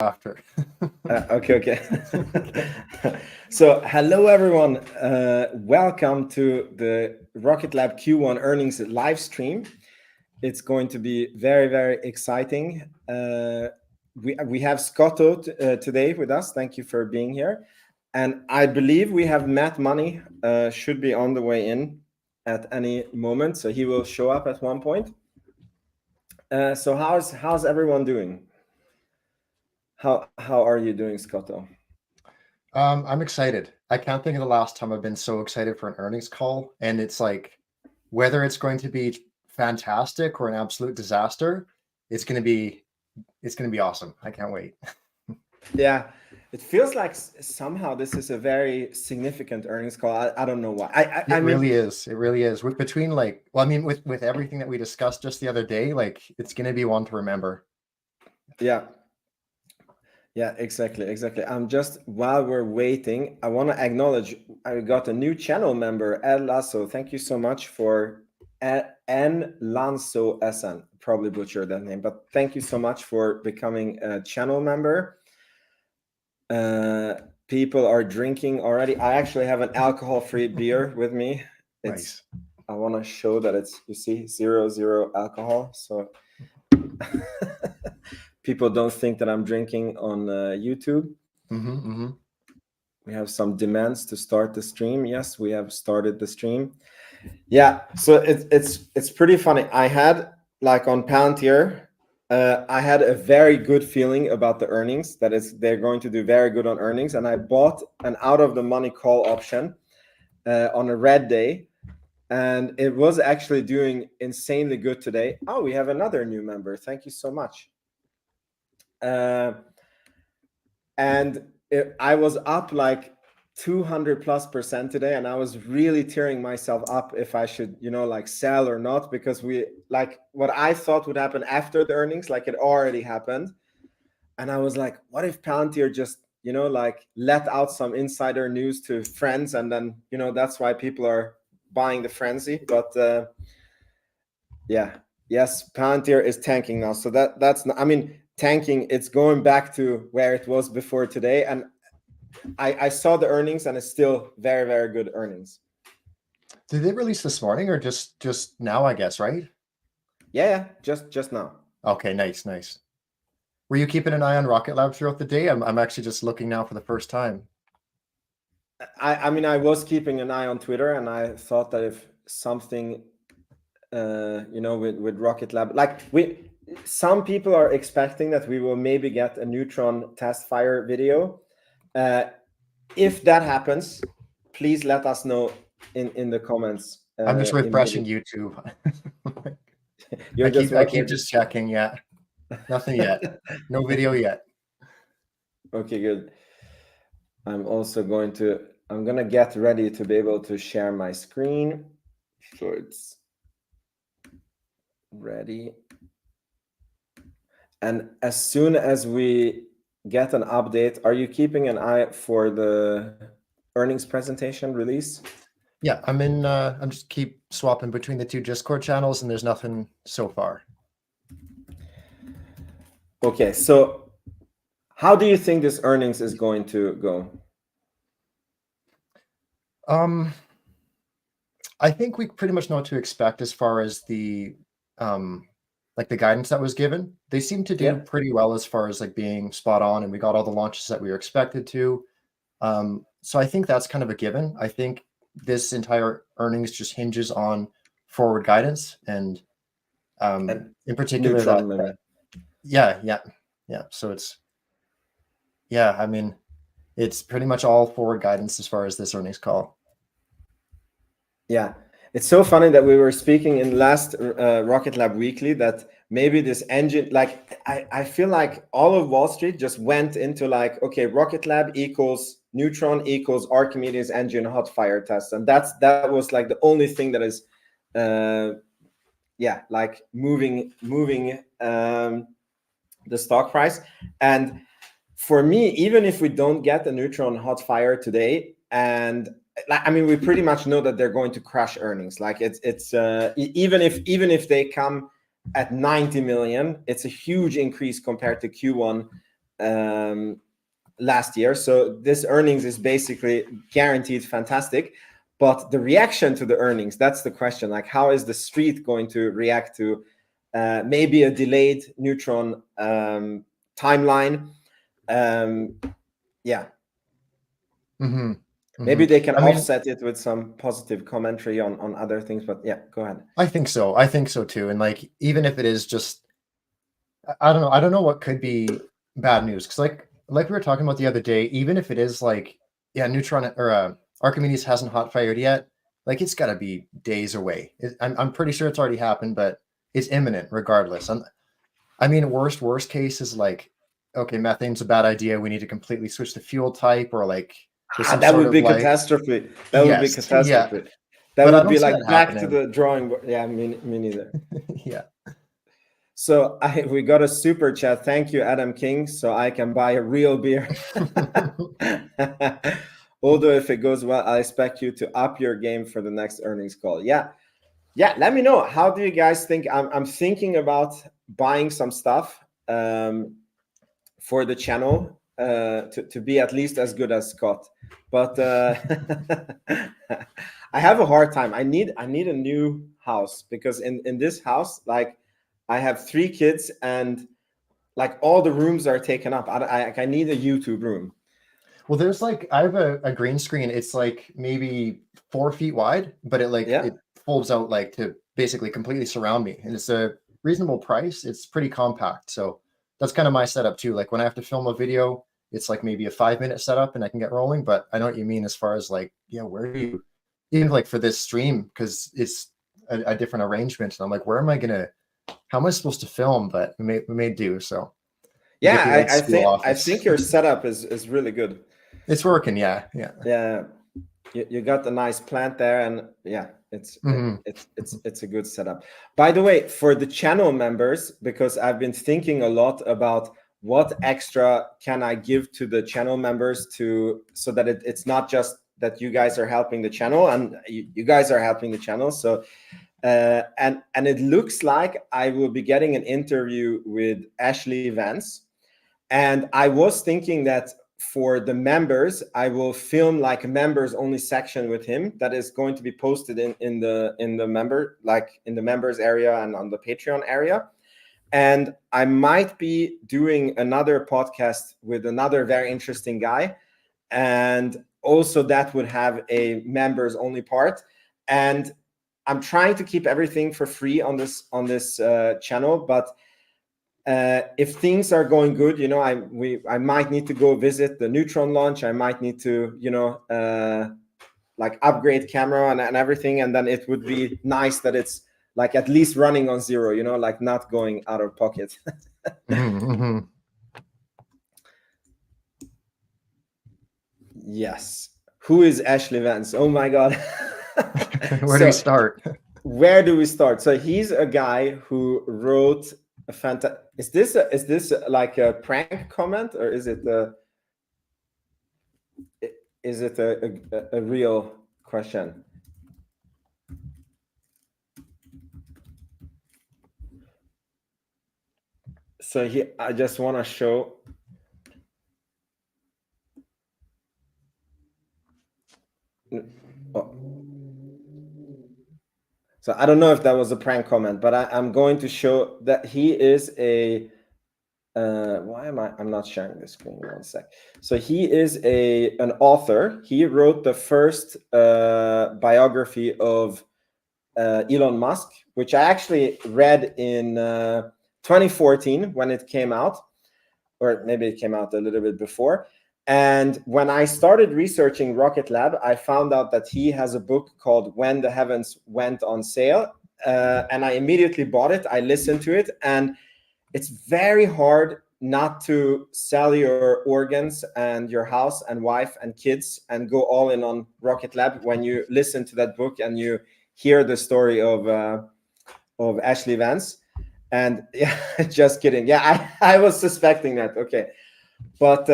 after. Okay. So hello everyone, welcome to the Rocket Lab Q1 Earnings Livestream. It's going to be very exciting. We have Scotto today with us. Thank you for being here. And I believe we have Matt Money should be on the way in at any moment, so he will show up at one point. So how's everyone doing? How are you doing, Scotto? I'm excited. I can't think of the last time I've been so excited for an earnings call. And it's like, whether it's going to be fantastic or an absolute disaster, it's going to be awesome. I can't wait. Yeah, it feels like somehow this is a very significant earnings call. I don't know why. I It mean, really is. It really is. Between like, well, I mean, with everything that we discussed just the other day, like it's going to be one to remember. Yeah, exactly. I'm just, while we're waiting, I want to acknowledge I got a new channel member, Ed Lasso. Thank you so much for N Lanso SN. Probably butchered that name, but thank you so much for becoming a channel member. People are drinking already. I actually have an alcohol-free beer with me. Nice. I want to show that it's, you see, 0 alcohol. So people don't think that I'm drinking on YouTube. We have some demands to start the stream. Yes, we have started the stream. Yeah, so it's pretty funny. I had, like, on Palantir, I had a very good feeling about the earnings, that they're going to do very good on earnings, and I bought an out of the money call option on a red day, and it was actually doing insanely good today. Oh, we have another new member. Thank you so much. I was up like 200+% today, and I was really tearing myself up if I should, like, sell or not, because what I thought would happen after the earnings, like, it already happened. And I was like, what if Palantir just, like, let out some insider news to friends, and then, that's why people are buying the frenzy. But yes, Palantir is tanking now. So that's not, I mean, tanking, it's going back to where it was before today. And I saw the earnings, and it's still very good earnings. Did they release this morning or just now, I guess, right? Yeah, just now. Okay, nice. Were you keeping an eye on Rocket Lab throughout the day? I'm actually just looking now for the first time. I mean, I was keeping an eye on Twitter, and I thought that if something, with Rocket Lab, like, some people are expecting that we will maybe get a neutron test fire video. If that happens, please let us know in the comments. I'm just refreshing YouTube. I keep just checking. Yeah, nothing yet. No video yet. Okay, good. I'm gonna get ready to be able to share my screen. So it's ready. And as soon as we get an update, are you keeping an eye for the earnings presentation release? Yeah, I'm just keep swapping between the two Discord channels, and there's nothing so far. Okay, so how do you think this earnings is going to go? I think we pretty much know what to expect as far as the like the guidance that was given. They seem to do pretty well as far as like being spot on, and we got all the launches that we were expected to. So I think that's kind of a given. I think this entire earnings just hinges on forward guidance, and in particular neutron, maybe. Yeah. So I mean, it's pretty much all forward guidance as far as this earnings call. Yeah, it's so funny that we were speaking in last Rocket Lab Weekly that maybe this engine, like, I feel like all of Wall Street just went into, like, okay, Rocket Lab equals neutron equals Archimedes engine hot fire test, and that was like the only thing that is like moving the stock price. And for me, even if we don't get a neutron hot fire today, and I mean, we pretty much know that they're going to crush earnings. Like, it's even if they come at 90 million, it's a huge increase compared to Q1 last year. So this earnings is basically guaranteed fantastic. But the reaction to the earnings, that's the question. Like, how is the street going to react to maybe a delayed Neutron timeline? Yeah. Mm-hmm. Maybe they can offset it with some positive commentary on other things, but yeah, go ahead. I think so too. And like, even if it is just, I don't know what could be bad news. Cause like we were talking about the other day, even if it is like, yeah, Neutron or Archimedes hasn't hot fired yet, like it's gotta be days away. I'm pretty sure it's already happened, but it's imminent regardless. I mean, worst case is like, okay, methane's a bad idea. We need to completely switch the fuel type, or like there's some that sort would be of like catastrophe. That would be yes, catastrophe. yeah. That But I would don't be see like that back to happening. the drawing board. Yeah, me neither. Yeah. So we got a super chat. Thank you, Adam King, so I can buy a real beer. Although if it goes well, I expect you to up your game for the next earnings call. Yeah. Let me know. How do you guys think? I'm thinking about buying some stuff for the channel to be at least as good as Scott. But I have a hard time. I need a new house, because in this house, like, I have 3 kids and like all the rooms are taken up. I need a YouTube room. Well, there's like, I have a green screen. It's like maybe 4 feet wide, but it folds out like to basically completely surround me, and it's a reasonable price. It's pretty compact, so that's kind of my setup too. Like when I have to film a video, it's like maybe a 5-minute setup and I can get rolling. But I know what you mean as far as like, yeah, where do you, even like for this stream, because it's a different arrangement, and I'm like, where am I gonna, how am I supposed to film? But we may do so. Yeah, I think your setup is really good. It's working, yeah. You got the nice plant there, and yeah, it's a good setup. By the way, for the channel members, because I've been thinking a lot about what extra can I give to the channel members so that it's not just that you guys are helping the channel, and you guys are helping the channel. So and it looks like I will be getting an interview with Ashley Vance, and I was thinking that for the members, I will film like a members only section with him that is going to be posted in the members area and on the Patreon area. And I might be doing another podcast with another very interesting guy, and also that would have a members only part. And I'm trying to keep everything for free on this channel, but if things are going good, you know, I might need to go visit the Neutron launch. I might need to, you know, like upgrade camera and everything, and then it would be nice that it's like at least running on 0, you know, like not going out of pocket. Yes. Who is Ashley Vance? Oh my God. Where do we start? Where do we start? So he's a guy who wrote a fantastic. Is this like a prank comment, or is it a real question? So I just want to show. Oh. So I don't know if that was a prank comment, but I'm going to show that he is a. Why am I'm not sharing the screen? 1 sec. So he is an author. He wrote the first biography of Elon Musk, which I actually read in 2014 when it came out, or maybe it came out a little bit before. And when I started researching Rocket Lab, I found out that he has a book called When the Heavens Went on Sale. And I immediately bought it. I listened to it, and it's very hard not to sell your organs and your house and wife and kids and go all in on Rocket Lab when you listen to that book and you hear the story of Ashley Vance. And yeah, just kidding. Yeah, I was suspecting that. Okay, but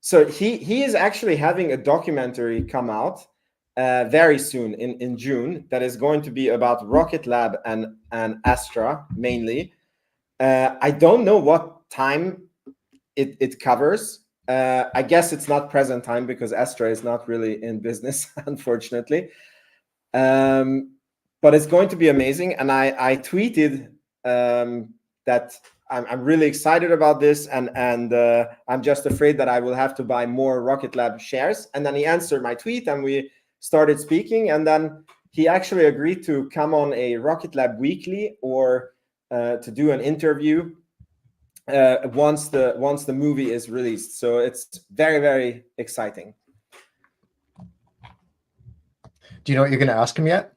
so he is actually having a documentary come out very soon in June that is going to be about Rocket Lab and Astra mainly. I don't know what time it covers. I guess it's not present time because Astra is not really in business, unfortunately. But it's going to be amazing. And I tweeted that I'm really excited about this, and I'm just afraid that I will have to buy more Rocket Lab shares. And then he answered my tweet, and we started speaking. And then he actually agreed to come on a Rocket Lab weekly, or to do an interview once the movie is released. So it's very, very exciting. Do you know what you're going to ask him yet?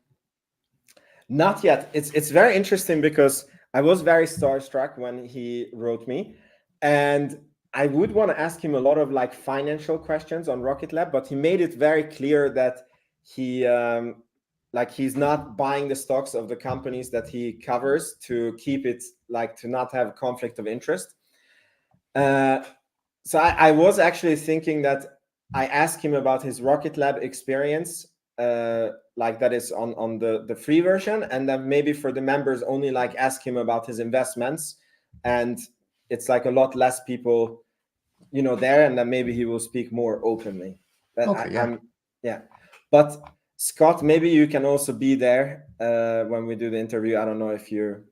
Not yet. It's very interesting because I was very starstruck when he wrote me, and I would want to ask him a lot of like financial questions on Rocket Lab, but he made it very clear that he like he's not buying the stocks of the companies that he covers to keep it, like, to not have conflict of interest. So I was actually thinking that I asked him about his Rocket Lab experience, like that is on the free version, and then maybe for the members only, like, ask him about his investments, and it's like a lot less people, you know, there, and then maybe he will speak more openly. But Okay, yeah. But Scott, maybe you can also be there when we do the interview. I don't know if you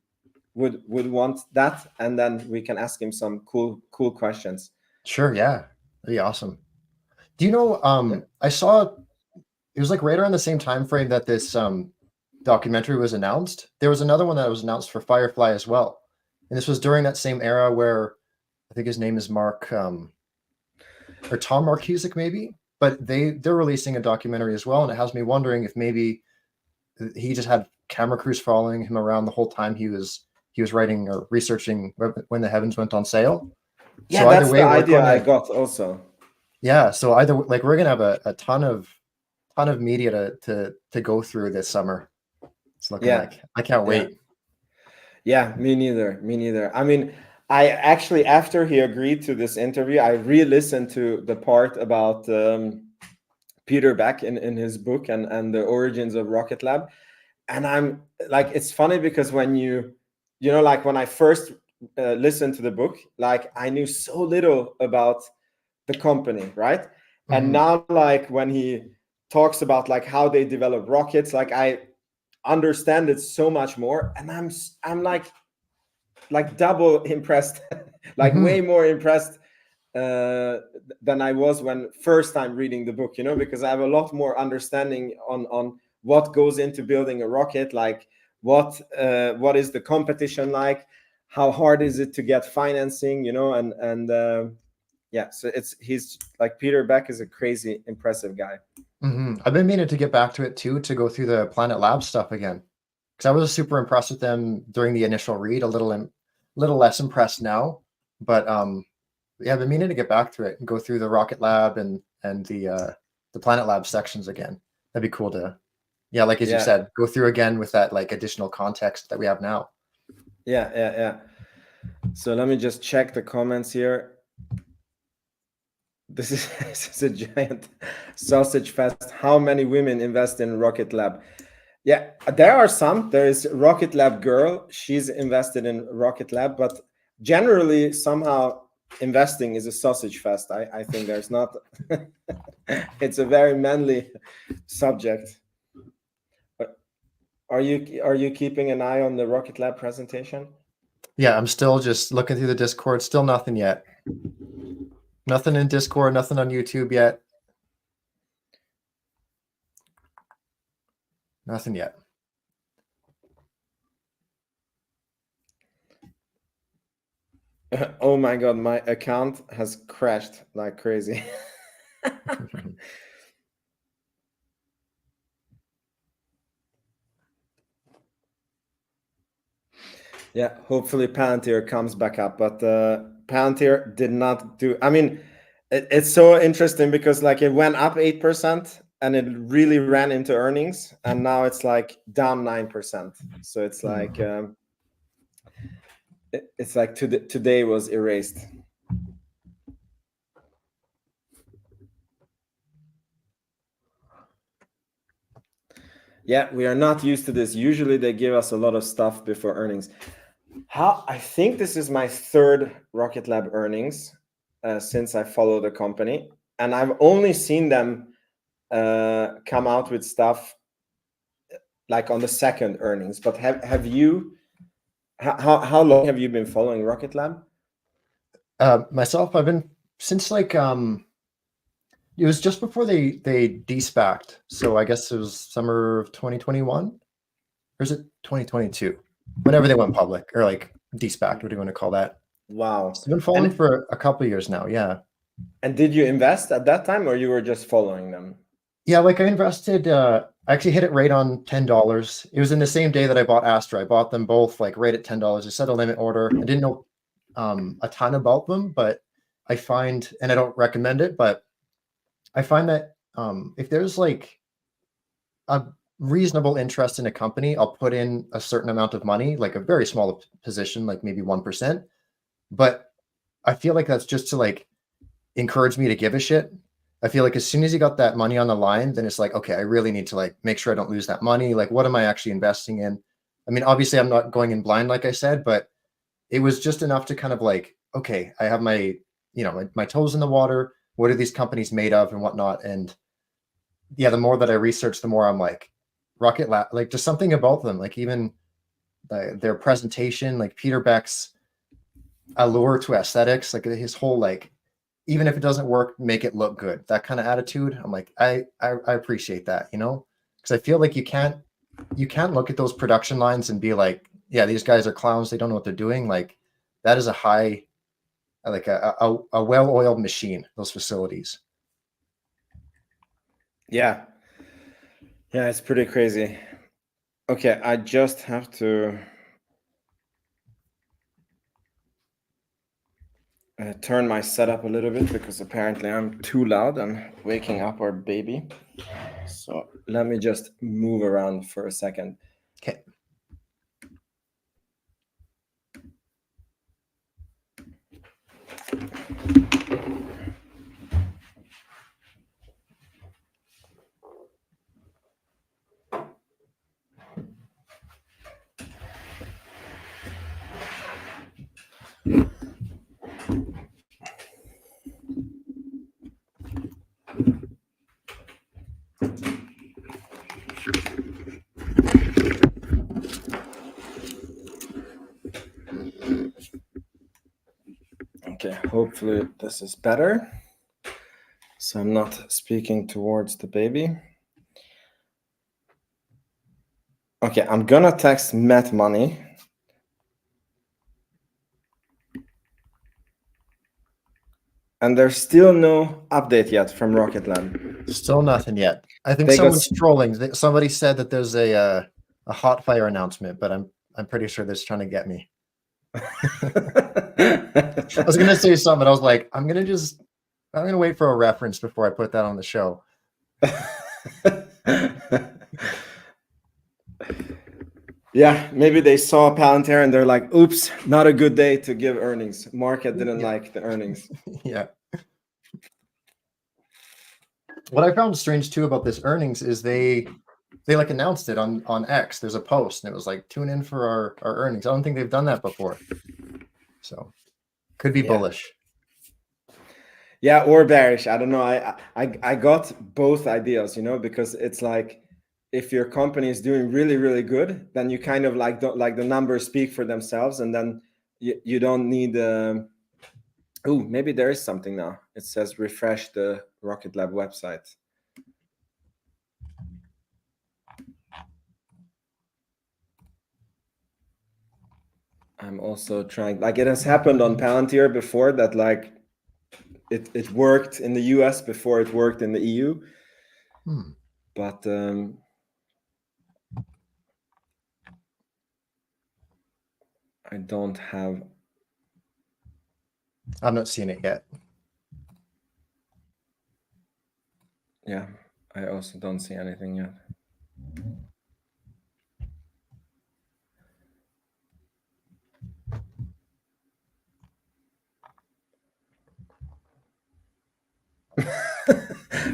would want that, and then we can ask him some cool questions. Sure, yeah. That'd be awesome. Do you know, I saw it was like right around the same time frame that this documentary was announced. There was another one that was announced for Firefly as well. And this was during that same era where I think his name is Mark or Tom Marcusic maybe, but they're releasing a documentary as well, and it has me wondering if maybe he just had camera crews following him around the whole time he was writing or researching When the Heavens Went on Sale. Yeah, so that's the idea I got also. Yeah, so either like we're gonna have a ton of media to go through this summer. It's looking like. I can't wait. Yeah, me neither. I mean, I actually, after he agreed to this interview, I re-listened to the part about Peter Beck in his book and the origins of Rocket Lab. And I'm like, it's funny because when you know, like when I first listened to the book, like I knew so little about the company, right? Mm-hmm. And now, like when he talks about like how they develop rockets, like I understand it so much more, and I'm like double impressed, like way more impressed than I was when first time reading the book, you know, because I have a lot more understanding on what goes into building a rocket, like what is the competition like, how hard is it to get financing, you know, and yeah, so he's like, Peter Beck is a crazy impressive guy. I've been meaning to get back to it too, to go through the Planet Lab stuff again, because I was super impressed with them during the initial read. A little less impressed now, but yeah, I've been meaning to get back to it and go through the Rocket Lab and the Planet Lab sections again. That'd be cool to, yeah, like as you said, go through again with that like additional context that we have now. Yeah. So let me just check the comments here. This is a giant sausage fest. How many women invest in Rocket Lab? Yeah, there are some. There is Rocket Lab Girl. She's invested in Rocket Lab, but generally somehow investing is a sausage fest. I think there's not. It's a very manly subject. But are you keeping an eye on the Rocket Lab presentation? Yeah, I'm still just looking through the Discord. Still nothing yet. Nothing in Discord, nothing on YouTube yet. Nothing yet. Oh my God, my account has crashed like crazy. Yeah, hopefully Palantir comes back up, but Palantir did not do. I mean, it's so interesting because like it went up 8% and it really ran into earnings, and now it's like down 9%. So it's like it's like today was erased. Yeah, we are not used to this. Usually they give us a lot of stuff before earnings. I think this is my third Rocket Lab earnings. since I follow the company, and I've only seen them come out with stuff like on the second earnings. But have you? How long have you been following Rocket Lab? Myself, I've been since like it was just before they de-SPACed, so I guess it was summer of 2021, or is it 2022? Whenever they went public, or like de-SPACed, what do you want to call that? Wow. So I've been following for a couple of years now, yeah. And did you invest at that time, or you were just following them? Yeah, like I invested, I actually hit it right on $10. It was in the same day that I bought Astra. I bought them both like right at $10. I set a limit order. I didn't know a ton about them, but I find, and I don't recommend it, but I find that if there's like a reasonable interest in a company, I'll put in a certain amount of money, like a very small position, like maybe 1%. But I feel like that's just to like encourage me to give a shit. I feel like as soon as you got that money on the line, then it's like, okay, I really need to like make sure I don't lose that money. Like, what am I actually investing in? I mean, obviously I'm not going in blind, like I said, but it was just enough to kind of like, okay, I have my, my toes in the water. What are these companies made of and whatnot? And yeah, the more that I research, the more I'm like, Rocket Lab, like just something about them, like even their presentation, like Peter Beck's allure to aesthetics, like his whole like, even if it doesn't work, make it look good. That kind of attitude. I'm like, I appreciate that, because I feel like you can't look at those production lines and be like, yeah, these guys are clowns. They don't know what they're doing. Like that is a high, like a well-oiled machine, those facilities. Yeah. Yeah, it's pretty crazy. Okay, I just have to turn my setup a little bit because apparently I'm too loud and waking up our baby. So let me just move around for a second. Okay. Okay, hopefully this is better. So I'm not speaking towards the baby. Okay, I'm gonna text Matt Money. And there's still no update yet from Rocket Lab. Still nothing yet. I think someone's trolling. Somebody said that there's a hot fire announcement, but I'm pretty sure they're trying to get me. I was gonna say something. I was like, I'm gonna wait for a reference before I put that on the show. Yeah, maybe they saw Palantir and they're like, oops, not a good day to give earnings. Market didn't like the earnings. Yeah. What I found strange too about this earnings is they like announced it on X. There's a post and it was like, tune in for our earnings. I don't think they've done that before. So could be bullish. Yeah, or bearish. I don't know. I got both ideas, because it's like if your company is doing really, really good, then you kind of like don't like the numbers speak for themselves, and then you don't need oh, maybe there is something now. It says refresh the Rocket Lab website. I'm also trying, like it has happened on Palantir before that like it worked in the US before it worked in the EU. But I don't have. I'm not seeing it yet. Yeah, I also don't see anything yet.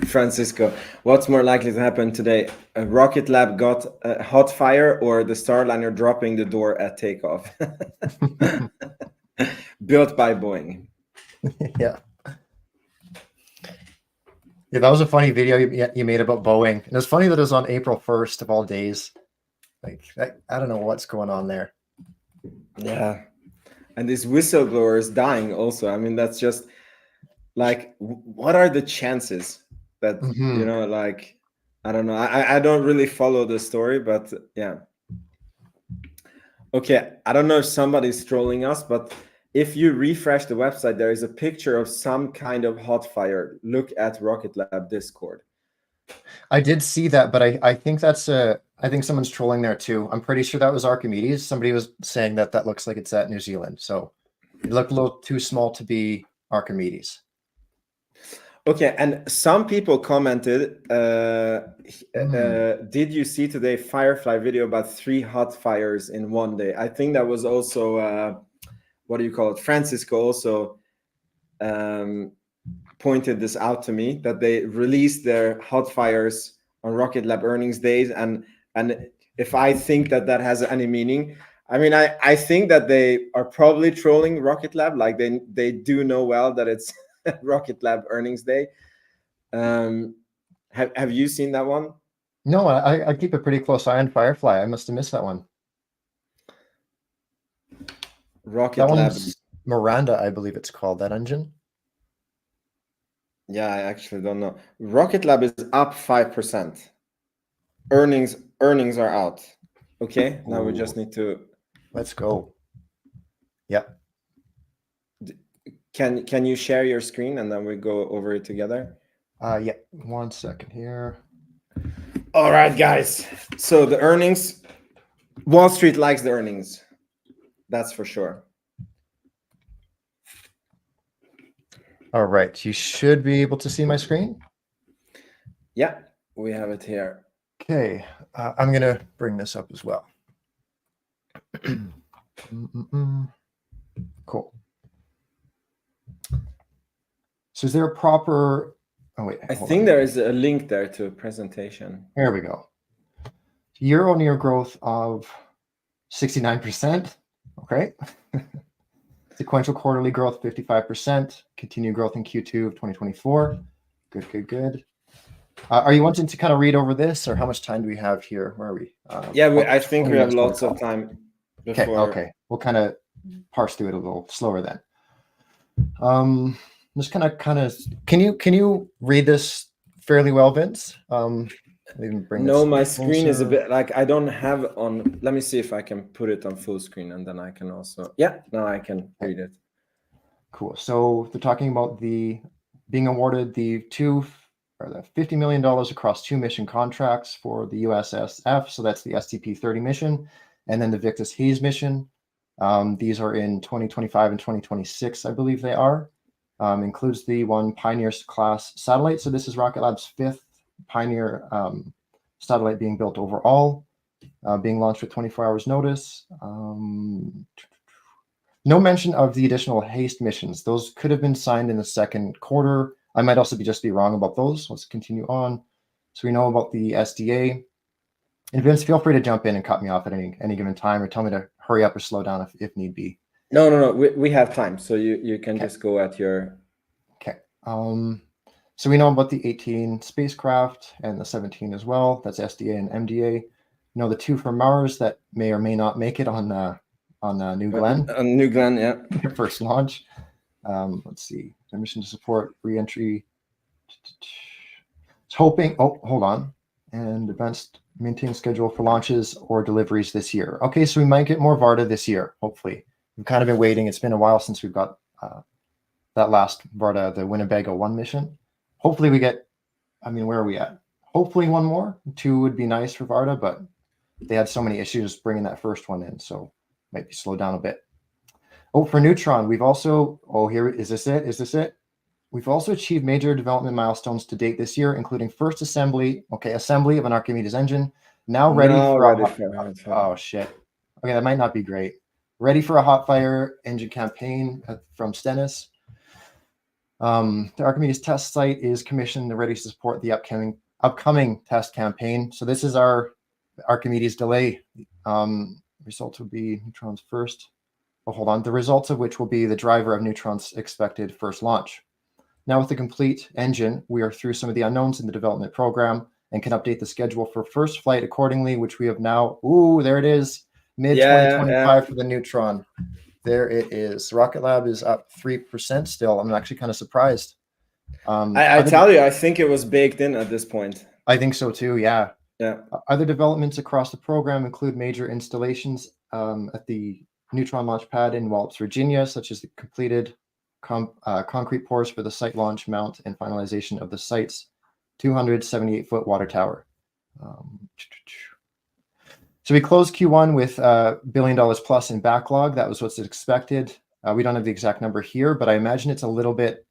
Francisco, what's more likely to happen today? A Rocket Lab got a hot fire or the Starliner dropping the door at takeoff? Built by Boeing. Yeah. Yeah, that was a funny video you made about Boeing. And it was funny that it was on April 1st of all days. Like, I don't know what's going on there. Yeah. And this whistleblower is dying also. I mean, that's just like, what are the chances that, Mhm. like, I don't know. I don't really follow the story, but yeah. Okay, I don't know if somebody's trolling us, but if you refresh the website, there is a picture of some kind of hot fire. Look at Rocket Lab Discord. I did see that, but I think that's I think someone's trolling there too. I'm pretty sure that was Archimedes. Somebody was saying that looks like it's at New Zealand. So it looked a little too small to be Archimedes. Okay, and some people commented, did you see today Firefly video about 3 hot fires in one day? I think that was also, what do you call it? Francisco also pointed this out to me, that they released their hot fires on Rocket Lab earnings days. And if I think that has any meaning, I mean, I think that they are probably trolling Rocket Lab. Like they do know well that it's Rocket Lab earnings day. Have you seen that one? No, I keep a pretty close eye on Firefly. I must have missed that one. Rocket That Lab. one's Miranda, I believe it's called, that engine. Yeah, I actually don't know. Rocket Lab is up 5%. Earnings are out. Okay, now we just need to. Let's go. Yep. Can you share your screen and then we go over it together? Yeah, 1 second here. All right, guys. So the earnings, Wall Street likes the earnings. That's for sure. All right, you should be able to see my screen. Yeah, we have it here. Okay, I'm gonna bring this up as well. Cool. So is there a proper? Oh wait, I think there is a link there to a presentation. There we go. Year-on-year growth of 69%. Okay. Sequential quarterly growth 55%. Continued growth in Q2 of 2024. Good. Are you wanting to kind of read over this, or how much time do we have here? Where are we? Yeah, I think we have lots of time. Okay. We'll kind of parse through it a little slower then. Just kind of. Can you read this fairly well, Vince? No, my screen is a bit like I don't have on. Let me see if I can put it on full screen, and then I can also. Yeah, now I can read it. Cool. So they're talking about being awarded the $50 million across 2 mission contracts for the USSF. So that's the STP-30 mission, and then the Victus Hayes mission. These are in 2025 and 2026, I believe they are. Includes the one Pioneer class satellite. So this is Rocket Lab's 5th Pioneer satellite being built overall, being launched with 24 hours notice. No mention of the additional haste missions. Those could have been signed in the second quarter. I might also just be wrong about those. Let's continue on. So we know about the SDA. And Vince, feel free to jump in and cut me off at any given time, or tell me to hurry up or slow down if need be. No. We have time, so you can just go at your. Okay. So we know about the 18 spacecraft and the 17 as well. That's SDA and MDA. You know, the 2 from Mars that may or may not make it on New Glenn. On New Glenn, yeah. First launch. Let's see. The mission to support re-entry. It's hoping. Oh, hold on. And advanced maintain schedule for launches or deliveries this year. Okay, so we might get more Varda this year, hopefully. We've kind of been waiting. It's been a while since we've got that last Varda, the Winnebago 1 mission. Hopefully we get, where are we at? Hopefully 1 more. 2 would be nice for Varda, but they had so many issues bringing that first one in, so might be slowed down a bit. Oh, for Neutron, we've also, here, is this it? We've also achieved major development milestones to date this year, including first assembly of an Archimedes engine, now ready oh shit. Okay, that might not be great. Ready for a hot fire engine campaign from Stennis. The Archimedes test site is commissioned and ready to support the upcoming test campaign. So this is our Archimedes delay. Results would be Neutron's first. Oh, hold on. The results of which will be the driver of Neutron's expected first launch. Now with the complete engine, we are through some of the unknowns in the development program and can update the schedule for first flight accordingly, which we have now, there it is, mid-2025 for the Neutron. There it is. Rocket Lab is up 3% still. I'm actually kind of surprised. I tell you, I think it was baked in at this point. I think so too, yeah. Yeah. Other developments across the program include major installations at the Neutron launch pad in Wallops, Virginia, such as the completed concrete pours for the site launch mount and finalization of the site's 278-foot water tower. So we closed Q1 with $1 billion plus in backlog. That was what's expected. We don't have the exact number here, but I imagine it's a little bit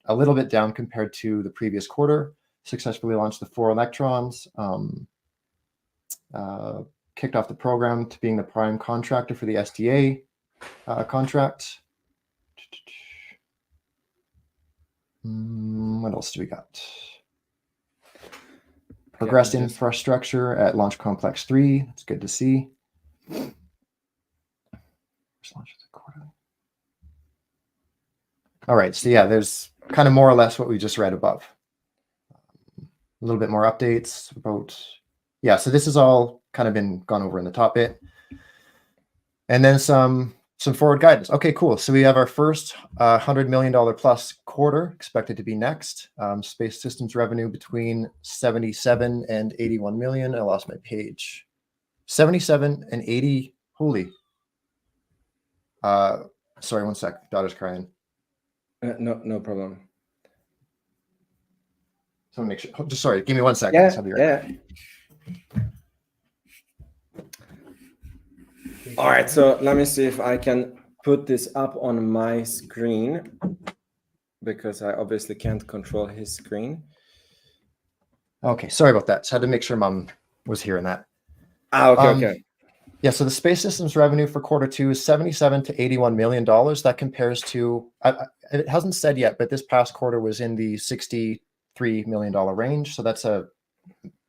down compared to the previous quarter. Successfully launched the 4 Electrons. Kicked off the program to being the prime contractor for the SDA contract. What else do we got? Progressed infrastructure at Launch Complex 3. That's good to see. All right, so yeah, there's kind of more or less what we just read above. A little bit more updates about, so this is all kind of been gone over in the top bit. And then some forward guidance. Okay, cool. So we have our first $100 million plus quarter expected to be next. Space Systems revenue between 77 and 81 million. I lost my page. 77 and 80. Holy. Sorry, one sec. Daughter's crying. No problem. So make sure. Just sorry. Give me 1 second. Yeah. Yeah. All right. So let me see if I can put this up on my screen, because I obviously can't control his screen. Okay. Sorry about that. So I had to make sure Mom was hearing that. Okay. Yeah, so the Space Systems revenue for Q2 is $77 to $81 million. That compares to, it hasn't said yet, but this past quarter was in the $63 million range. So that's a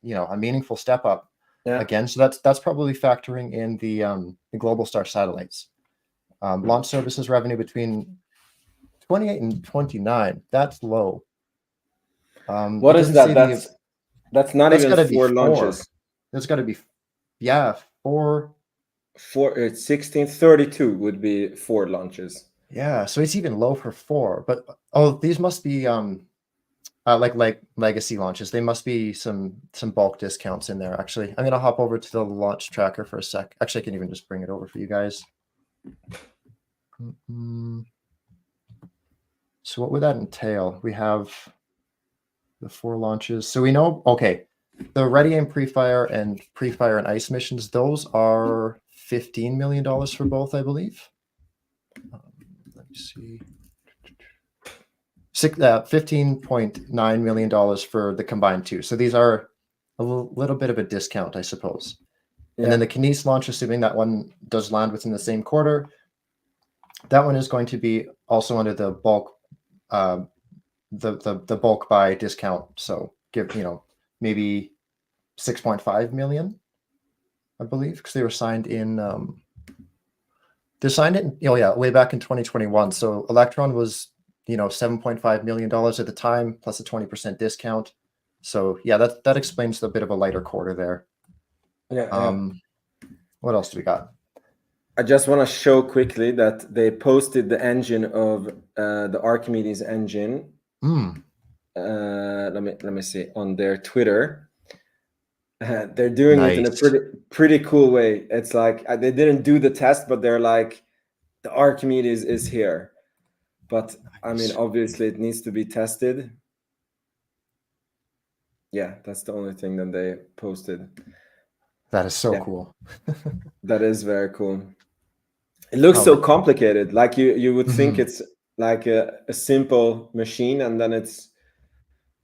meaningful step up again. So that's probably factoring in the Globalstar satellites. Launch services revenue between 28 and 29. That's low. What is that? That's not even 4 launches. There's got to be, 4. It's 1632 would be 4 launches. Yeah, so it's even low for 4. But these must be like legacy launches. They must be some bulk discounts in there. Actually, I'm gonna hop over to the launch tracker for a sec. Actually, I can even just bring it over for you guys. So what would that entail? We have the 4 launches. So we know, okay, the Ready Aim Pre-Fire and Ice missions, those are $15 million for both, I believe. Let me see. $15.9 million for the combined 2. So these are a little bit of a discount, I suppose. Yeah. And then the Kinesis launch, assuming that one does land within the same quarter, that one is going to be also under the bulk, the bulk buy discount. So give maybe 6.5 million, I believe, because they were signed in. They signed it, way back in 2021. So Electron was, $7.5 million at the time, plus a 20% discount. So yeah, that explains the bit of a lighter quarter there. Yeah. What else do we got? I just want to show quickly that they posted the engine of the Archimedes engine. Let me see on their Twitter. They're doing it in a pretty cool way. It's like they didn't do the test, but they're like, the Archimedes is here. But I mean, obviously, it needs to be tested. Yeah, that's the only thing that they posted. That is so cool. That is very cool. It looks so complicated. Like you would think it's like a simple machine, and then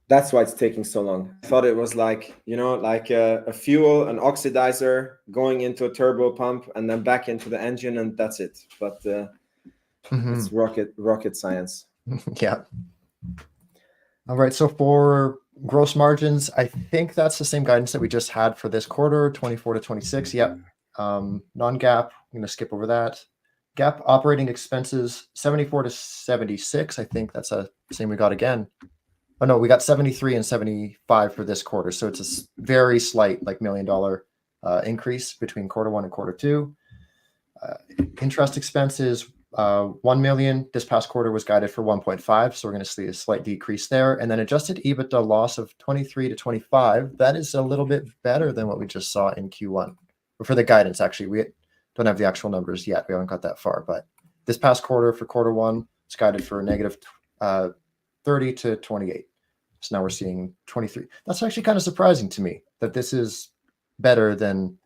that's why it's taking so long. I thought it was like, like a fuel, an oxidizer going into a turbo pump and then back into the engine, and that's it. But it's rocket science. Yeah. All right. So for gross margins, I think that's the same guidance that we just had for this quarter, 24 to 26. Yep. Non-GAAP, I'm going to skip over that. GAAP operating expenses, 74 to 76. I think that's the same we got again. Oh no, we got 73 and 75 for this quarter. So it's a very slight, like $1 million increase between Q1 and Q2. Interest expenses, 1 million. This past quarter was guided for 1.5, so we're going to see a slight decrease there. And then adjusted EBITDA loss of 23 to 25. That is a little bit better than what we just saw in Q1. Or for the guidance, actually, we don't have the actual numbers yet. We haven't got that far, but this past quarter for Q1, it's guided for negative 30 to 28. So now we're seeing 23. That's actually kind of surprising to me that this is better than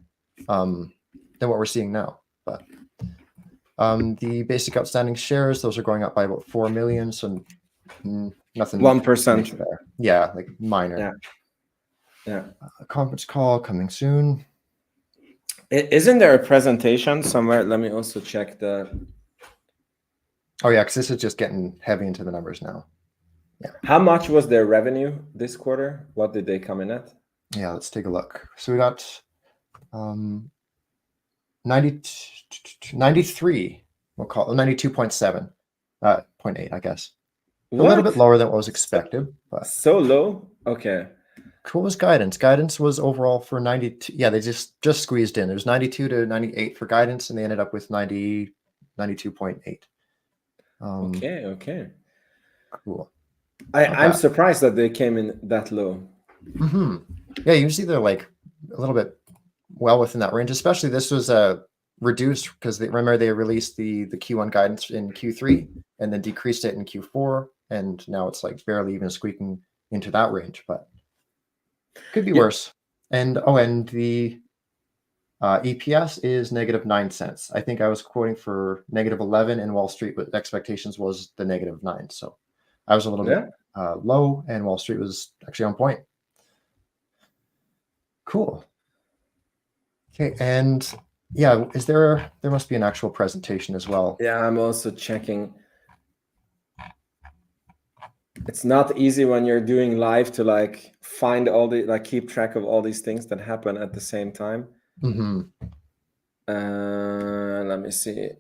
what we're seeing now. But the basic outstanding shares, those are going up by about 4 million. So nothing. 1% there. Yeah, like minor. Yeah. A conference call coming soon. Isn't there a presentation somewhere? Let me also check the. Oh yeah, because this is just getting heavy into the numbers now. Yeah. How much was their revenue this quarter? What did they come in at? Yeah, let's take a look. So we got 93, we'll call it 92.7, 0.8, I guess. A little bit lower than what was expected, but so low. Okay. What was guidance? Guidance was overall for 92. Yeah, they just squeezed in. There's 92 to 98 for guidance, and they ended up with 92.8. Okay. Cool. I'm surprised that they came in that low. Yeah, usually they're like a little bit well within that range. Especially this was reduced because remember they released the Q1 guidance in Q3 and then decreased it in Q4, and now it's like barely even squeaking into that range, but could be worse. And the EPS is -9 cents. I think I was quoting for -11 in Wall Street, but expectations was the -9. So I was a little bit low, and Wall Street was actually on point. Cool. Okay, and yeah, there must be an actual presentation as well. Yeah, I'm also checking. It's not easy when you're doing live to like find all the keep track of all these things that happen at the same time. Let me see.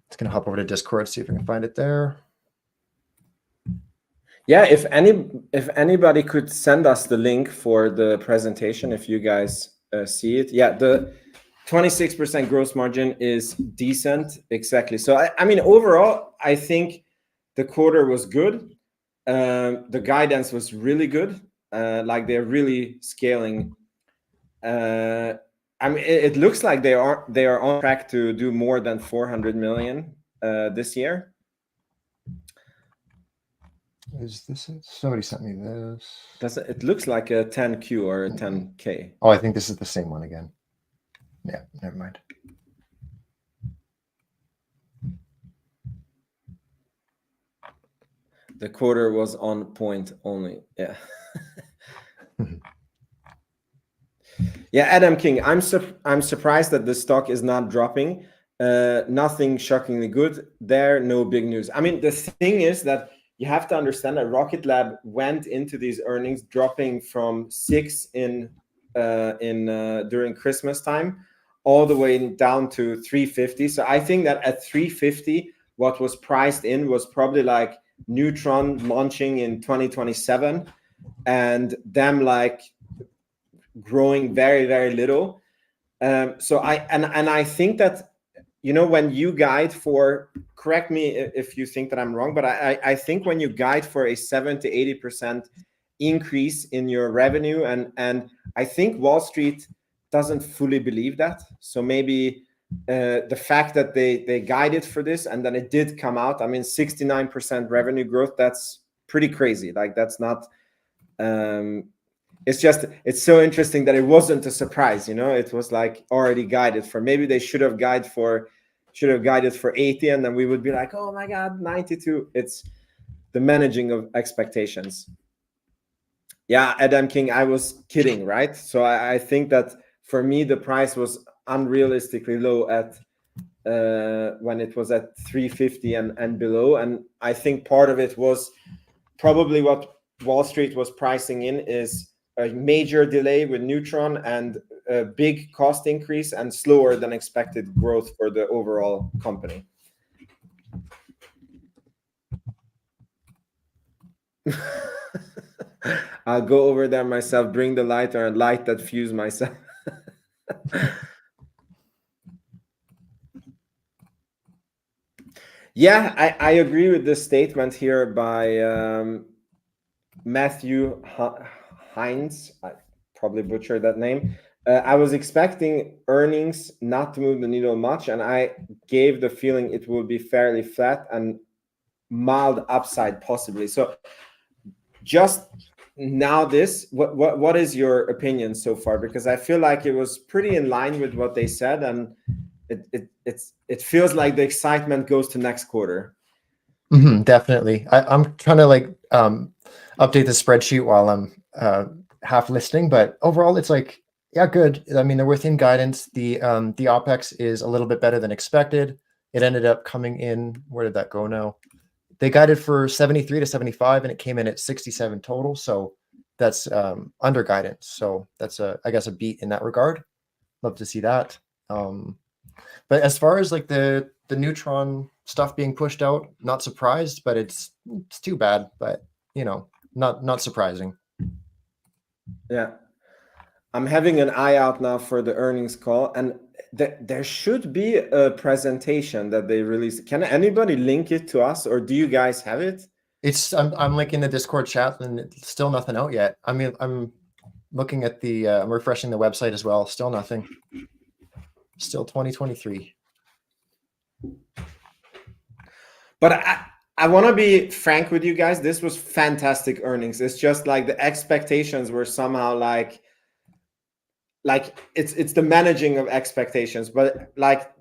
It's gonna hop over to Discord, see if I can find it there. Yeah, if anybody could send us the link for the presentation, if you guys see it. Yeah, the 26% gross margin is decent. Exactly. So I mean, overall, I think the quarter was good. The guidance was really good. Like they're really scaling. I mean, it looks like they are on track to do more than 400 million this year. Is this it? Somebody sent me this. It looks like a 10Q or a 10K. Oh, I think this is the same one again. Yeah, never mind. The quarter was on point only. Yeah. Yeah, Adam King, I'm surprised that the stock is not dropping. Nothing shockingly good there. No big news. I mean, the thing is that you have to understand that Rocket Lab went into these earnings dropping from 6 during Christmas time all the way down to 350. So I think that at 350, what was priced in was probably like Neutron launching in 2027 and them like growing very, very little. So I think that, you know, when you guide for, correct me if you think that I'm wrong, but I think when you guide for a 7 to 80% increase in your revenue, and I think Wall Street doesn't fully believe that. So maybe the fact that they guided for this and then it did come out, I mean, 69% revenue growth, that's pretty crazy. Like that's not, it's so interesting that it wasn't a surprise, you know, it was like already guided for. Maybe they should have guided for 80, and then we would be like, oh my God, 92. It's the managing of expectations. Yeah, Adam King, I was kidding, right? So I think that for me, the price was unrealistically low at when it was at 350 and below. And I think part of it was probably what Wall Street was pricing in is a major delay with Neutron and a big cost increase and slower than expected growth for the overall company. I'll go over there myself, bring the lighter and light that fuse myself. Yeah, I agree with this statement here by Matthew Hines. I probably butchered that name. I was expecting earnings not to move the needle much, and I gave the feeling it will be fairly flat and mild upside possibly. So just now what is your opinion so far? Because I feel like it was pretty in line with what they said, and it feels like the excitement goes to next quarter. Definitely. I'm trying to like update the spreadsheet while I'm half listening, but overall it's like, yeah, good. I mean, they're within guidance. The OpEx is a little bit better than expected. It ended up coming in, where did that go now? They guided for 73 to 75 and it came in at 67 total. So that's under guidance. So that's I guess a beat in that regard. Love to see that. But as far as like the Neutron stuff being pushed out, not surprised, but it's too bad. But you know, not surprising. Yeah, I'm having an eye out now for the earnings call, and there should be a presentation that they released. Can anybody link it to us, or do you guys have it? I'm like in the Discord chat, and it's still nothing out yet. I mean, I'm looking at I'm refreshing the website as well. Still nothing. Still 2023. But I want to be frank with you guys. This was fantastic earnings. It's just like the expectations were somehow like it's the managing of expectations. But like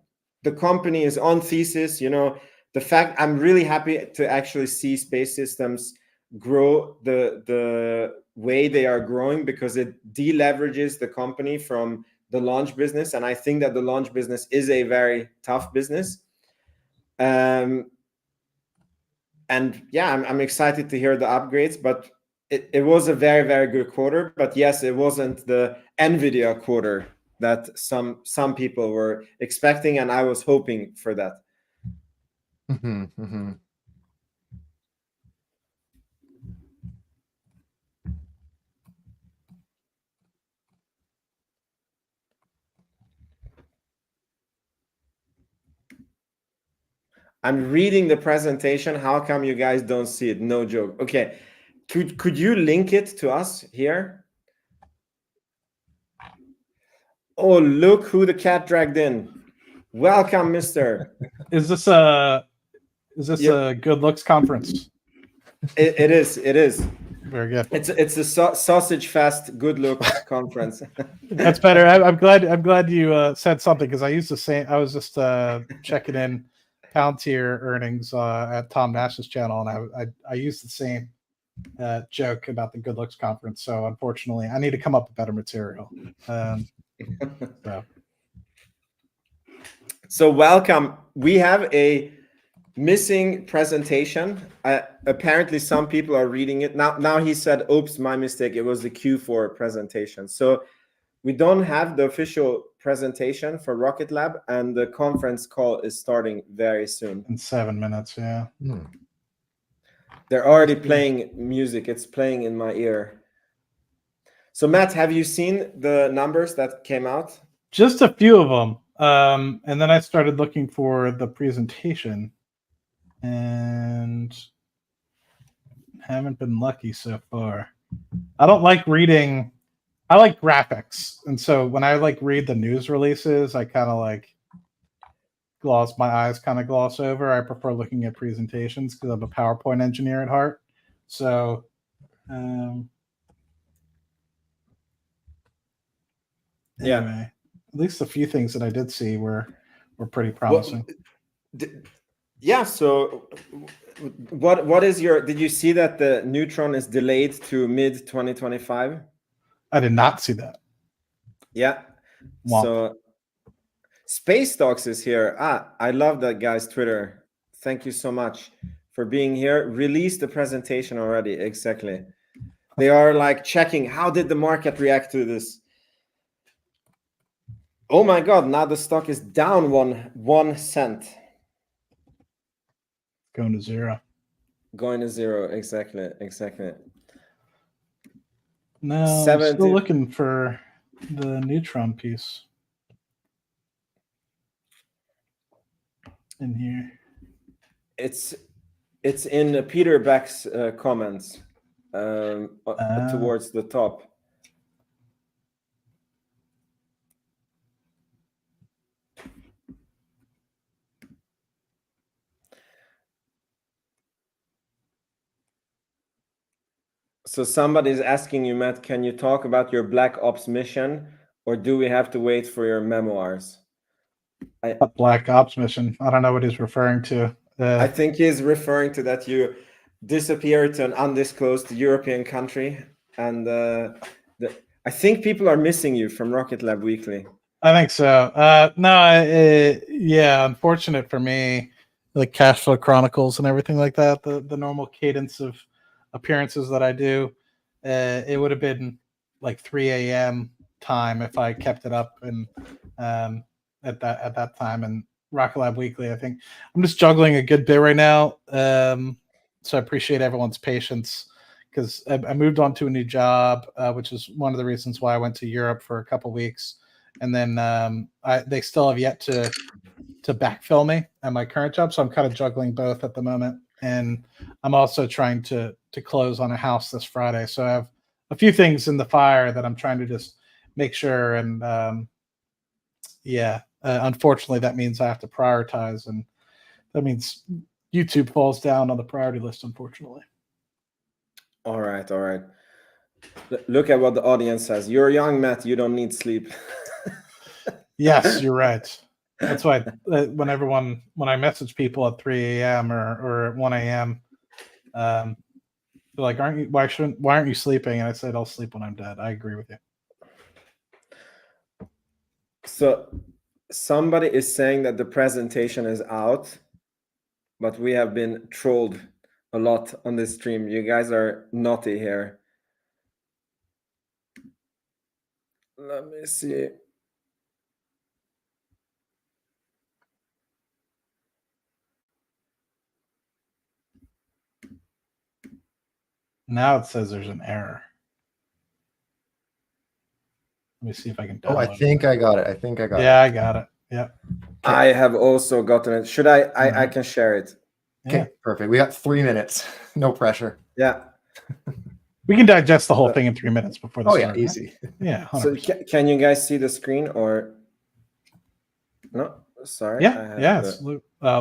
the company is on thesis. You know, the fact I'm really happy to actually see Space Systems grow the way they are growing, because it deleverages the company from the launch business, and I think that the launch business is a very tough business. And yeah, I'm excited to hear the upgrades, but it was a very, very good quarter. But yes, it wasn't the NVIDIA quarter that some people were expecting, and I was hoping for that. I'm reading the presentation. How come you guys don't see it? No joke. Okay, could you link it to us here? Oh, look who the cat dragged in. Welcome, mister. Is this a good looks conference? It is. Very good. It's a sausage fest good look conference. That's better. I'm glad you said something, because I used the same. I was just checking in Palantir earnings at Tom Nash's channel, and I used the same joke about the good looks conference. So unfortunately, I need to come up with better material. So welcome. We have a missing presentation. Apparently some people are reading it now. He said, oops, my mistake, it was the Q4 presentation. So we don't have the official presentation for Rocket Lab, and the conference call is starting very soon, in 7 minutes. Yeah. They're already playing music. It's playing in my ear. So Matt, have you seen the numbers that came out? Just a few of them, and then I started looking for the presentation, and haven't been lucky so far. I don't like reading. I like graphics, and so when I like read the news releases, I kind of like my eyes kind of gloss over. I prefer looking at presentations because I'm a PowerPoint engineer at heart. So anyway, at least a few things that I did see were pretty promising. Yeah. So what is your? Did you see that the Neutron is delayed to mid 2025? I did not see that. Yeah. So Space Talks is here. I love that guy's Twitter. Thank you so much for being here. Release the presentation already. Exactly. They are like checking, how did the market react to this? Oh my God, now the stock is down 1 cent. Going to zero. Going to zero, exactly. No, I'm 70. still looking for the Neutron piece in here. It's in Peter Beck's comments towards the top. So somebody's asking you, Matt, can you talk about your Black Ops mission, or do we have to wait for your memoirs? A Black Ops mission. I don't know what he's referring to. I think he's referring to that you disappeared to an undisclosed European country, and I think people are missing you from Rocket Lab Weekly. I think so. Yeah, unfortunate for me, like Cash Flow Chronicles and everything like that, the normal cadence of appearances that I do, it would have been like 3 a.m. time if I kept it up and at that time. And Rocket Lab Weekly, I think I'm just juggling a good bit right now. So I appreciate everyone's patience because I moved on to a new job, which is one of the reasons why I went to Europe for a couple weeks. And then they still have yet to backfill me at my current job, so I'm kind of juggling both at the moment. And I'm also trying to close on a house this Friday, so I have a few things in the fire that I'm trying to just make sure. And unfortunately, that means I have to prioritize, and that means YouTube falls down on the priority list, unfortunately. All right. Look at what the audience says. You're young, Matt. You don't need sleep. Yes, you're right. That's why when I message people at 3 a.m. or at 1 a.m., they're like, why aren't you sleeping? And I said, I'll sleep when I'm dead. I agree with you. So somebody is saying that the presentation is out, but we have been trolled a lot on this stream. You guys are naughty here. Let me see. Now it says there's an error. Let me see if I can download Oh, I think I got it. I got it. Yeah, I got it. Yeah. Okay. I have also gotten it. Should I? I can share it. Okay, Yeah. perfect. We got 3 minutes. No pressure. Yeah. We can digest the whole thing in 3 minutes before the start. Yeah, easy. Right? Yeah. 100%. So can you guys see the screen or no? Sorry. Yeah. Yeah. It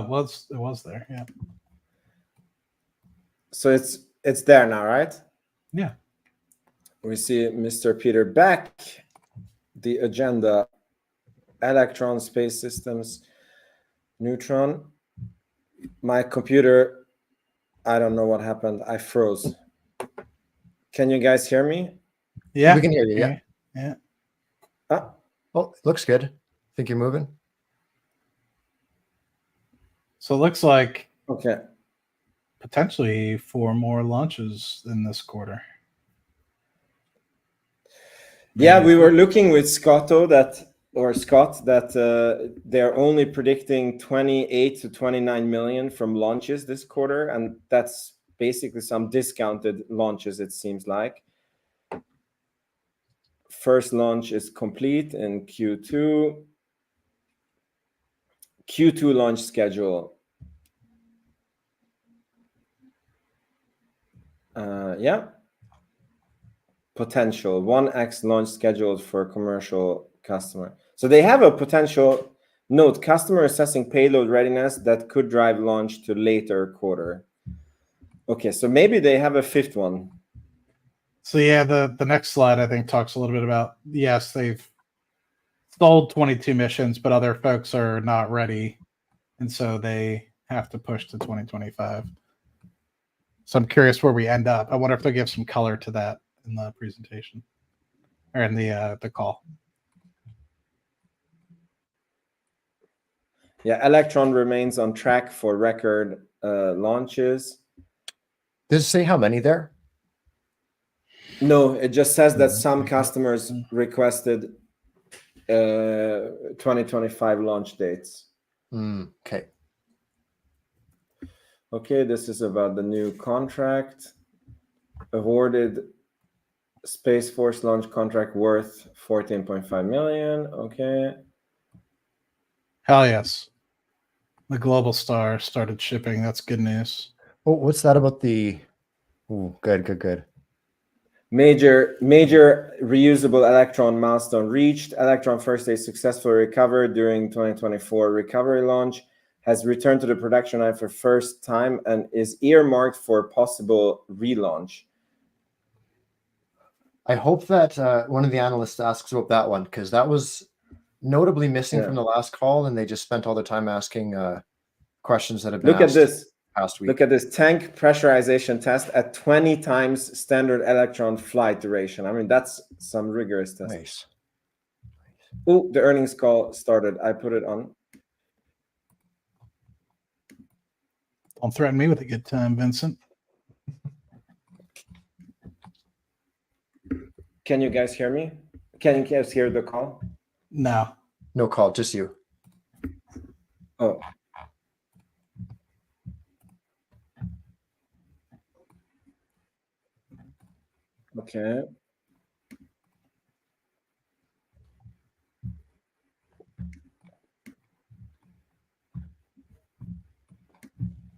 was there. Yeah. So it's there now, right? Yeah. We see Mr. Peter Beck, the agenda, Electron, Space Systems, Neutron. My computer, I don't know what happened. I froze. Can you guys hear me? Yeah. We can hear you. Yeah. Yeah. Well, it looks good. Think you're moving? So it looks like Okay. potentially 4 more launches in this quarter. Yeah, we were looking with Scott that they're only predicting 28 to 29 million from launches this quarter, and that's basically some discounted launches, it seems like. First launch is complete in Q2. Q2 launch schedule. Yeah. Potential 1x launch scheduled for commercial customer. So they have a potential note, customer assessing payload readiness that could drive launch to later quarter. Okay, so maybe they have a 5th one. So yeah, the next slide I think talks a little bit about, yes, they've sold 22 missions, but other folks are not ready, and so they have to push to 2025. So I'm curious where we end up. I wonder if they'll give some color to that in the presentation or in the call. Yeah, Electron remains on track for record launches. Does it say how many there? No, it just says that some customers requested 2025 launch dates. Okay. Okay, this is about the new contract. Awarded Space Force launch contract worth 14.5 million. Okay. Hell yes. The Global Star started shipping. That's good news. Oh, what's that about the? Ooh, good. Major reusable Electron milestone reached. Electron first stage successfully recovered during 2024 recovery launch, has returned to the production line for first time and is earmarked for possible relaunch. I hope that one of the analysts asks about that one, because that was notably missing from the last call, and they just spent all the time asking questions that have been Look at asked this. past week. Look at this tank pressurization test at 20 times standard Electron flight duration. I mean, that's some rigorous test. Nice. Oh, the earnings call started. I put it on. Don't threaten me with a good time, Vincent. Can you guys hear me? Can you guys hear the call? No. No call, just you. Oh. Okay.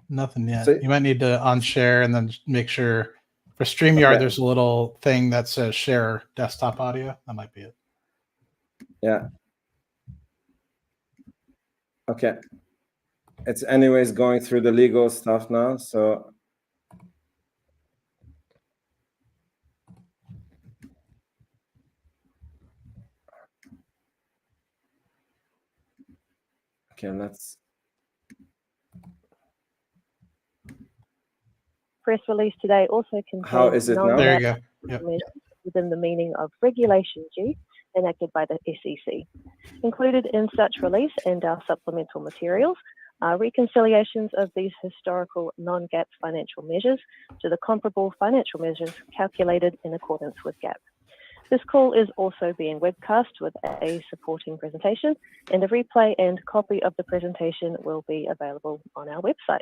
Nothing yet. So- You might need to unshare and then make sure for StreamYard, Okay. there's a little thing that says share desktop audio. That might be it. Yeah. Okay. It's anyways going through the legal stuff now, so. Okay, let's. Press release today also contains How is it now? There you go. Yep. information within the meaning of Regulation G enacted by the SEC. Included in such release and our supplemental materials are reconciliations of these historical non-GAAP financial measures to the comparable financial measures calculated in accordance with GAAP. This call is also being webcast with a supporting presentation, and a replay and copy of the presentation will be available on our website.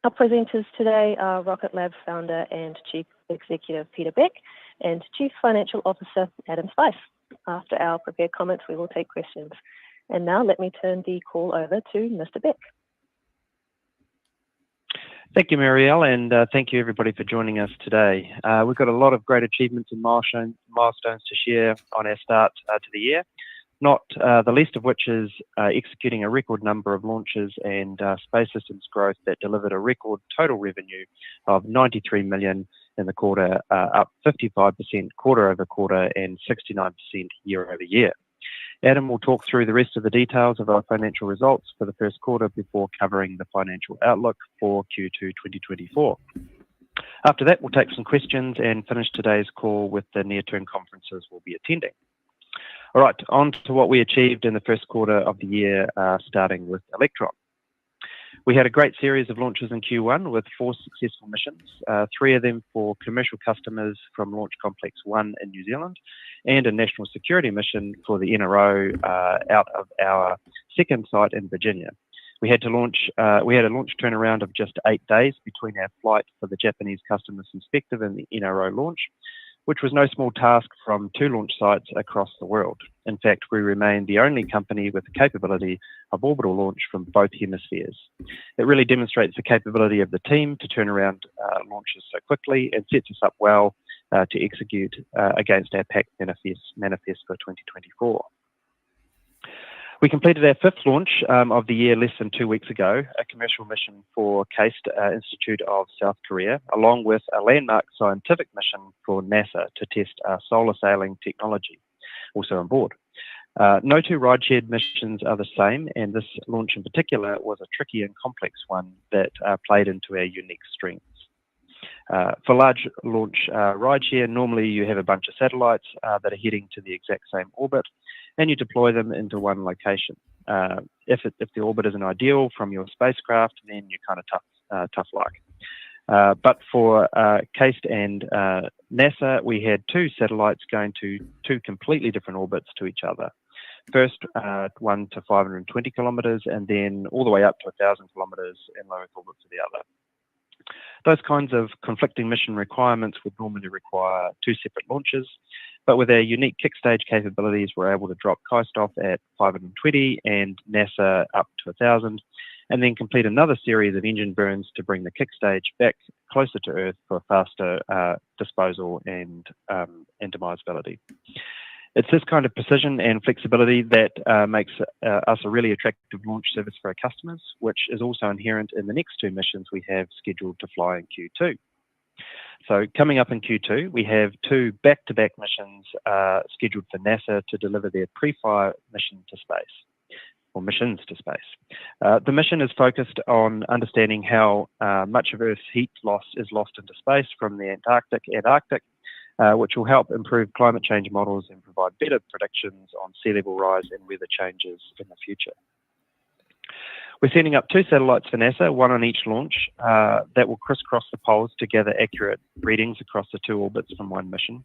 Our presenters today are Rocket Lab founder and Chief Executive Peter Beck and Chief Financial Officer Adam Spice. After our prepared comments, we will take questions. And now let me turn the call over to Mr. Beck. Thank you, Marielle, and thank you everybody for joining us today. We've got a lot of great achievements and milestones to share on our start to the year. Not the least of which is executing a record number of launches and space systems growth that delivered a record total revenue of 93 million in the quarter, up 55% quarter over quarter and 69% year over year. Adam will talk through the rest of the details of our financial results for the first quarter before covering the financial outlook for Q2 2024. After that, we'll take some questions and finish today's call with the near-term conferences we'll be attending. All right, on to what we achieved in the first quarter of the year, starting with Electron. We had a great series of launches in Q1 with 4 successful missions, 3 of them for commercial customers from Launch Complex 1 in New Zealand, and a national security mission for the NRO out of our second site in Virginia. We had a launch turnaround of just 8 days between our flight for the Japanese Customs Inspector and the NRO launch, which was no small task from 2 launch sites across the world. In fact, we remain the only company with the capability of orbital launch from both hemispheres. It really demonstrates the capability of the team to turn around launches so quickly and sets us up well to execute against our PAC manifest for 2024. We completed our 5th launch of the year less than 2 weeks ago, a commercial mission for KAIST Institute of South Korea, along with a landmark scientific mission for NASA to test solar sailing technology, also on board. No 2 ride-shared missions are the same, and this launch in particular was a tricky and complex one that played into our unique strengths. For large launch rideshare, normally you have a bunch of satellites that are heading to the exact same orbit, and you deploy them into one location. If the orbit isn't ideal from your spacecraft, then you're kind of tough luck. But for CASTE and NASA, we had 2 satellites going to 2 completely different orbits to each other. First, one to 520 kilometers, and then all the way up to 1,000 kilometers in low Earth orbit for the other. Those kinds of conflicting mission requirements would normally require 2 separate launches, but with our unique kick stage capabilities, we're able to drop CASTE off at 520 and NASA up to 1,000, and then complete another series of engine burns to bring the kick stage back closer to Earth for faster disposal and demisability. It's this kind of precision and flexibility that makes us a really attractive launch service for our customers, which is also inherent in the next 2 missions we have scheduled to fly in Q2. So coming up in Q2, we have 2 back-to-back missions scheduled for NASA to deliver their pre-fire mission to space, or missions to space. The mission is focused on understanding how much of Earth's heat loss is lost into space from the Antarctic and Arctic, which will help improve climate change models and provide better predictions on sea level rise and weather changes in the future. We're sending up 2 satellites for NASA, 1 on each launch, that will crisscross the poles to gather accurate readings across the 2 orbits from 1 mission.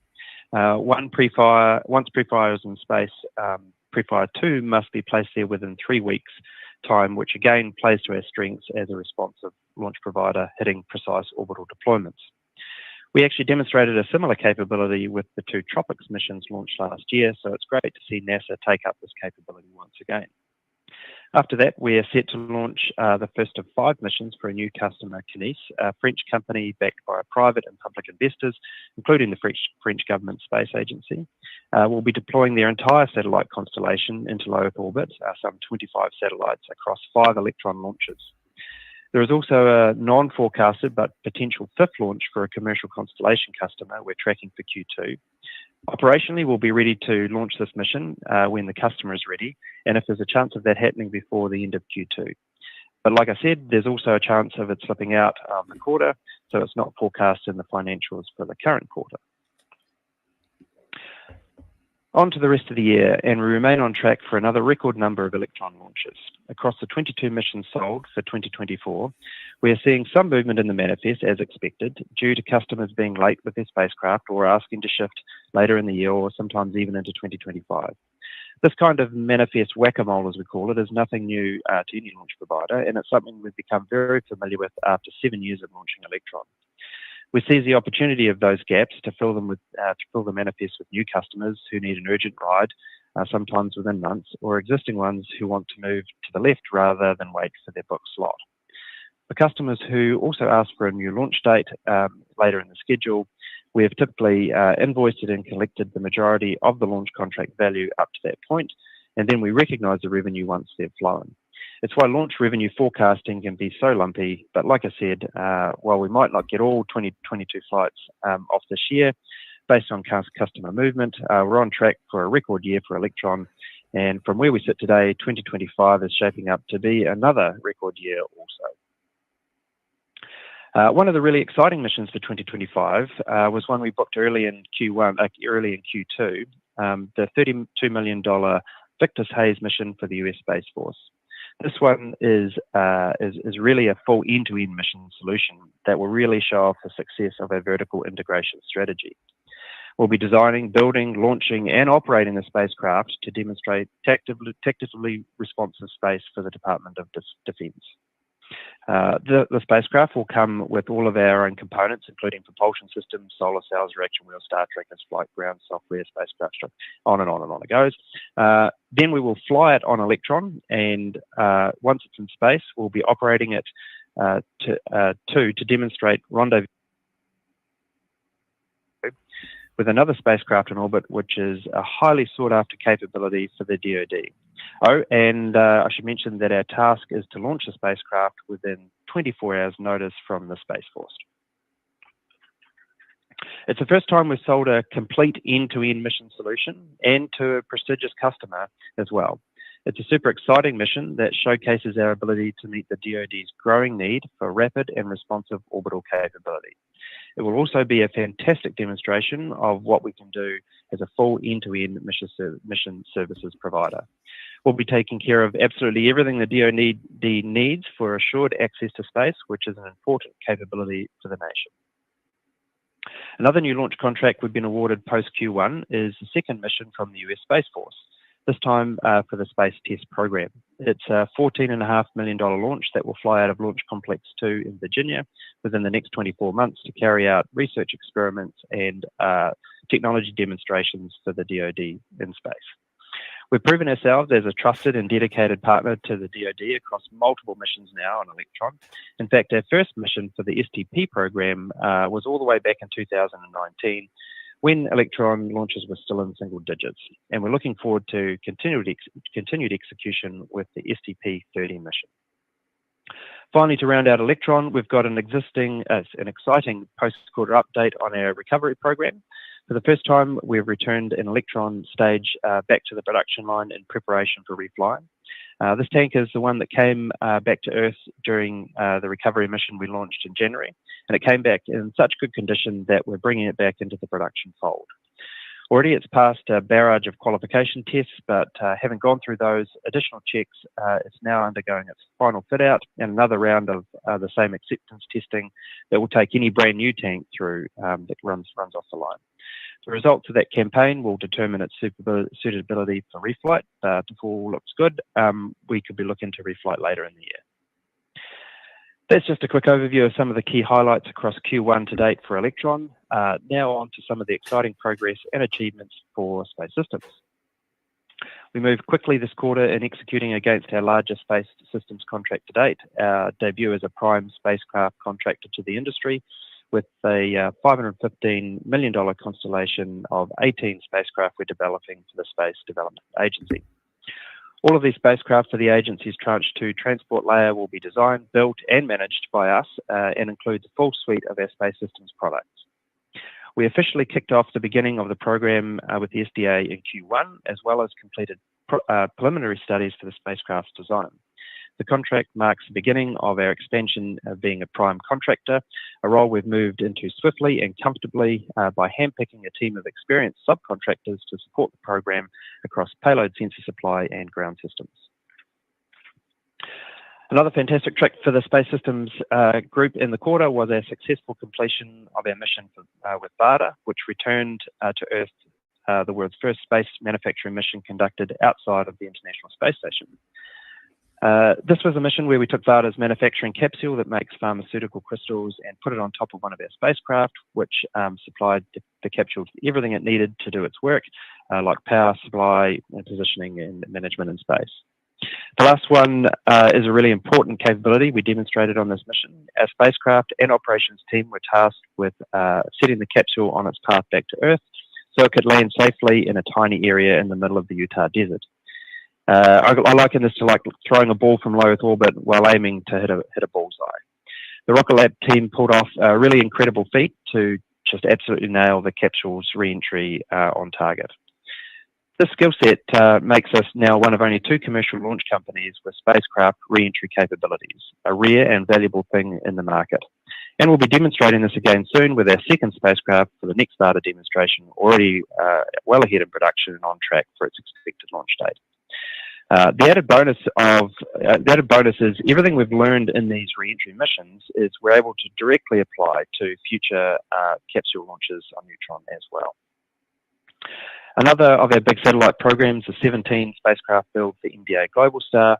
Once pre-fire is in space, pre-fire 2 must be placed there within 3 weeks' time, which again plays to our strengths as a responsive launch provider hitting precise orbital deployments. We actually demonstrated a similar capability with the 2 Tropics missions launched last year, so it's great to see NASA take up this capability once again. After that, we are set to launch the first of 5 missions for a new customer, Kinéis, a French company backed by private and public investors, including the French government space agency. We'll be deploying their entire satellite constellation into low Earth orbit, some 25 satellites across 5 Electron launches. There is also a non-forecasted but potential 5th launch for a commercial constellation customer we're tracking for Q2. Operationally, we'll be ready to launch this mission when the customer is ready, and if there's a chance of that happening before the end of Q2. But like I said, there's also a chance of it slipping out the quarter, so it's not forecast in the financials for the current quarter. On to the rest of the year, and we remain on track for another record number of Electron launches. Across the 22 missions sold for 2024, we are seeing some movement in the manifest as expected, due to customers being late with their spacecraft or asking to shift later in the year or sometimes even into 2025. This kind of manifest whack-a-mole, as we call it, is nothing new to any launch provider, and it's something we've become very familiar with after 7 years of launching Electron. We seize the opportunity of those gaps to fill them with fill the manifest with new customers who need an urgent ride, sometimes within months, or existing ones who want to move to the left rather than wait for their booked slot. For customers who also ask for a new launch date later in the schedule, we have typically invoiced and collected the majority of the launch contract value up to that point, and then we recognise the revenue once they've flown. It's why launch revenue forecasting can be so lumpy, but like I said, while we might not get all 2022 flights off this year, based on customer movement, we're on track for a record year for Electron, and from where we sit today, 2025 is shaping up to be another record year also. One of the really exciting missions for 2025 was one we booked early in Q2, the $32 million Victus Haze mission for the US Space Force. This one is really a full end-to-end mission solution that will really show off the success of our vertical integration strategy. We'll be designing, building, launching, and operating the spacecraft to demonstrate tactically responsive space for the Department of Defense. The spacecraft will come with all of our own components, including propulsion systems, solar cells, reaction wheels, star trackers, flight ground software, spacecraft structure, on and on and on it goes. Then we will fly it on Electron, and once it's in space, we'll be operating it to demonstrate rendezvous with another spacecraft in orbit, which is a highly sought-after capability for the DoD. Oh, and I should mention that our task is to launch the spacecraft within 24 hours notice from the Space Force. It's the first time we've sold a complete end-to-end mission solution, and to a prestigious customer as well. It's a super exciting mission that showcases our ability to meet the DoD's growing need for rapid and responsive orbital capability. It will also be a fantastic demonstration of what we can do as a full end-to-end mission services provider. We'll be taking care of absolutely everything the DoD needs for assured access to space, which is an important capability for the nation. Another new launch contract we've been awarded post Q1 is the second mission from the US Space Force, this time for the Space Test Program. It's a $14.5 million launch that will fly out of Launch Complex 2 in Virginia within the next 24 months to carry out research experiments and technology demonstrations for the DoD in space. We've proven ourselves as a trusted and dedicated partner to the DoD across multiple missions now on Electron. In fact, our first mission for the STP program was all the way back in 2019 when Electron launches were still in single digits. And we're looking forward to continued execution with the STP-30 mission. Finally, to round out Electron, we've got an exciting post-quarter update on our recovery program. For the first time, we've returned an Electron stage back to the production line in preparation for reflying. This tank is the one that came back to Earth during the recovery mission we launched in January, and it came back in such good condition that we're bringing it back into the production fold. Already it's passed a barrage of qualification tests, but having gone through those additional checks, it's now undergoing its final fit out and another round of the same acceptance testing that will take any brand new tank through that runs off the line. The results of that campaign will determine its suitability for reflight. If all looks good, we could be looking to reflight later in the year. That's just a quick overview of some of the key highlights across Q1 to date for Electron. Now on to some of the exciting progress and achievements for Space Systems. We moved quickly this quarter in executing against our largest Space Systems contract to date, our debut as a prime spacecraft contractor to the industry, with a $515 million constellation of 18 spacecraft we're developing for the Space Development Agency. All of these spacecraft for the agency's Tranche 2 transport layer will be designed, built and managed by us and includes a full suite of our Space Systems products. We officially kicked off the beginning of the program with the SDA in Q1, as well as completed preliminary studies for the spacecraft's design. The contract marks the beginning of our expansion of being a prime contractor, a role we've moved into swiftly and comfortably by handpicking a team of experienced subcontractors to support the program across payload sensor supply and ground systems. Another fantastic trick for the Space Systems group in the quarter was our successful completion of our mission with BARDA, which returned to Earth the world's first space manufacturing mission conducted outside of the International Space Station. This was a mission where we took BARDA's manufacturing capsule that makes pharmaceutical crystals and put it on top of one of our spacecraft, which supplied the capsule everything it needed to do its work, like power supply, and positioning and management in space. The last one is a really important capability we demonstrated on this mission. Our spacecraft and operations team were tasked with setting the capsule on its path back to Earth so it could land safely in a tiny area in the middle of the Utah desert. I liken this to like throwing a ball from low Earth orbit while aiming to hit a bullseye. The Rocket Lab team pulled off a really incredible feat to just absolutely nail the capsule's re-entry on target. This skill set makes us now one of only 2 commercial launch companies with spacecraft re-entry capabilities, a rare and valuable thing in the market. And we'll be demonstrating this again soon with our second spacecraft for the next BARDA demonstration, already well ahead in production and on track for its expected launch date. The added bonus is everything we've learned in these re-entry missions is we're able to directly apply to future capsule launches on Neutron as well. Another of our big satellite programs, the 17 spacecraft build for MDA Globalstar,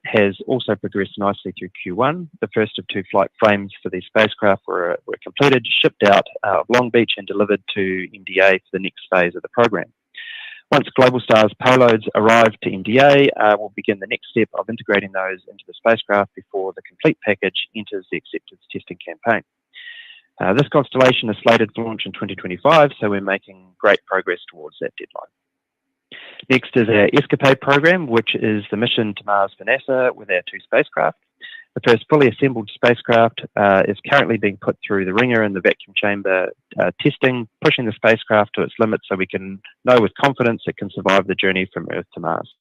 has also progressed nicely through Q1. The first of 2 flight frames for these spacecraft were completed, shipped out of Long Beach and delivered to MDA for the next phase of the program. Once Globalstar's payloads arrive to MDA, we'll begin the next step of integrating those into the spacecraft before the complete package enters the acceptance testing campaign. This constellation is slated for launch in 2025, so we're making great progress towards that deadline. Next is our Escapade program, which is the mission to Mars for NASA with our 2 spacecraft. The first fully assembled spacecraft is currently being put through the ringer in the vacuum chamber testing, pushing the spacecraft to its limits so we can know with confidence it can survive the journey from Earth to Mars.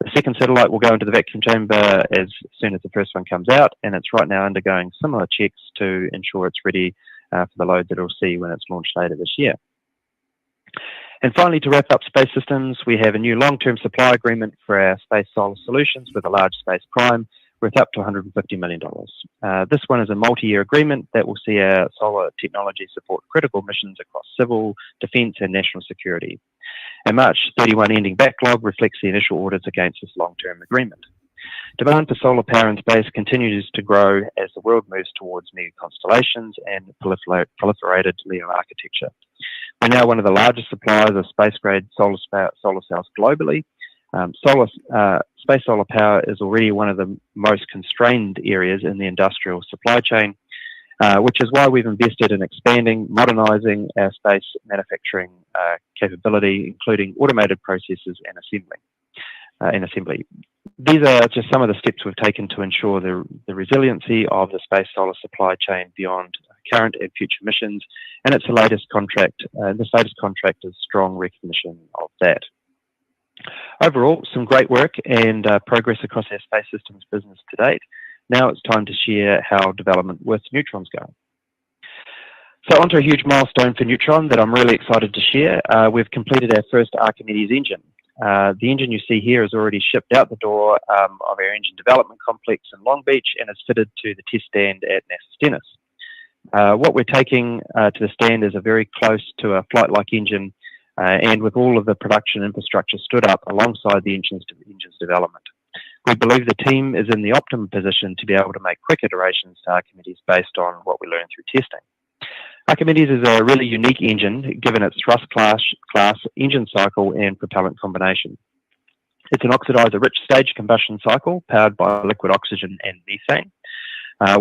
The second satellite will go into the vacuum chamber as soon as the first one comes out, and it's right now undergoing similar checks to ensure it's ready for the load that it'll see when it's launched later this year. And finally, to wrap up space systems, we have a new long-term supply agreement for our space solar solutions with a large space prime worth up to $150 million. This one is a multi-year agreement that will see our solar technology support critical missions across civil, defence and national security. Our March 31 ending backlog reflects the initial orders against this long-term agreement. Demand for solar power in space continues to grow as the world moves towards new constellations and proliferated LEO architecture. We're now one of the largest suppliers of space-grade solar cells globally. Space solar power is already one of the most constrained areas in the industrial supply chain, which is why we've invested in expanding, modernising our space manufacturing capability, including automated processes and assembly. These are just some of the steps we've taken to ensure the resiliency of the space solar supply chain beyond current and future missions, and it's the latest contract. This latest contract is strong recognition of that. Overall, some great work and progress across our space systems business to date. Now it's time to share how development with Neutron's going. So onto a huge milestone for Neutron that I'm really excited to share. We've completed our first Archimedes engine. The engine you see here is already shipped out the door of our engine development complex in Long Beach and is fitted to the test stand at NASA Stennis. What we're taking to the stand is a very close to a flight-like engine, and with all of the production infrastructure stood up alongside the engine's development. We believe the team is in the optimum position to be able to make quick iterations to Archimedes based on what we learned through testing. Archimedes is a really unique engine given its thrust class, engine cycle and propellant combination. It's an oxidizer-rich stage combustion cycle powered by liquid oxygen and methane.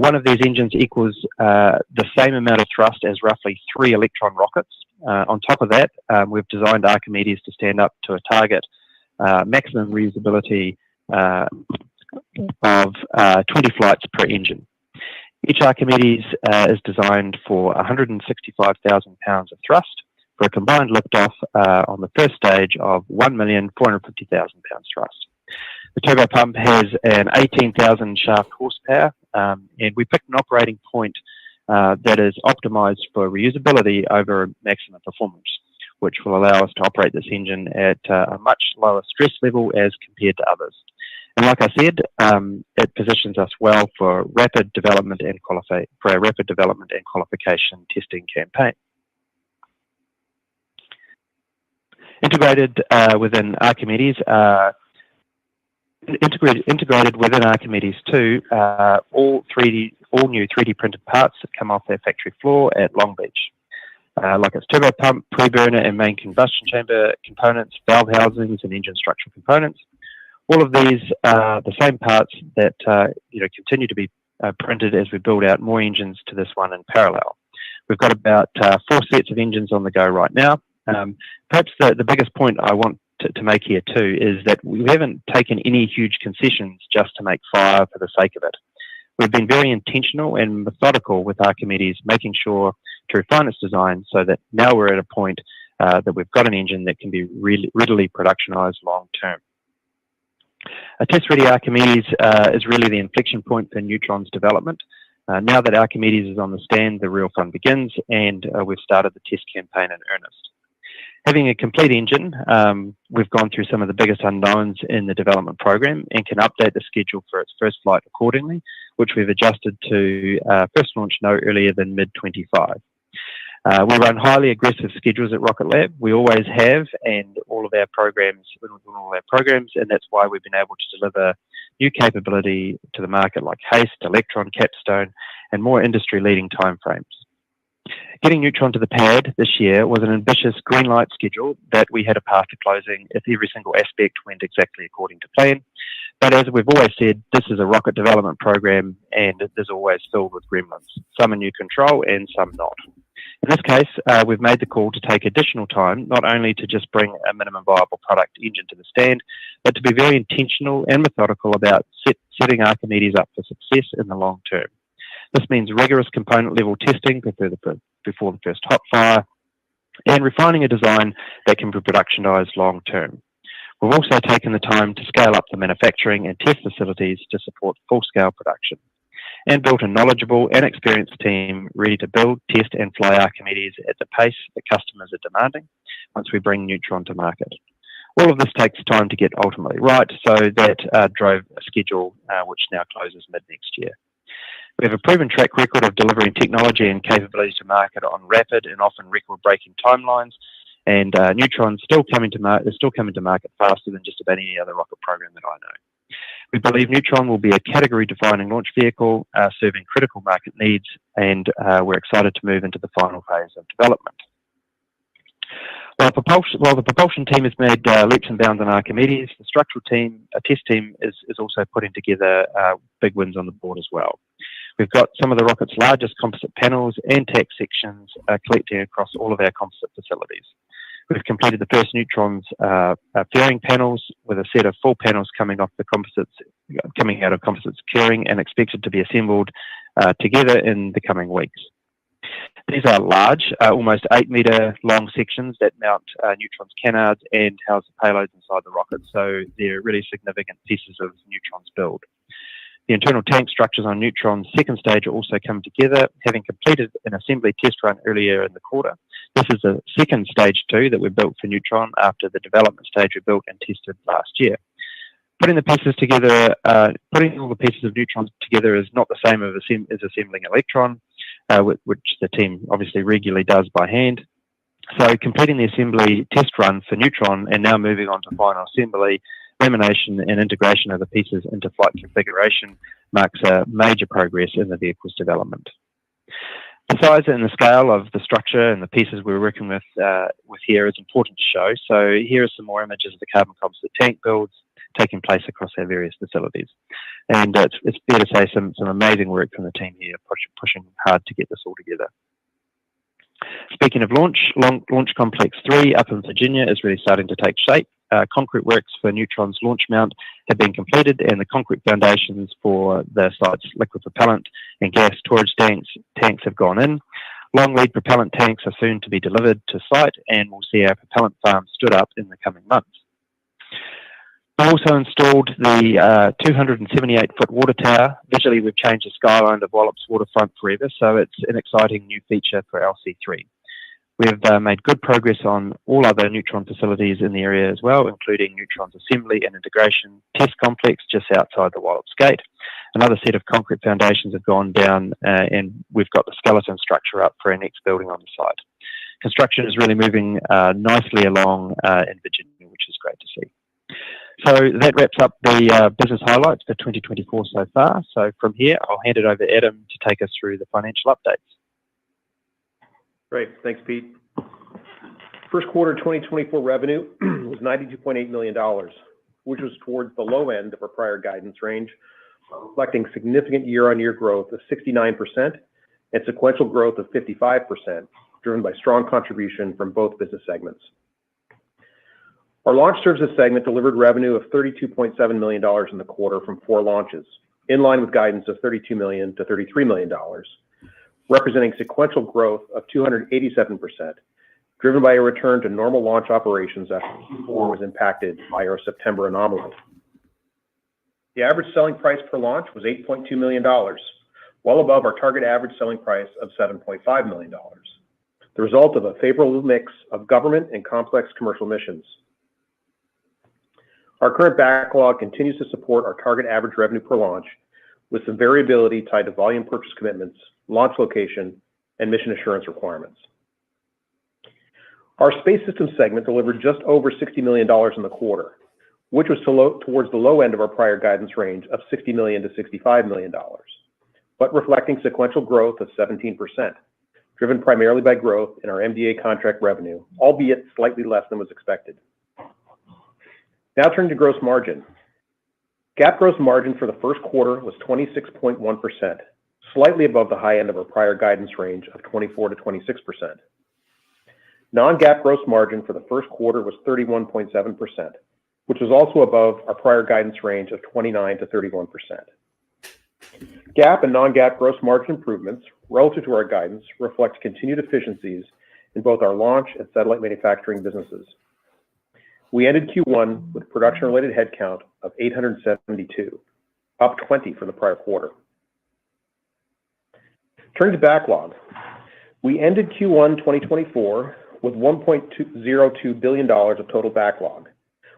One of these engines equals the same amount of thrust as roughly 3 Electron rockets. On top of that, we've designed Archimedes to stand up to a target maximum reusability of 20 flights per engine. Each Archimedes is designed for 165,000 pounds of thrust for a combined liftoff on the first stage of 1,450,000 pounds thrust. The turbopump has an 18,000 shaft horsepower, and we picked an operating point that is optimized for reusability over maximum performance, which will allow us to operate this engine at a much lower stress level as compared to others. And like I said, it positions us well for rapid development and qualification testing campaign. Integrated within Archimedes too, all new 3D printed parts that come off their factory floor at Long Beach, like its turbo pump, pre-burner, and main combustion chamber components, valve housings, and engine structural components. All of these are the same parts that continue to be printed as we build out more engines to this one in parallel. We've got about 4 sets of engines on the go right now. Perhaps the biggest point I want to make here too is that we haven't taken any huge concessions just to make fire for the sake of it. We've been very intentional and methodical with Archimedes, making sure to refine its design so that now we're at a point that we've got an engine that can be readily productionized long term. A test-ready Archimedes is really the inflection point for Neutron's development. Now that Archimedes is on the stand, the real fun begins, and we've started the test campaign in earnest. Having a complete engine, we've gone through some of the biggest unknowns in the development program and can update the schedule for its first flight accordingly, which we've adjusted to first launch no earlier than mid-25. We run highly aggressive schedules at Rocket Lab. We always have, and all of our programs, and that's why we've been able to deliver new capability to the market like HASTE, Electron, Capstone, and more industry-leading timeframes. Getting Neutron to the pad this year was an ambitious green light schedule that we had a path to closing if every single aspect went exactly according to plan. But as we've always said, this is a rocket development program, and it is always filled with gremlins, some in new control and some not. In this case, we've made the call to take additional time, not only to just bring a minimum viable product engine to the stand, but to be very intentional and methodical about setting Archimedes up for success in the long term. This means rigorous component level testing before the first hot fire, and refining a design that can be productionized long term. We've also taken the time to scale up the manufacturing and test facilities to support full-scale production. and built a knowledgeable and experienced team ready to build, test, and fly Archimedes at the pace that customers are demanding once we bring Neutron to market. All of this takes time to get ultimately right, so that drove a schedule which now closes mid-next year. We have a proven track record of delivering technology and capabilities to market on rapid and often record-breaking timelines, and Neutron's still coming to market faster than just about any other rocket program that I know. We believe Neutron will be a category-defining launch vehicle serving critical market needs, and we're excited to move into the final phase of development. While the propulsion team has made leaps and bounds on Archimedes, the structural team, a test team, is also putting together big wins on the board as well. We've got some of the rocket's largest composite panels and tack sections collecting across all of our composite facilities. We've completed the first Neutrons fairing panels with a set of full panels coming out of composites curing and expected to be assembled together in the coming weeks. These are large, almost 8-meter long sections that mount Neutron's canards and house the payloads inside the rocket, so they're really significant pieces of Neutron's build. The internal tank structures on Neutron's second stage are also coming together, having completed an assembly test run earlier in the quarter. This is the second stage 2 that we built for Neutron after the development stage we built and tested last year. Putting all the pieces of Neutron together is not the same as assembling Electron, which the team obviously regularly does by hand. So completing the assembly test run for Neutron and now moving on to final assembly, lamination and integration of the pieces into flight configuration marks a major progress in the vehicle's development. The size and the scale of the structure and the pieces we're working with here is important to show. So here are some more images of the carbon composite tank builds taking place across our various facilities. And it's fair to say some amazing work from the team here, pushing hard to get this all together. Speaking of launch Complex 3 up in Virginia is really starting to take shape. Concrete works for Neutron's launch mount have been completed, and the concrete foundations for the site's liquid propellant and gas storage tanks have gone in. Long lead propellant tanks are soon to be delivered to site, and we'll see our propellant farm stood up in the coming months. We also installed the 278-foot water tower. Visually, we've changed the skyline of Wallops waterfront forever, so it's an exciting new feature for LC3. We've made good progress on all other Neutron facilities in the area as well, including Neutron's assembly and integration test complex just outside the Wallops gate. Another set of concrete foundations have gone down, and we've got the skeleton structure up for our next building on the site. Construction is really moving nicely along in Virginia, which is great to see. So that wraps up the business highlights for 2024 so far. So from here, I'll hand it over to Adam to take us through the financial updates. Great. Thanks, Pete. First quarter 2024 revenue was $92.8 million, which was towards the low end of our prior guidance range, reflecting significant year-on-year growth of 69% and sequential growth of 55%, driven by strong contribution from both business segments. Our launch services segment delivered revenue of $32.7 million in the quarter from 4 launches, in line with guidance of $32 million to $33 million, representing sequential growth of 287%, driven by a return to normal launch operations after Q4 was impacted by our September anomaly. The average selling price per launch was $8.2 million, well above our target average selling price of $7.5 million, the result of a favorable mix of government and complex commercial missions. Our current backlog continues to support our target average revenue per launch, with some variability tied to volume purchase commitments, launch location, and mission assurance requirements. Our space systems segment delivered just over $60 million in the quarter, which was towards the low end of our prior guidance range of $60 million to $65 million, but reflecting sequential growth of 17%, driven primarily by growth in our MDA contract revenue, albeit slightly less than was expected. Now turning to gross margin. GAAP gross margin for the first quarter was 26.1%, slightly above the high end of our prior guidance range of 24 to 26%. Non-GAAP gross margin for the first quarter was 31.7%, which was also above our prior guidance range of 29 to 31%. GAAP and non-GAAP gross margin improvements relative to our guidance reflect continued efficiencies in both our launch and satellite manufacturing businesses. We ended Q1 with production-related headcount of 872, up 20 from the prior quarter. Turning to backlog, we ended Q1 2024 with $1.02 billion of total backlog,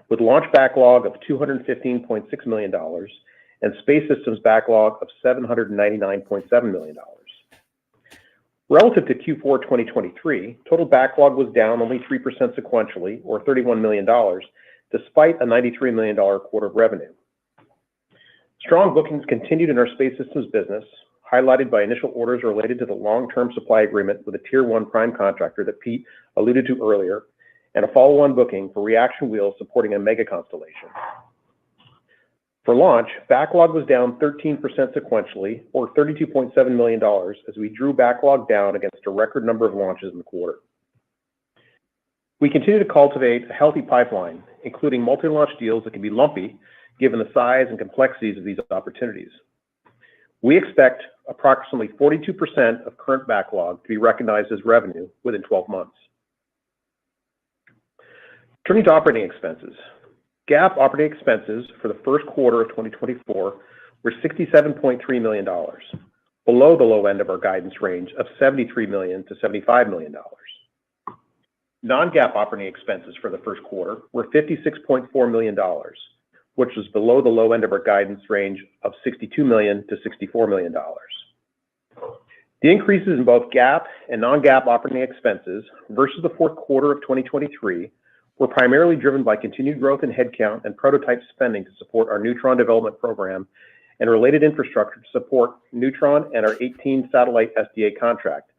with launch backlog of $215.6 million and space systems backlog of $799.7 million. Relative to Q4 2023, total backlog was down only 3% sequentially, or $31 million, despite a $93 million quarter of revenue. Strong bookings continued in our space systems business, highlighted by initial orders related to the long-term supply agreement with a Tier 1 prime contractor that Pete alluded to earlier, and a follow-on booking for reaction wheels supporting a mega constellation. For launch, backlog was down 13% sequentially, or $32.7 million, as we drew backlog down against a record number of launches in the quarter. We continue to cultivate a healthy pipeline, including multi-launch deals that can be lumpy, given the size and complexities of these opportunities. We expect approximately 42% of current backlog to be recognized as revenue within 12 months. Turning to operating expenses. GAAP operating expenses for the first quarter of 2024 were $67.3 million, below the low end of our guidance range of $73 million to $75 million. Non-GAAP operating expenses for the first quarter were $56.4 million, which was below the low end of our guidance range of $62 million to $64 million. The increases in both GAAP and non-GAAP operating expenses versus the fourth quarter of 2023 were primarily driven by continued growth in headcount and prototype spending to support our Neutron development program and related infrastructure to support Neutron and our 18-satellite SDA contract,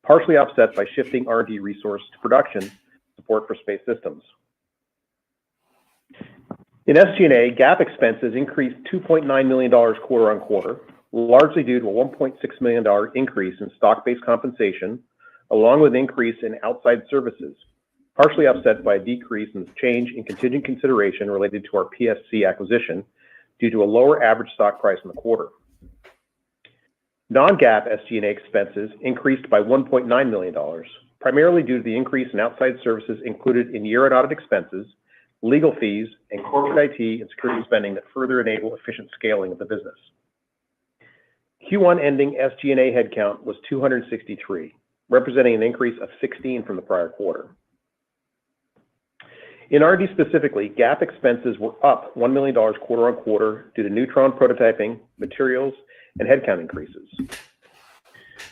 partially offset by shifting R&D resources to production support for space systems. In SG&A, GAAP expenses increased $2.9 million quarter on quarter, largely due to a $1.6 million increase in stock-based compensation, along with an increase in outside services, partially offset by a decrease in the change in contingent consideration related to our PSC acquisition due to a lower average stock price in the quarter. Non-GAAP SG&A expenses increased by $1.9 million, primarily due to the increase in outside services included in year-end audit expenses, legal fees, and corporate IT and security spending that further enable efficient scaling of the business. Q1 ending SG&A headcount was 263, representing an increase of 16 from the prior quarter. In R&D specifically, GAAP expenses were up $1 million quarter on quarter due to Neutron prototyping, materials, and headcount increases.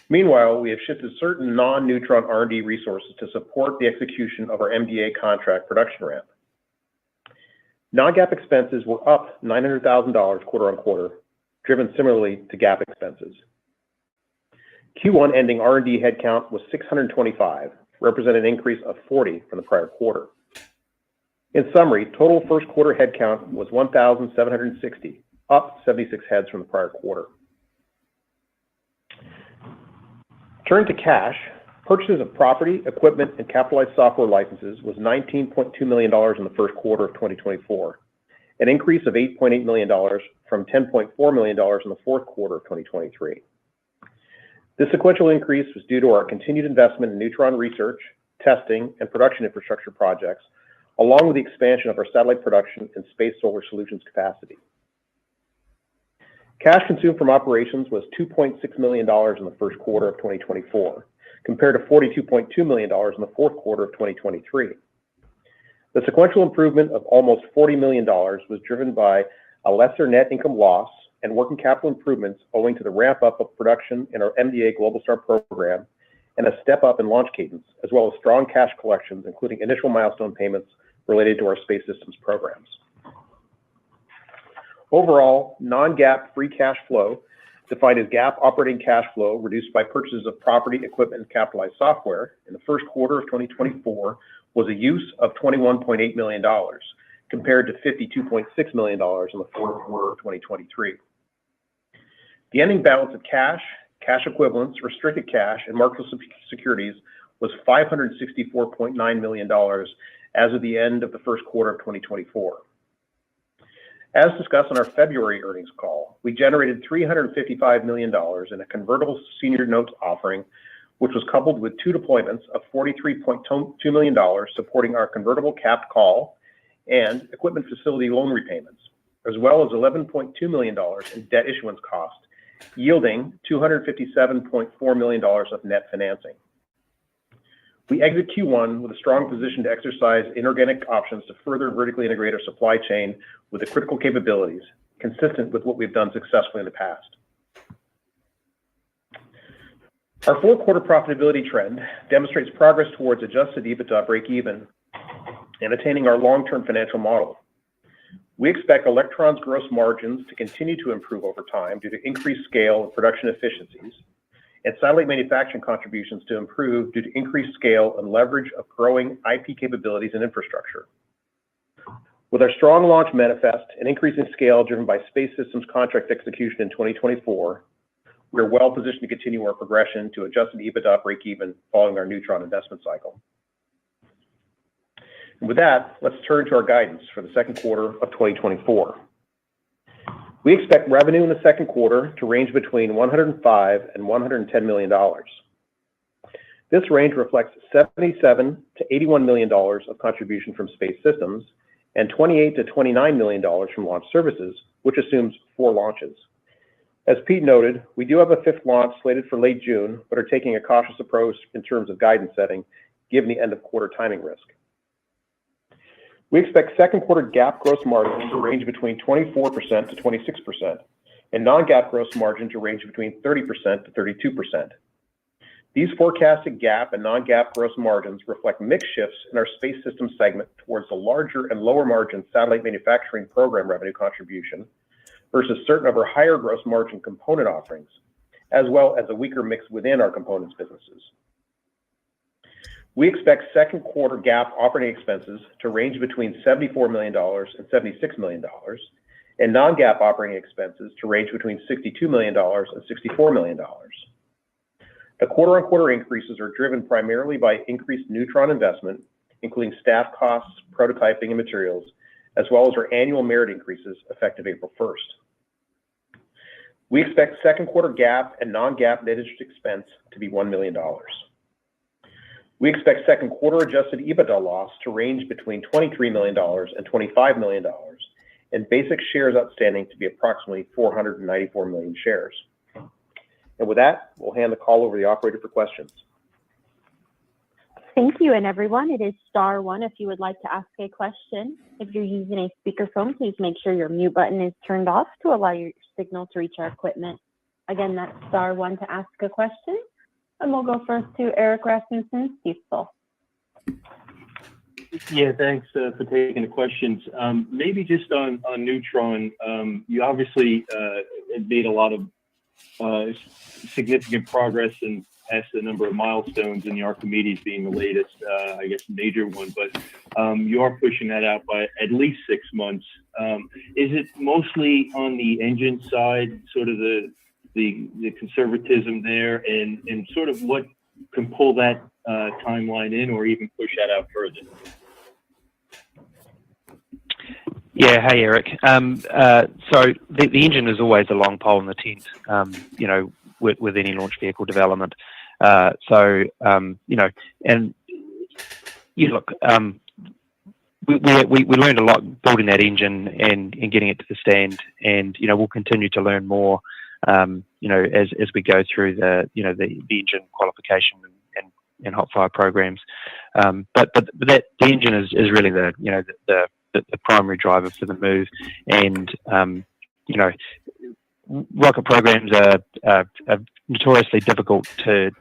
Meanwhile, we have shifted certain non-Neutron R&D resources to support the execution of our MDA contract production ramp. Non-GAAP expenses were up $900,000 quarter on quarter, driven similarly to GAAP expenses. Q1 ending R&D headcount was 625, representing an increase of 40 from the prior quarter. In summary, total first quarter headcount was 1,760, up 76 heads from the prior quarter. Turning to cash, purchases of property, equipment, and capitalized software licenses was $19.2 million in the first quarter of 2024, an increase of $8.8 million from $10.4 million in the fourth quarter of 2023. This sequential increase was due to our continued investment in Neutron research, testing, and production infrastructure projects, along with the expansion of our satellite production and space solar solutions capacity. Cash consumed from operations was $2.6 million in the first quarter of 2024, compared to $42.2 million in the fourth quarter of 2023. The sequential improvement of almost $40 million was driven by a lesser net income loss and working capital improvements owing to the ramp-up of production in our MDA Globalstar program and a step-up in launch cadence, as well as strong cash collections, including initial milestone payments related to our space systems programs. Overall, non-GAAP free cash flow, defined as GAAP operating cash flow reduced by purchases of property, equipment, and capitalized software in the first quarter of 2024, was a use of $21.8 million, compared to $52.6 million in the fourth quarter of 2023. The ending balance of cash, cash equivalents, restricted cash, and marketable securities was $564.9 million as of the end of the first quarter of 2024. As discussed on our February earnings call, we generated $355 million in a convertible senior notes offering, which was coupled with two deployments of $43.2 million supporting our convertible capped call and equipment facility loan repayments, as well as $11.2 million in debt issuance cost yielding $257.4 million of net financing. We exit Q1 with a strong position to exercise inorganic options to further vertically integrate our supply chain with the critical capabilities, consistent with what we've done successfully in the past. Our fourth quarter profitability trend demonstrates progress towards adjusted EBITDA break-even and attaining our long-term financial model. We expect Electron's gross margins to continue to improve over time due to increased scale and production efficiencies, and satellite manufacturing contributions to improve due to increased scale and leverage of growing IP capabilities and infrastructure. With our strong launch manifest and increasing scale driven by Space Systems contract execution in 2024, we are well positioned to continue our progression to adjusted EBITDA break-even following our Neutron investment cycle. And with that, let's turn to our guidance for the second quarter of 2024. We expect revenue in the second quarter to range between $105 and $110 million. This range reflects $77 to $81 million of contribution from Space Systems and $28 to $29 million from Launch Services, which assumes 4 launches. As Pete noted, we do have a 5th launch slated for late June, but are taking a cautious approach in terms of guidance setting, given the end-of-quarter timing risk. We expect second quarter GAAP gross margin to range between 24% to 26%, and non-GAAP gross margin to range between 30% to 32%. These forecasted GAAP and non-GAAP gross margins reflect mix shifts in our Space Systems segment towards the larger and lower margin satellite manufacturing program revenue contribution versus certain of our higher gross margin component offerings, as well as a weaker mix within our components businesses. We expect second quarter GAAP operating expenses to range between $74 million and $76 million, and non-GAAP operating expenses to range between $62 million and $64 million. The quarter-on-quarter increases are driven primarily by increased Neutron investment, including staff costs, prototyping, and materials, as well as our annual merit increases effective April 1st. We expect second quarter GAAP and non-GAAP net interest expense to be $1 million. We expect second quarter adjusted EBITDA loss to range between $23 million and $25 million, and basic shares outstanding to be approximately 494 million shares. And with that, we'll hand the call over to the operator for questions. Thank you, and everyone, it is star one if you would like to ask a question. If you're using a speakerphone, please make sure your mute button is turned off to allow your signal to reach our equipment. Again, that's star one to ask a question. And we'll go first to Eric Rasmussen, Stifel. Yeah, thanks for taking the questions. Maybe just on Neutron, you obviously made a lot of significant progress and passed a number of milestones, and the Archimedes being the latest, I guess, major one. But you are pushing that out by at least 6 months. Is it mostly on the engine side, sort of the conservatism there, and sort of what can pull that timeline in or even push that out further? Yeah, hey Eric. So the engine is always a long pole in the tent, with any launch vehicle development. And look, we learned a lot building that engine and getting it to the stand, and we'll continue to learn more. As we go through the engine qualification and hot fire programs, but the engine is really the primary driver for the move, and rocket programs are notoriously difficult to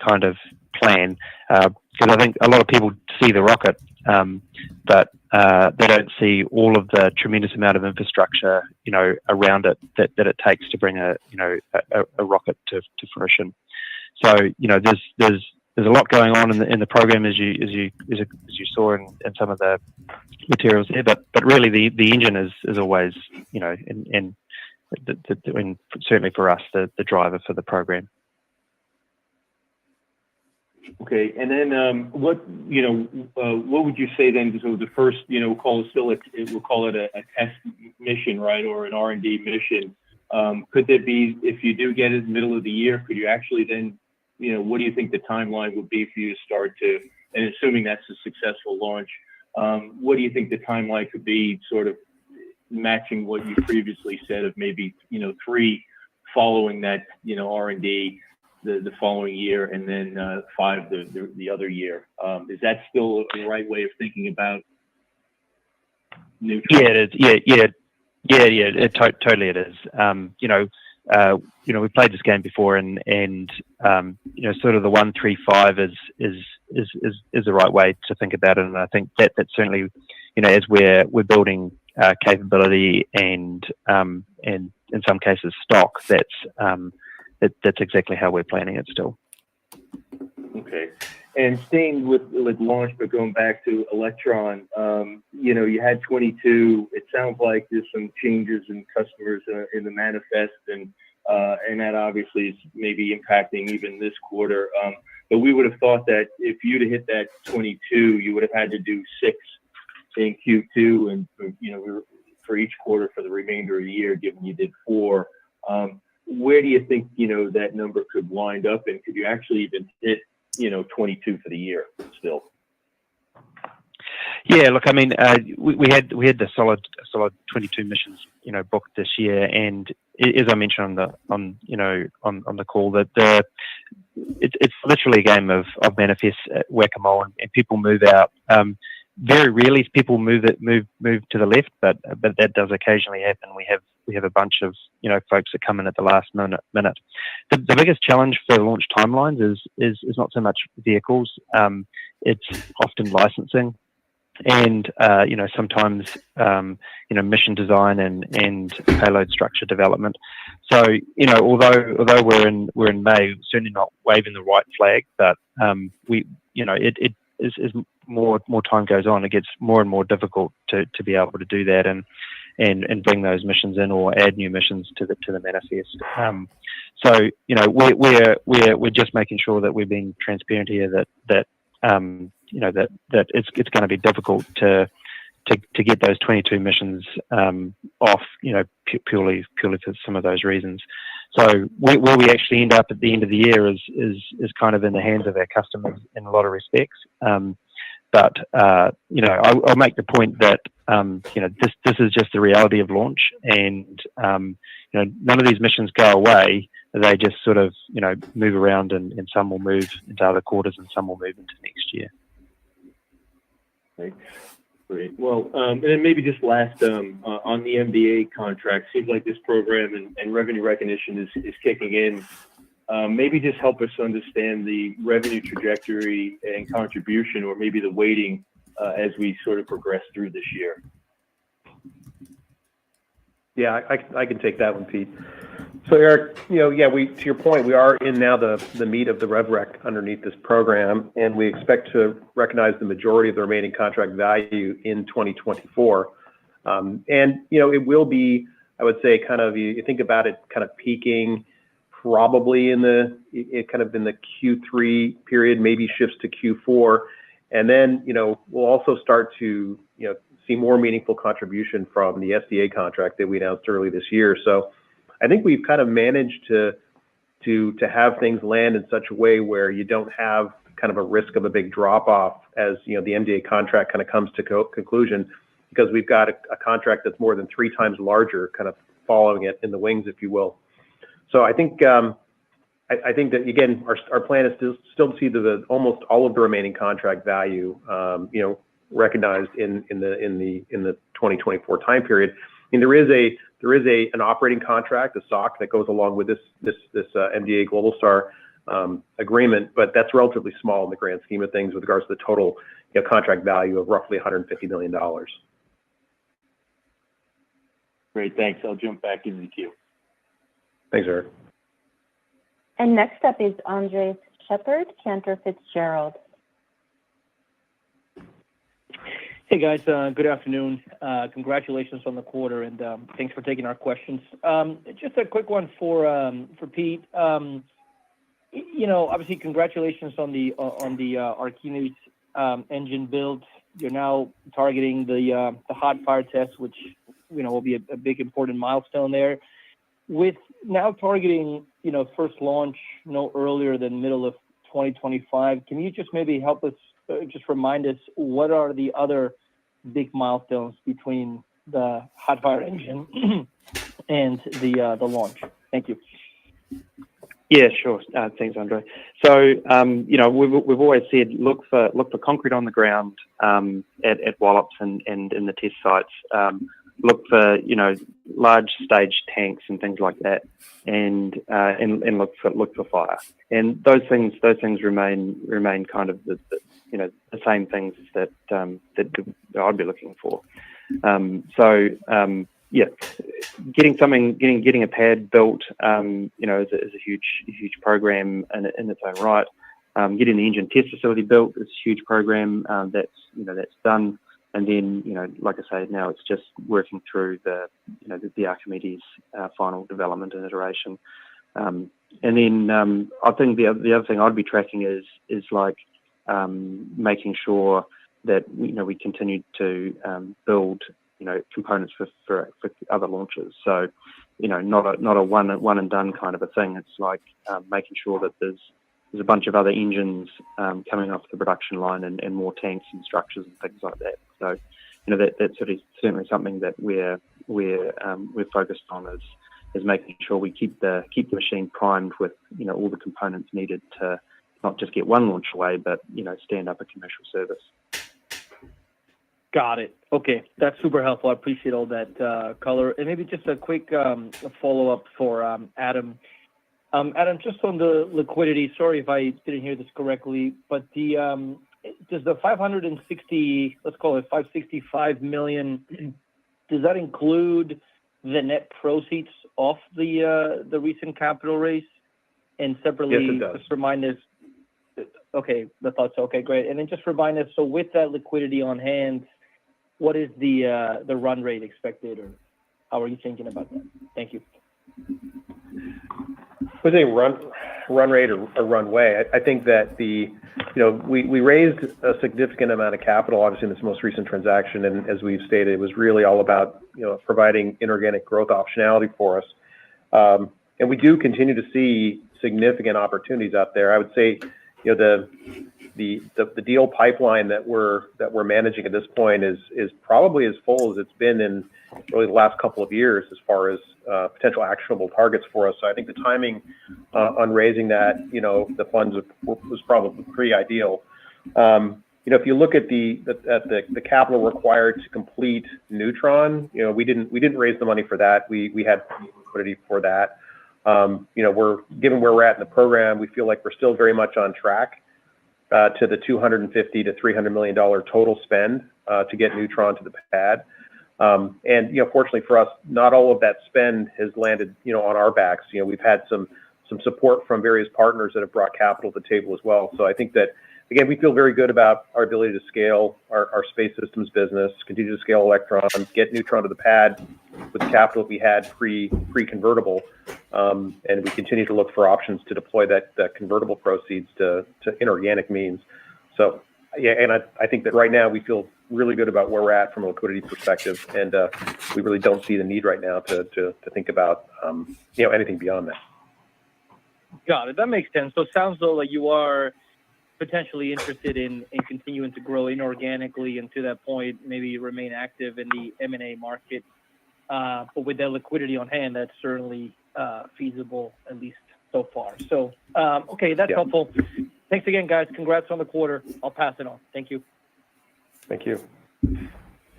kind of plan, because I think a lot of people see the rocket, but they don't see all of the tremendous amount of infrastructure around it that it takes to bring a rocket to fruition. So there's a lot going on in the program as you saw in some of the materials there, but really the engine is always and certainly for us the driver for the program. Okay, and then what would you say then? So the first, we'll call it a test mission, right, or an R&D mission. Could there be, if you do get it in the middle of the year, could you actually then, what do you think the timeline would be for you to start to, and assuming that's a successful launch, what do you think the timeline could be, sort of matching what you previously said of maybe 3 following that, R&D the following year, and then 5 the other year. Is that still the right way of thinking about Neutron? Yeah, it is. Yeah. Totally, it is. We played this game before, and sort of the 1-3-5 is the right way to think about it. And I think that certainly, as we're building capability and in some cases stock, that's exactly how we're planning it still. Okay. And staying with launch, but going back to Electron, you had 22. It sounds like there's some changes in customers in the manifest, and that obviously is maybe impacting even this quarter. But we would have thought that if you'd have hit that 22, you would have had to do 6 in Q2, and for each quarter for the remainder of the year, given you did 4. Where do you think that number could wind up, and could you actually even hit 22 for the year still? Yeah, look, I mean, we had the solid 22 missions, booked this year, and as I mentioned on the call, that it's literally a game of manifest whack-a-mole, and people move out. Very rarely people move to the left, but that does occasionally happen. We have a bunch of folks that come in at the last minute. The biggest challenge for launch timelines is not so much vehicles. It's often licensing, and sometimes mission design and payload structure development. So although we're in May, we're certainly not waving the white flag, but it is more time goes on, it gets more and more difficult to be able to do that and bring those missions in or add new missions to the manifest. So we're just making sure that we're being transparent here, that it's going to be difficult to get those 22 missions off, purely for some of those reasons. So where we actually end up at the end of the year is kind of in the hands of our customers in a lot of respects. But I'll make the point that this is just the reality of launch, and none of these missions go away. They just sort of move around, and some will move into other quarters, and some will move into next year. Great. Well, and then maybe just last on the MDA contract, seems like this program and revenue recognition is kicking in. Maybe just help us understand the revenue trajectory and contribution, or maybe the weighting as we sort of progress through this year. Yeah, I can take that one, Pete. So Eric, to your point, we are in now the meat of the rev rec underneath this program, and we expect to recognize the majority of the remaining contract value in 2024. It will be, I would say, kind of, you think about it, kind of peaking probably in the Q3 period, maybe shifts to Q4, and then we'll also start to see more meaningful contribution from the SDA contract that we announced early this year. So I think we've kind of managed to have things land in such a way where you don't have kind of a risk of a big drop off as the MDA contract kind of comes to conclusion, because we've got a contract that's more than 3 times larger, kind of following it in the wings, if you will. So I think that, again, our plan is still to see almost all of the remaining contract value recognized in the 2024 time period. I mean, there is an operating contract, a SOC, that goes along with this MDA Globalstar agreement, but that's relatively small in the grand scheme of things with regards to the total contract value of roughly $150 million. Great, thanks. I'll jump back into the queue. Thanks, Eric. And next up is Andres Shepard, Cantor Fitzgerald. Hey guys, good afternoon. Congratulations on the quarter, and thanks for taking our questions. Just a quick one for Pete. Obviously, congratulations on the Archimedes engine build. You're now targeting the hot fire test, which will be a big important milestone there. With now targeting first launch no earlier than middle of 2025, can you just maybe help us? Just remind us, what are the other big milestones between the hot fire engine and the launch? Thank you. Yeah, sure. Thanks, Andre. So, we've always said look for concrete on the ground at Wallops and in the test sites. Look for large stage tanks and things like that, and look for fire. And those things remain kind of the same things that I'd be looking for. Getting a pad built, is a huge program in its own right. Getting the engine test facility built is a huge program. That's done, and then like I say, now it's just working through the Archimedes final development and iteration. And then I think the other thing I'd be tracking is like making sure that we continue to build components for other launches. So not a one and done kind of a thing. It's like making sure that there's a bunch of other engines coming off the production line and more tanks and structures and things like that. So that's certainly something that we're focused on is making sure we keep the machine primed with all the components needed to not just get one launch away, but stand up a commercial service. Got it. Okay, that's super helpful. I appreciate all that color. And maybe just a quick follow-up for Adam. Adam, just on the liquidity, sorry if I didn't hear this correctly, but does the 560, let's call it 565 million, does that include the net proceeds off the recent capital raise? And separately, yes, it does. Just remind us. Okay, the thoughts. Okay, great. And then just remind us. So with that liquidity on hand, what is the run rate expected, or how are you thinking about that? Thank you. I think run rate or runway. I think that we raised a significant amount of capital, obviously, in this most recent transaction, and as we've stated, it was really all about providing inorganic growth optionality for us, and we do continue to see significant opportunities out there. I would say, the deal pipeline that we're managing at this point is probably as full as it's been in really the last couple of years as far as potential actionable targets for us. So I think the timing on raising that, the funds was probably pretty ideal. If you look at the capital required to complete Neutron, we didn't raise the money for that. We had liquidity for that. Given where we're at in the program, we feel like we're still very much on track to the $250 to $300 million total spend to get Neutron to the pad. And fortunately for us, not all of that spend has landed on our backs. We've had some support from various partners that have brought capital to the table as well. So I think that, again, we feel very good about our ability to scale our space systems business, continue to scale Electron, get Neutron to the pad with the capital we had pre-convertible, and we continue to look for options to deploy that convertible proceeds to inorganic means. So, yeah, and I think that right now we feel really good about where we're at from a liquidity perspective, and we really don't see the need right now to think about anything beyond that. Got it. That makes sense. So it sounds though like you are potentially interested in continuing to grow inorganically, and to that point, maybe remain active in the M&A market. But with that liquidity on hand, that's certainly feasible, at least so far. So, okay, that's helpful. Thanks again, guys. Congrats on the quarter. I'll pass it on. Thank you. Thank you.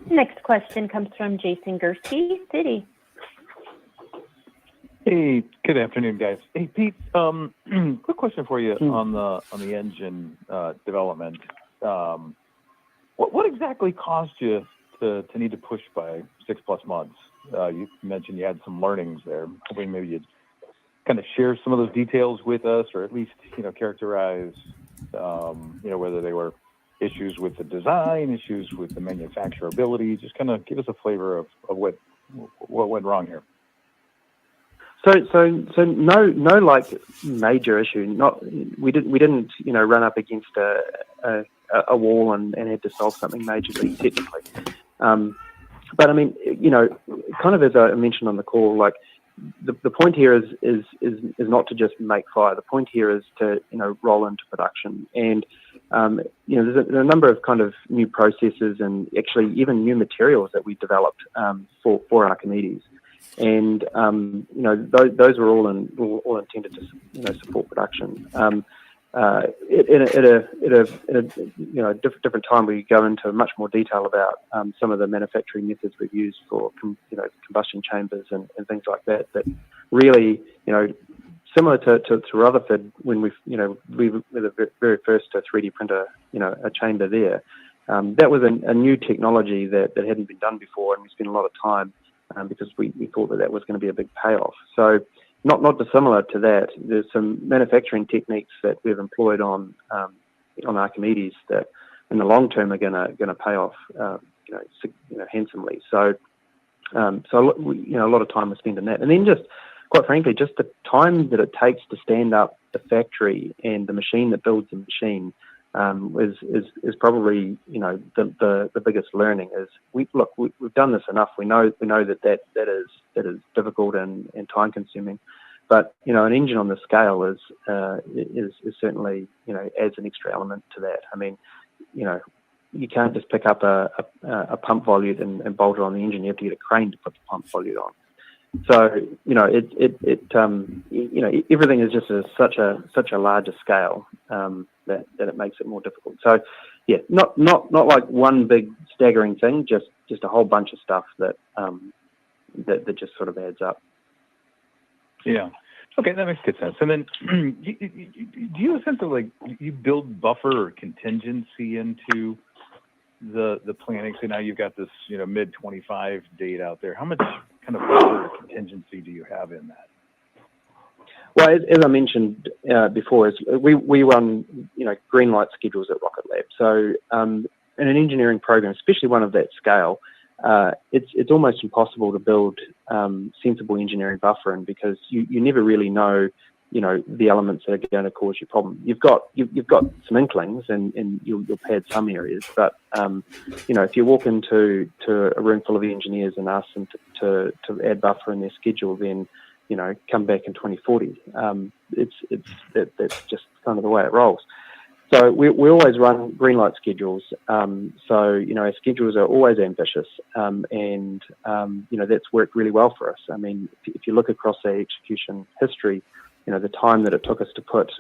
Next question comes from Jason Gursky, Citi. Hey, good afternoon, guys. Hey, Pete, quick question for you on the engine development. What exactly caused you to need to push by 6+ months? You mentioned you had some learnings there. Hoping maybe you'd kind of share some of those details with us, or at least characterize whether they were issues with the design, issues with the manufacturability. Just kind of give us a flavor of what went wrong here. So no like major issue. We didn't run up against a wall and had to solve something majorly technically. But I mean, kind of as I mentioned on the call, like the point here is not to just make fire. The point here is to roll into production, and there's a number of kind of new processes and actually even new materials that we developed for Archimedes. and those were all intended to support production. At a different time, we go into much more detail about some of the manufacturing methods we've used for combustion chambers and things like that. That really, similar to Rutherford, when we were the very first 3D printer, a chamber there. That was a new technology that hadn't been done before, and we spent a lot of time because we thought that was going to be a big payoff. So. Not dissimilar to that, there's some manufacturing techniques that we've employed on Archimedes that, in the long term, are going to pay off, handsomely. So, a lot of time was spent in that, and then just quite frankly, just the time that it takes to stand up the factory and the machine that builds the machine is probably the biggest learning. Is we've done this enough. We know that is difficult and time consuming, but an engine on the scale is certainly adds an extra element to that. I mean, you can't just pick up a pump volute and bolt it on the engine. You have to get a crane to put the pump volute on. So everything is just such a larger scale that it makes it more difficult. So yeah, not like one big staggering thing, just a whole bunch of stuff that just sort of adds up. Yeah. Okay, that makes good sense. And then, do you have a sense of you build buffer or contingency into the planning? So now you've got this mid-25 date out there. How much kind of buffer or contingency do you have in that? Well, as I mentioned before, we run green light schedules at Rocket Lab. So in an engineering program, especially one of that scale, it's almost impossible to build sensible engineering buffering because you never really know the elements that are going to cause you problem. You've got some inklings and you'll pad some areas, but if you walk into a room full of engineers and ask them to add buffer in their schedule, then come back in 2040. That's just kind of the way it rolls. So we always run green light schedules. So our schedules are always ambitious, and that's worked really well for us. I mean, if you look across our execution history, the time that it took us to put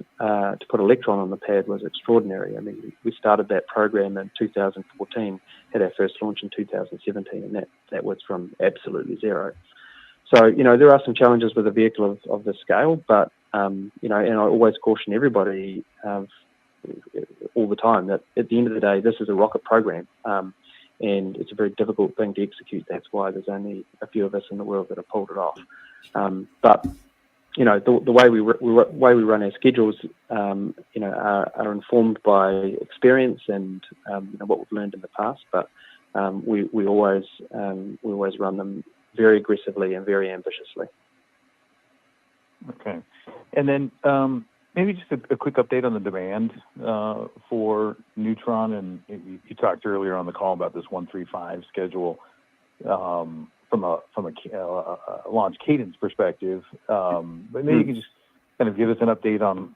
Electron on the pad was extraordinary. I mean, we started that program in 2014, had our first launch in 2017, and that was from absolutely zero. So there are some challenges with a vehicle of this scale, but and I always caution everybody all the time that at the end of the day, this is a rocket program, and it's a very difficult thing to execute. That's why there's only a few of us in the world that have pulled it off. But the way we run our schedules, are informed by experience and what we've learned in the past. But we always run them very aggressively and very ambitiously. Okay, and then maybe just a quick update on the demand for Neutron. And you talked earlier on the call about this 135 schedule. From a launch cadence perspective, but maybe you can just kind of give us an update on,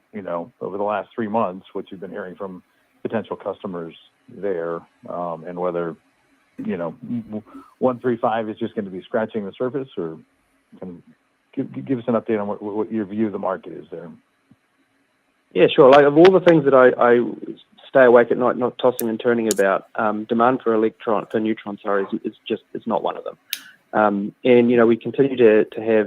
over the last 3 months, what you've been hearing from potential customers there, and whether, 135 is just going to be scratching the surface, or can give us an update on what your view of the market is there. Yeah, sure. Like of all the things that I stay awake at night, not tossing and turning about, demand for Neutron, is not one of them. And we continue to have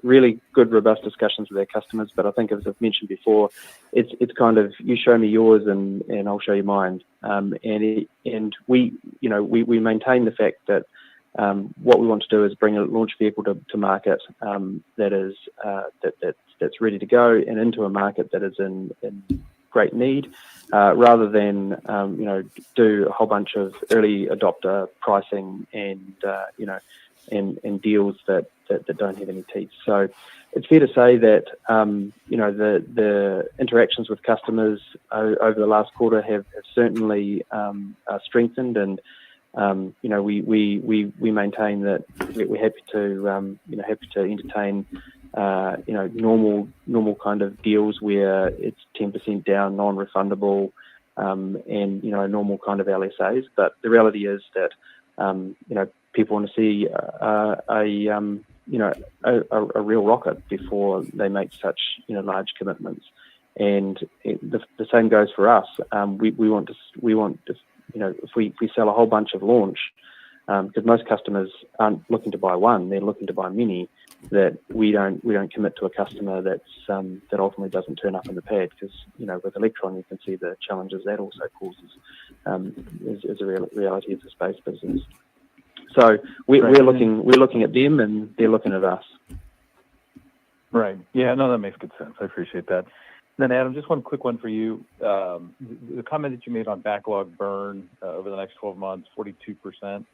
really good, robust discussions with our customers. But I think, as I've mentioned before, it's kind of you show me yours and I'll show you mine. And we maintain the fact that what we want to do is bring a launch vehicle to market that's ready to go and into a market that is in great need, rather than do a whole bunch of early adopter pricing and deals that don't have any teeth. So it's fair to say that the interactions with customers over the last quarter have certainly strengthened, and we maintain that we're happy to entertain normal kind of deals where it's 10% down, non-refundable, and normal kind of LSAs. But the reality is that people want to see a real rocket before they make such large commitments. And the same goes for us. We want to if we sell a whole bunch of launch, because most customers aren't looking to buy one, they're looking to buy many. That we don't commit to a customer that ultimately doesn't turn up in the pad, because with Electron you can see the challenges that also causes is a reality of the space business. So we're looking at them and they're looking at us. Right. Yeah. No, that makes good sense. I appreciate that. Then Adam, just one quick one for you. The comment that you made on backlog burn over the next 12 months, 42%.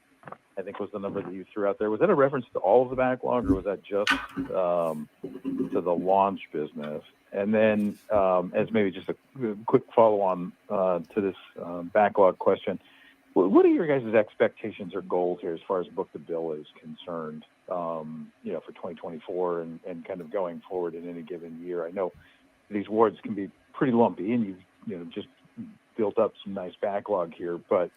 I think was the number that you threw out there. Was that a reference to all of the backlog, or was that just to the launch business? And then, as maybe just a quick follow-on to this backlog question, what are your guys' expectations or goals here as far as book-to-bill is concerned, for 2024 and kind of going forward in any given year? I know these awards can be pretty lumpy, and you've just built up some nice backlog here, but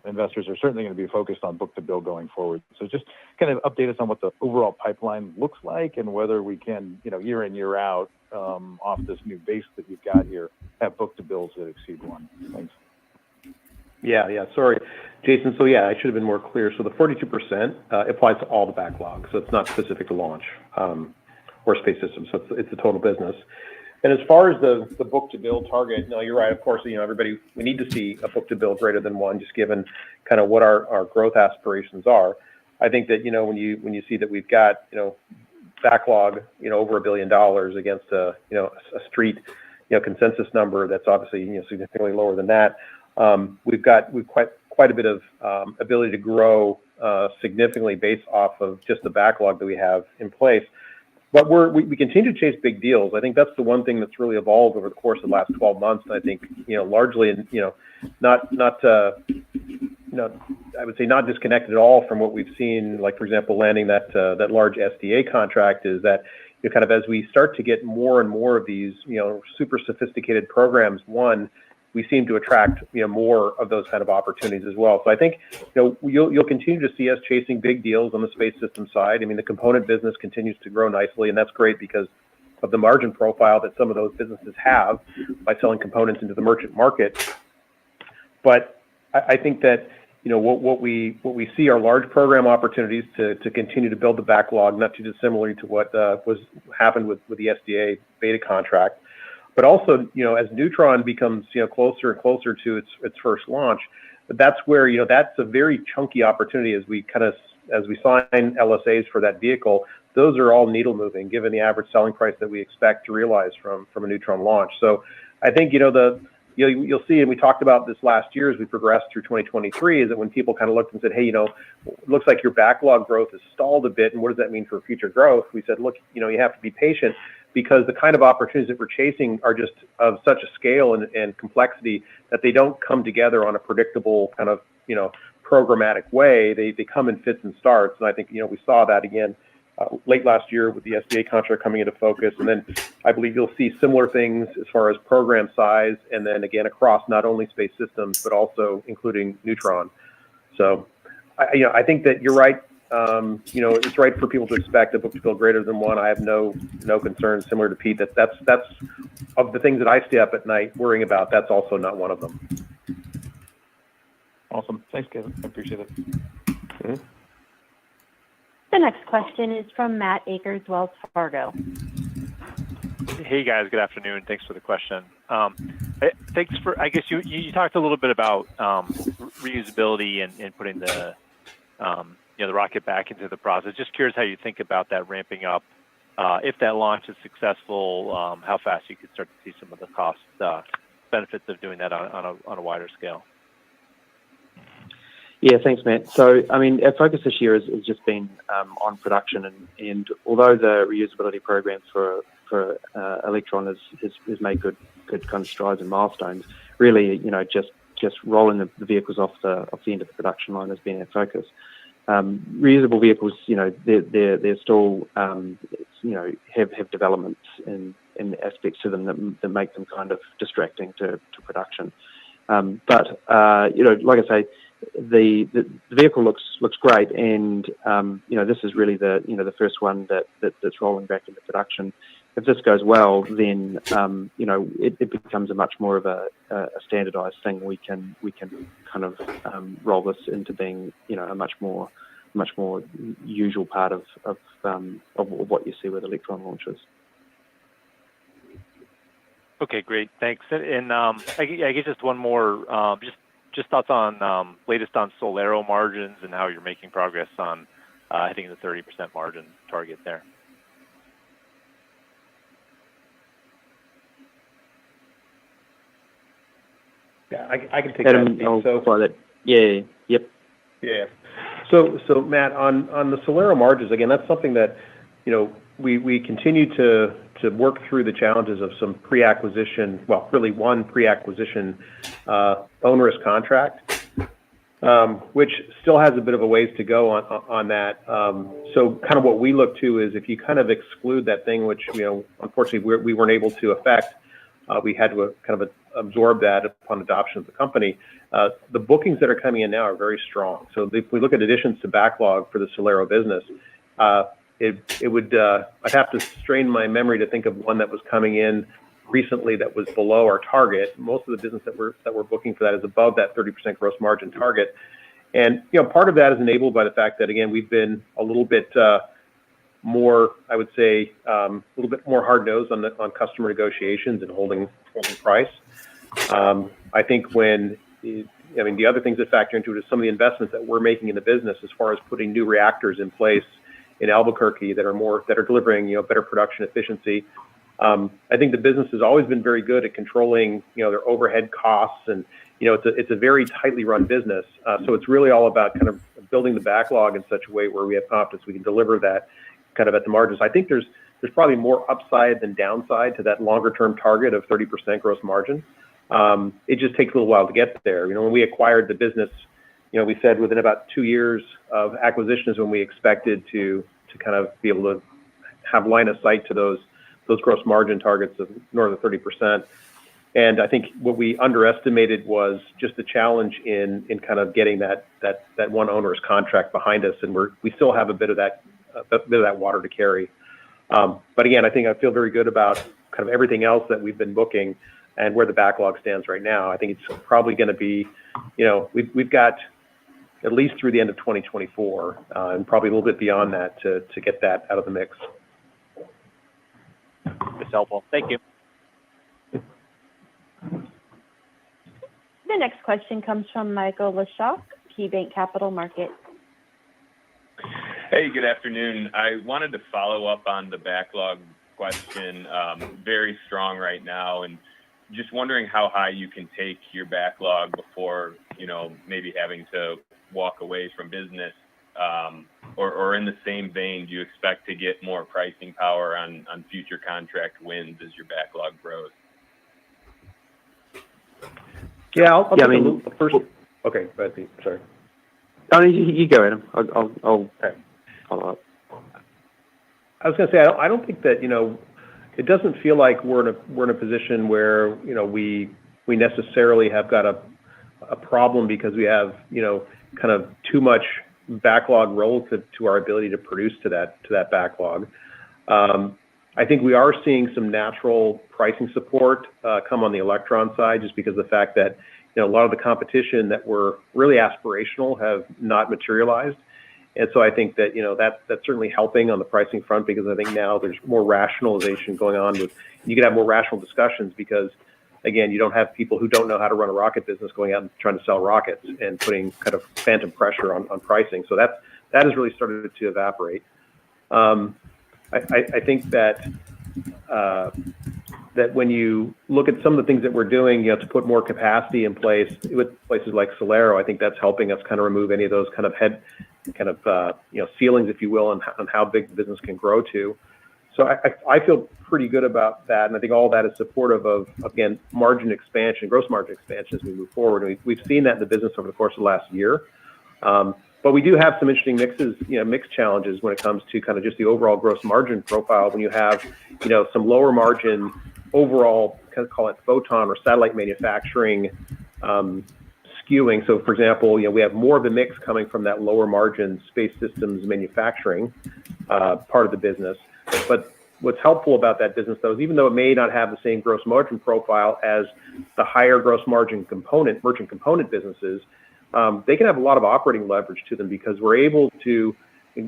investors are certainly going to be focused on book-to-bill going forward. So just kind of update us on what the overall pipeline looks like, and whether we can, year in, year out, off this new base that you've got here, have book-to-bills that exceed one. Thanks. Yeah. Sorry, Jason. So I should have been more clear. So the 42% applies to all the backlog. So it's not specific to launch or space systems. So it's the total business. And as far as the book-to-bill target, no, you're right. Of course, everybody, we need to see a book-to-bill greater than one, just given kind of what our growth aspirations are. I think that when you see that we've got backlog over $1 billion against a street consensus number that's obviously significantly lower than that, we've quite a bit of ability to grow significantly based off of just the backlog that we have in place. But we continue to chase big deals. I think that's the one thing that's really evolved over the course of the last 12 months. And I think largely, not I would say not disconnected at all from what we've seen. Like, for example, landing that large SDA contract is that kind of as we start to get more and more of these super sophisticated programs, we seem to attract more of those kind of opportunities as well. So I think you'll continue to see us chasing big deals on the space system side. I mean, the component business continues to grow nicely, and that's great because of the margin profile that some of those businesses have by selling components into the merchant market. But I think that what we see are large program opportunities to continue to build the backlog, not too dissimilar to what happened with the SDA beta contract. But also, as Neutron becomes, closer and closer to its first launch, that's where, that's a very chunky opportunity as we sign LSAs for that vehicle. Those are all needle moving, given the average selling price that we expect to realize from a Neutron launch. So I think, you'll see, and we talked about this last year as we progressed through 2023, is that when people kind of looked and said, hey, it looks like your backlog growth has stalled a bit, and what does that mean for future growth? We said, look, you have to be patient, because the kind of opportunities that we're chasing are just of such a scale and complexity that they don't come together on a predictable kind of, programmatic way. They come in fits and starts. And I think, we saw that again late last year with the SDA contract coming into focus. And then I believe you'll see similar things as far as program size, and then again across not only space systems, but also including Neutron. So I think that you're right. It's right for people to expect a book-to-bill greater than one. I have no concerns, similar to Pete, that's of the things that I stay up at night worrying about. That's also not one of them. Awesome. Thanks, Kevin. I appreciate it. Mm-hmm. The next question is from Matt Akers, Wells Fargo. Hey guys, good afternoon. Thanks for the question. Thanks for, I guess you talked a little bit about reusability and putting the rocket back into the process. Just curious how you think about that ramping up. If that launch is successful, how fast you could start to see some of the cost benefits of doing that on a wider scale. Yeah, thanks, Matt. So, I mean, our focus this year has just been on production, and although the reusability program for Electron has made good kind of strides and milestones, really, just rolling the vehicles off the end of the production line has been our focus. Reusable vehicles, they're still, have developments and aspects to them that make them kind of distracting to production. But like I say, the vehicle looks great, and this is really the first one that's rolling back into production. If this goes well, then it becomes a much more of a standardized thing. We can kind of roll this into being a much more usual part of what you see with Electron launches. Okay, great, thanks. And I guess just one more, just thoughts on latest on Solero margins and how you're making progress on hitting the 30% margin target there. Yeah, I can take Adam, that. Yeah. So Matt, on the Solero margins, again, that's something that we continue to work through the challenges of some pre-acquisition, well, really one pre-acquisition onerous contract, which still has a bit of a ways to go on that. So kind of what we look to is if you kind of exclude that thing, which unfortunately we weren't able to affect, we had to kind of absorb that upon adoption of the company. The bookings that are coming in now are very strong. So if we look at additions to backlog for the Solero business, it would I'd have to strain my memory to think of one that was coming in recently that was below our target. Most of the business that we're booking for that is above that 30% gross margin target. And part of that is enabled by the fact that, again, we've been a little bit more, I would say, a little bit more hard-nosed on customer negotiations and holding price. I think the other things that factor into it is some of the investments that we're making in the business as far as putting new reactors in place in Albuquerque that are delivering better production efficiency. I think the business has always been very good at controlling their overhead costs, and it's a very tightly run business. So it's really all about kind of building the backlog in such a way where we have confidence we can deliver that kind of at the margins. I think there's probably more upside than downside to that longer term target of 30% gross margin. It just takes a little while to get there. When we acquired the business, we said within about 2 years of acquisitions when we expected to kind of be able to have line of sight to those gross margin targets of north of 30%. And I think what we underestimated was just the challenge in kind of getting that one onerous contract behind us, and we still have a bit of that water to carry. But again, I think I feel very good about kind of everything else that we've been booking and where the backlog stands right now. I think it's probably going to be, we've got at least through the end of 2024 and probably a little bit beyond that to get that out of the mix. That's helpful. Thank you. The next question comes from Michael Leshock, KeyBanc Capital Markets. Hey, good afternoon. I wanted to follow up on the backlog question. Very strong right now, and just wondering how high you can take your backlog before, maybe having to walk away from business, or in the same vein, do you expect to get more pricing power on future contract wins as your backlog grows? Yeah, I'll take the first. Okay, go ahead, Pete. Sorry. Oh, you go, Adam. I'll follow up. I was going to say, I don't think that, it doesn't feel like we're in a position where, we necessarily have got a problem because we have, kind of too much backlog relative to our ability to produce to that backlog. I think we are seeing some natural pricing support come on the Electron side, just because of the fact that, a lot of the competition that were really aspirational have not materialized. And so I think that, that's certainly helping on the pricing front, because I think now there's more rationalization going on you can have more rational discussions because, again, you don't have people who don't know how to run a rocket business going out and trying to sell rockets and putting kind of phantom pressure on pricing. So that has really started to evaporate. I think that when you look at some of the things that we're doing, to put more capacity in place with places like Solero, I think that's helping us kind of remove any of those kind of ceilings, if you will, on how big the business can grow to. So I feel pretty good about that, and I think all that is supportive of, again, margin expansion, gross margin expansion as we move forward. And we've seen that in the business over the course of the last year. But we do have some interesting mix challenges when it comes to kind of just the overall gross margin profile. When you have, some lower margin overall, kind of call it photon or satellite manufacturing skewing. So, for example, we have more of the mix coming from that lower margin space systems manufacturing part of the business. But what's helpful about that business, though, is even though it may not have the same gross margin profile as the higher gross margin merchant component businesses, they can have a lot of operating leverage to them because we're able to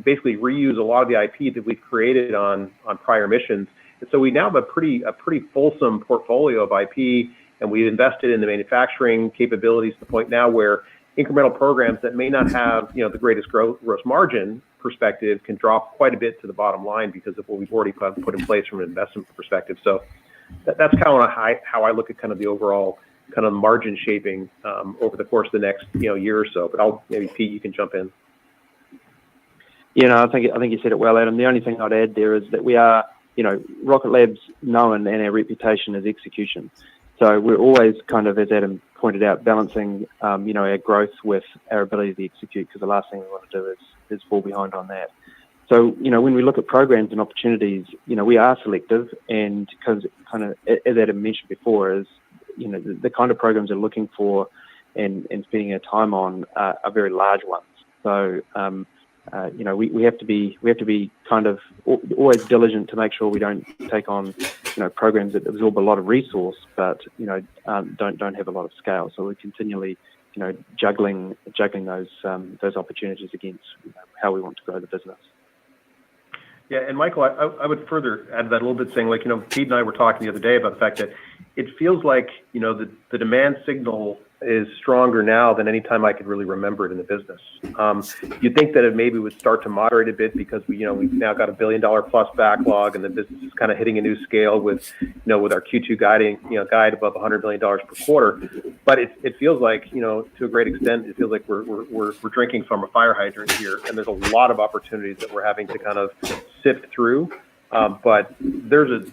basically reuse a lot of the IP that we've created on prior missions. And so we now have a pretty fulsome portfolio of IP, and we've invested in the manufacturing capabilities to the point now where incremental programs that may not have the greatest gross margin perspective can drop quite a bit to the bottom line because of what we've already put in place from an investment perspective. So that's kind of how I look at kind of the overall kind of margin shaping over the course of the next year or so. But maybe Pete, you can jump in. I think you said it well, Adam. The only thing I'd add there is that we are, Rocket Lab's known and our reputation is execution. So we're always kind of, as Adam pointed out, balancing, our growth with our ability to execute, because the last thing we want to do is fall behind on that. So, when we look at programs and opportunities, we are selective, and because kind of, as Adam mentioned before, is, the kind of programs we're looking for and spending our time on are very large ones. So, we have to be kind of always diligent to make sure we don't take on, programs that absorb a lot of resource, but don't have a lot of scale. So we're continually, juggling those opportunities against how we want to grow the business. Yeah, and Michael, I would further add that a little bit, saying Pete and I were talking the other day about the fact that it feels like the demand signal is stronger now than any time I could really remember it in the business. You'd think that it maybe would start to moderate a bit because we've now got $1 billion plus backlog, and the business is kind of hitting a new scale with with our Q2 guide above $100 million per quarter. But it feels like to a great extent it feels like we're drinking from a fire hydrant here, and there's a lot of opportunities that we're having to kind of sift through. But there's a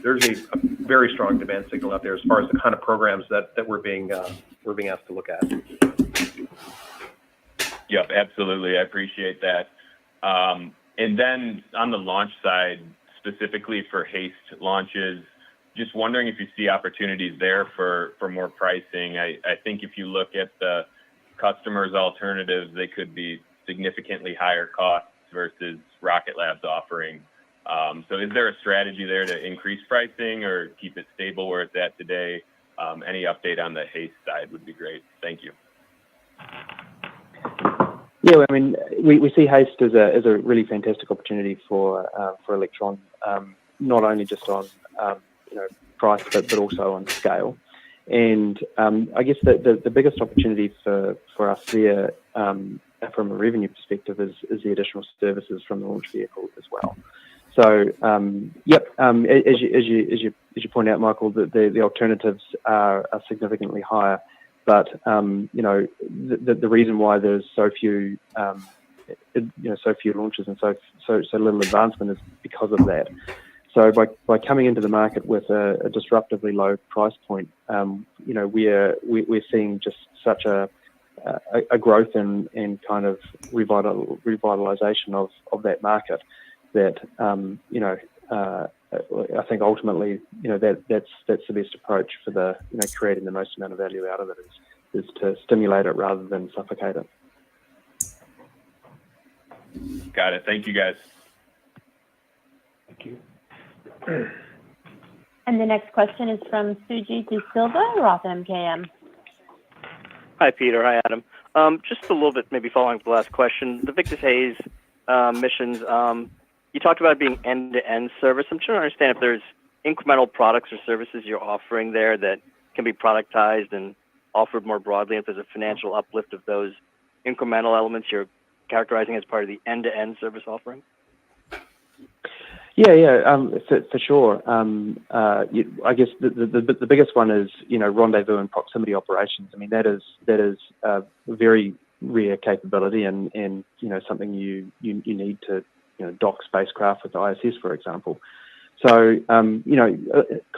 very strong demand signal out there as far as the kind of programs that we're being asked to look at. Yep, absolutely. I appreciate that. And then on the launch side, specifically for HASTE launches, just wondering if you see opportunities there for more pricing. I think if you look at the customers' alternatives, they could be significantly higher costs versus Rocket Lab's offering. So is there a strategy there to increase pricing or keep it stable where it's at today? Any update on the HASTE side would be great. Thank you. Yeah, I mean, we see HASTE as a really fantastic opportunity for Electron, not only just on price, but also on scale. And I guess the biggest opportunity for us there, from a revenue perspective, is the additional services from the launch vehicle as well. So, as you point out, Michael, the alternatives are significantly higher, but the reason why there's so few launches and so little advancement is because of that. So by coming into the market with a disruptively low price point, we're seeing just such a growth and kind of revitalization of that market that I think ultimately that's the best approach for the creating the most amount of value out of it is to stimulate it rather than suffocate it. Got it. Thank you, guys. Thank you. And the next question is from Suji DeSilva, Roth MKM. Hi, Peter. Hi, Adam. Just a little bit, maybe following up the last question. The Victus Haze missions, you talked about it being end-to-end service. I'm trying to understand if there's incremental products or services you're offering there that can be productized and offered more broadly, if there's a financial uplift of those incremental elements you're characterizing as part of the end-to-end service offering. Yeah, for sure. I guess the biggest one is rendezvous and proximity operations. I mean that is a very rare capability and something you need to dock spacecraft with the ISS, for example. So kind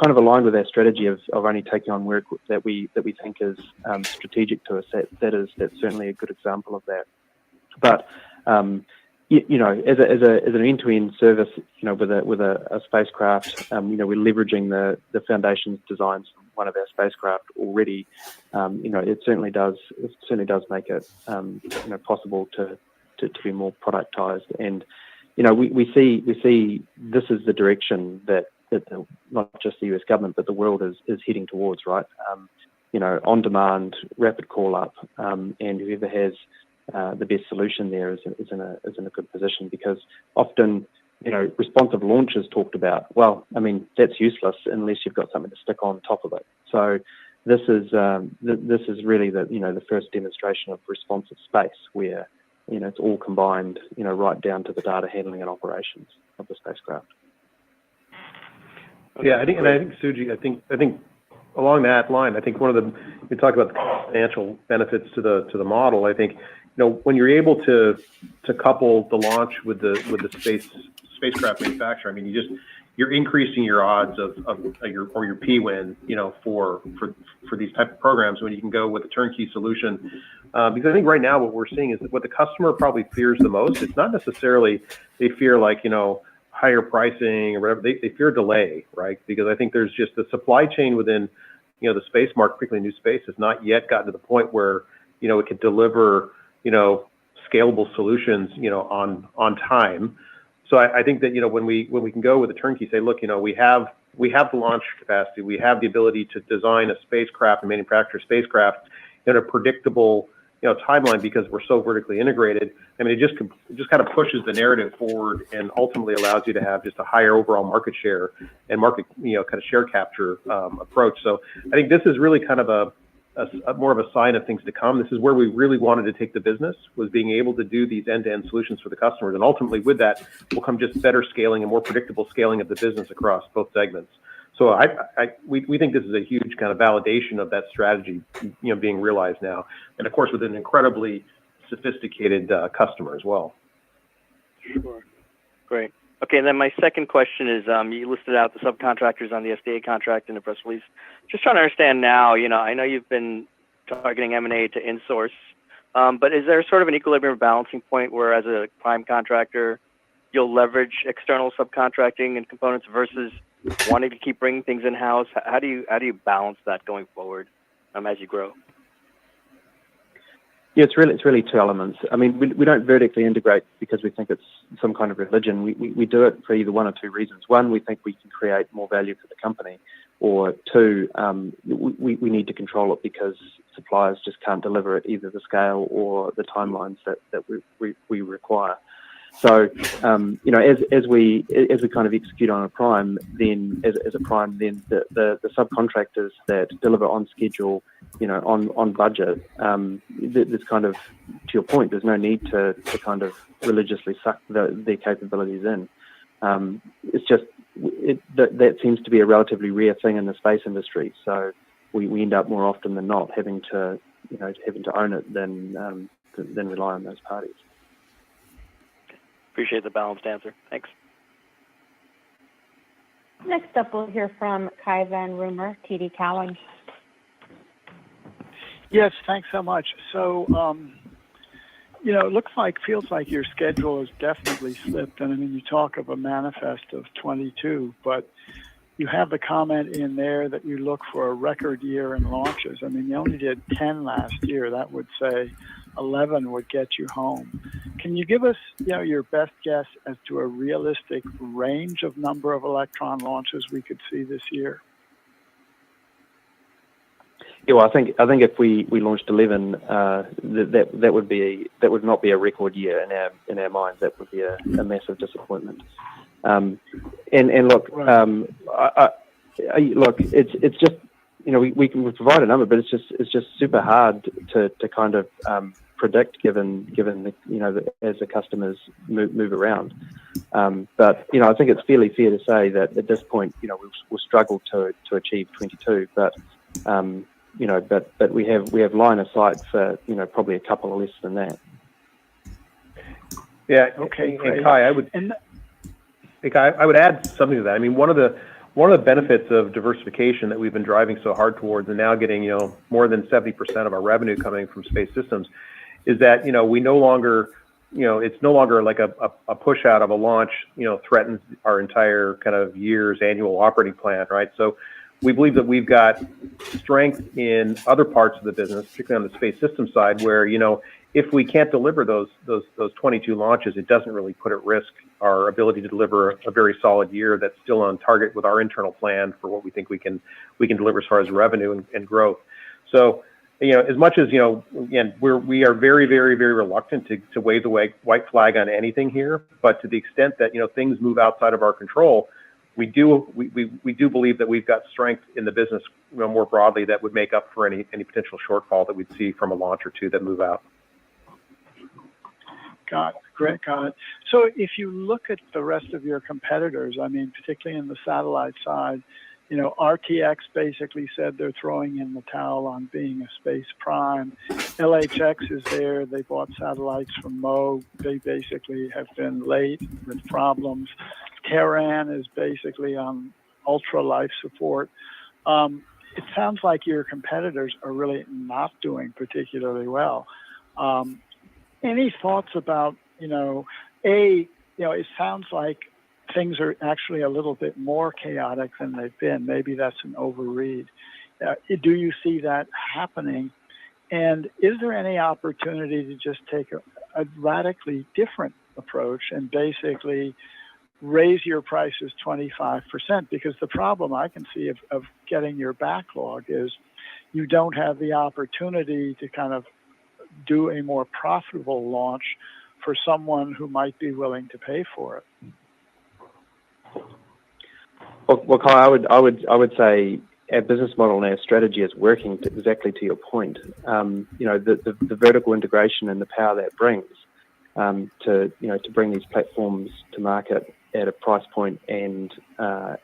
of aligned with our strategy of only taking on work that we think is strategic to us. That's certainly a good example of that. But as an end-to-end service, with a spacecraft, we're leveraging the foundations designs from one of our spacecraft already. It certainly does make it possible to be more productized, and we see this is the direction that not just the US government but the world is heading towards, right? On demand, rapid call up, and whoever has the best solution there is in a good position, because often responsive launch is talked about. Well, I mean, that's useless unless you've got something to stick on top of it. So this is really the first demonstration of responsive space where it's all combined, right down to the data handling and operations of the spacecraft. Yeah, I think Suji, I think along that line, I think you talk about the financial benefits to the model. I think when you're able to couple the launch with the spacecraft manufacturer, I mean, you're increasing your odds of your P-win, for these type of programs when you can go with a turnkey solution. Because I think right now what we're seeing is that what the customer probably fears the most, it's not necessarily they fear higher pricing or whatever, they fear delay, right? Because I think there's just the supply chain within the space market, particularly new space, has not yet gotten to the point where it can deliver scalable solutions on time. So I think that when we can go with a turnkey, say, look, we have the launch capacity, we have the ability to design a spacecraft and manufacture a spacecraft in a predictable timeline, because we're so vertically integrated. I mean, it just kind of pushes the narrative forward and ultimately allows you to have just a higher overall market share and market kind of share capture approach. So I think this is really kind of a more of a sign of things to come. This is where we really wanted to take the business, was being able to do these end-to-end solutions for the customers, and ultimately with that will come just better scaling and more predictable scaling of the business across both segments. So we think this is a huge kind of validation of that strategy, being realized now, and of course with an incredibly sophisticated customer as well. Sure. Great. Okay, and then my second question is, you listed out the subcontractors on the SDA contract in the press release. Just trying to understand now, I know you've been targeting M&A to insource, but is there sort of an equilibrium balancing point where, as a prime contractor, you'll leverage external subcontracting and components versus wanting to keep bringing things in-house? How do you balance that going forward as you grow? Yeah, it's really two elements. I mean, we don't vertically integrate because we think it's some kind of religion. We do it for either one or two reasons. One, we think we can create more value for the company, or two, we need to control it because suppliers just can't deliver at either the scale or the timelines that we require. So, as we kind of execute on a prime, then as a prime, then the subcontractors that deliver on schedule, on budget, there's kind of, to your point, there's no need to kind of religiously suck their capabilities in. It's just that seems to be a relatively rare thing in the space industry. So we end up more often than not having to own it than rely on those parties. Appreciate the balanced answer. Thanks. Next up, we'll hear from Kai Van Rumer, TD Cowen. Yes, thanks so much. So, it feels like your schedule has definitely slipped. And I mean, you talk of a manifest of 22, but you have the comment in there that you look for a record year in launches. I mean, you only did 10 last year. That would say 11 would get you home. Can you give us, your best guess as to a realistic range of number of Electron launches we could see this year? Yeah, well, I think if we launched 11, that would not be a record year in our minds. That would be a massive disappointment. And look, look, it's just, we can provide a number, but it's just super hard to kind of predict given the, as the customers move around. But I think it's fairly fair to say that at this point, we'll struggle to achieve 22, but but we have line of sight for probably a couple less than that. Yeah. Okay. And Kai, I would add something to that. I mean, one of the benefits of diversification that we've been driving so hard towards, and now getting more than 70% of our revenue coming from space systems, is that we no longer it's no longer like a push out of a launch, threatens our entire kind of year's annual operating plan, right? So we believe that we've got strength in other parts of the business, particularly on the space system side, where, if we can't deliver those 22 launches, it doesn't really put at risk our ability to deliver a very solid year that's still on target with our internal plan for what we think we can deliver as far as revenue and growth. So, as much as, again, we are very, very, very reluctant to wave the white flag on anything here, but to the extent that, things move outside of our control, we do believe that we've got strength in the business, more broadly, that would make up for any potential shortfall that we'd see from a launch or two that move out. Got it. So if you look at the rest of your competitors, I mean, particularly in the satellite side, RTX basically said they're throwing in the towel on being a space prime. LHX is there. They bought satellites from Mo. They basically have been late with problems. Terran is basically on ultra life support. It sounds like your competitors are really not doing particularly well. Any thoughts about, it sounds like things are actually a little bit more chaotic than they've been. Maybe that's an overread. Do you see that happening? And is there any opportunity to just take a radically different approach and basically raise your prices 25%? Because the problem I can see of getting your backlog is you don't have the opportunity to kind of do a more profitable launch for someone who might be willing to pay for it. Well, Kyle, I would say our business model and our strategy is working exactly to your point. The vertical integration and the power that brings to bring these platforms to market at a price point and as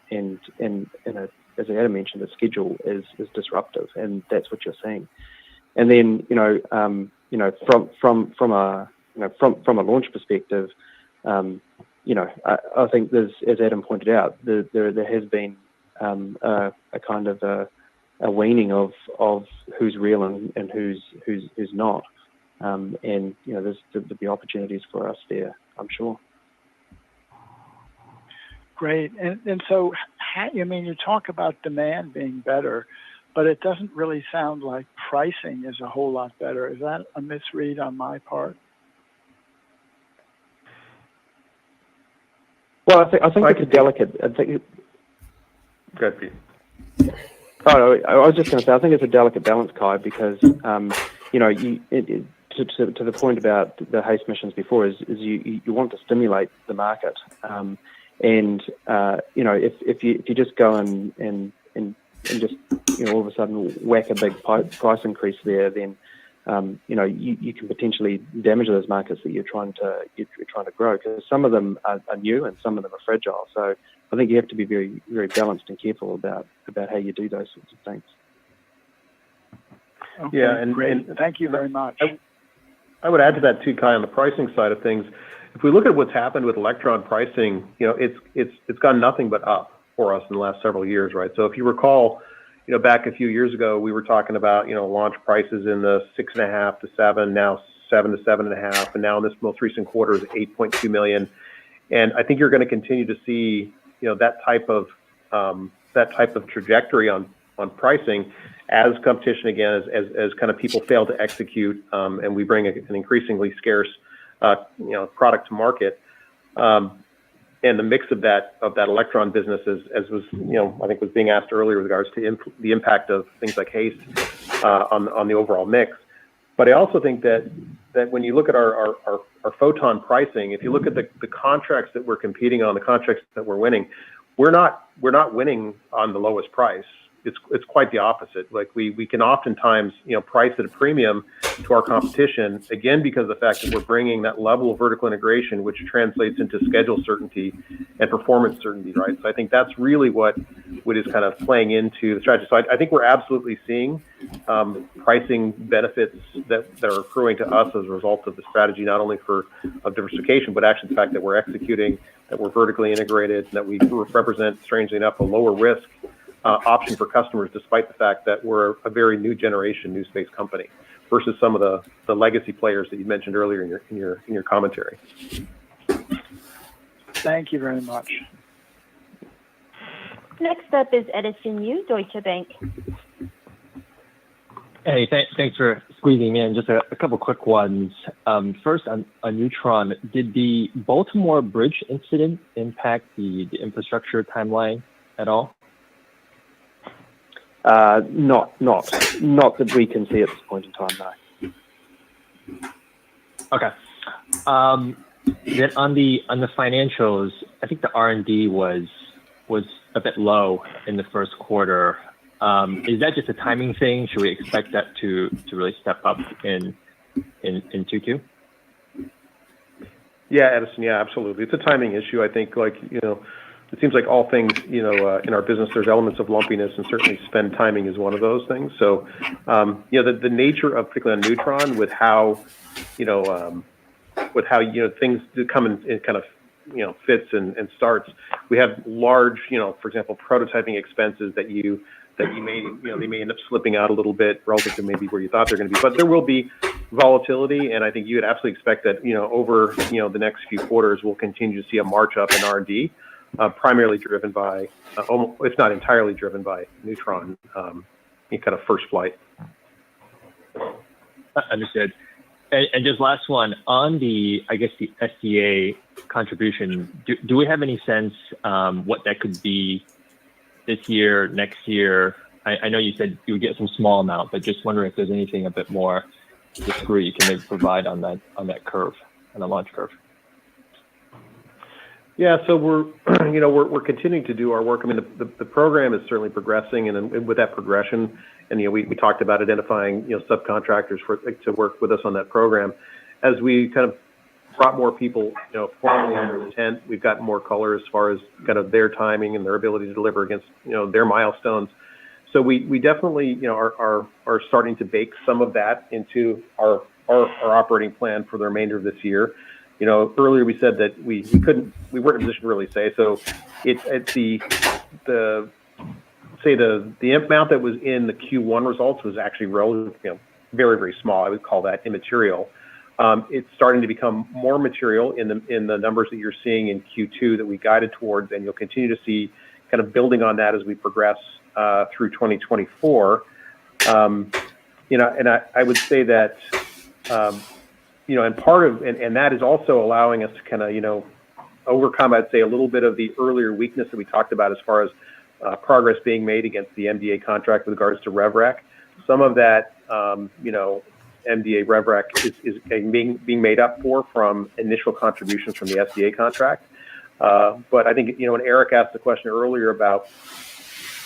Adam mentioned, the schedule is disruptive, and that's what you're seeing. And then from a launch perspective, I think there's, as Adam pointed out, there has been a kind of a weaning of who's real and who's not, and there'll be opportunities for us there, I'm sure. Great. And so, you talk about demand being better, but it doesn't really sound like pricing is a whole lot better. Is that a misread on my part? Well, I think it's a delicate. Go ahead, Pete. Oh, I was just going to say, I think it's a delicate balance, Kai, because to the point about the HASTE missions before is you want to stimulate the market, and if you just go and just all of a sudden whack a big price increase there, then you can potentially damage those markets that you're trying to grow, because some of them are new and some of them are fragile. So I think you have to be very, very balanced and careful about how you do those sorts of things. Okay, yeah, and thank you very much. I would add to that too, Kai, on the pricing side of things. If we look at what's happened with Electron pricing, it's gone nothing but up for us in the last several years, right? So if you recall, back a few years ago, we were talking about, launch prices in the 6.5 to 7, now 7 to 7.5, and now in this most recent quarter is 8.2 million. And I think you're going to continue to see, that type of trajectory on pricing as competition again, as kind of people fail to execute, and we bring an increasingly scarce, product to market. And the mix of that Electron business, as was, I think was being asked earlier with regards to the impact of things like HASTE on the overall mix. But I also think that when you look at our Photon pricing, if you look at the contracts that we're competing on, the contracts that we're winning, we're not winning on the lowest price. It's quite the opposite. Like we can oftentimes, price at a premium to our competition, again, because of the fact that we're bringing that level of vertical integration, which translates into schedule certainty and performance certainty, right? So I think that's really what is kind of playing into the strategy. So I think we're absolutely seeing pricing benefits that are accruing to us as a result of the strategy, not only of diversification, but actually the fact that we're executing, that we're vertically integrated, that we represent, strangely enough, a lower risk option for customers, despite the fact that we're a very new generation, new space company. versus some of the legacy players that you mentioned earlier in your commentary. Thank you very much. Next up is Edison Yu, Deutsche Bank. Hey, thanks for squeezing me in. Just a couple quick ones. First, on Neutron, did the Baltimore Bridge incident impact the infrastructure timeline at all? Not that we can see at this point in time, no. Okay. Then on the financials, I think the R&D was a bit low in the first quarter. Is that just a timing thing? Should we expect that to really step up in 2Q? Yeah, Edison. Yeah, absolutely. It's a timing issue. I think, it seems like all things, in our business, there's elements of lumpiness, and certainly spend timing is one of those things. So, the nature of, particularly on Neutron, with how things do come in kind of, fits and starts. We have large, for example, prototyping expenses that may, they may end up slipping out a little bit relative to maybe where you thought they're going to be. But there will be volatility, and I think you would absolutely expect that, over, the next few quarters, we'll continue to see a march up in R&D, primarily driven by, if not entirely driven by Neutron, in kind of first flight. Understood. And just last one, on the SDA contribution, do we have any sense what that could be this year, next year? I know you said you would get some small amount, but just wondering if there's anything a bit more discrete you can maybe provide on that curve, on the launch curve. Yeah, so we're continuing to do our work. I mean, the program is certainly progressing, and with that progression, and we talked about identifying subcontractors to work with us on that program. As we kind of brought more people formally under the tent, we've gotten more color as far as kind of their timing and their ability to deliver against their milestones. So we definitely are starting to bake some of that into our operating plan for the remainder of this year. Earlier we said that we weren't in a position to really say. So it's the amount that was in the Q1 results was actually relatively, very, very small. I would call that immaterial. It's starting to become more material in the numbers that you're seeing in Q2 that we guided towards, and you'll continue to see kind of building on that as we progress through 2024. And I would say that. And that is also allowing us to kind of, overcome, I'd say, a little bit of the earlier weakness that we talked about as far as progress being made against the MDA contract with regards to RevRec. Some of that, MDA RevRec is being made up for from initial contributions from the SDA contract. But I think, when Eric asked the question earlier about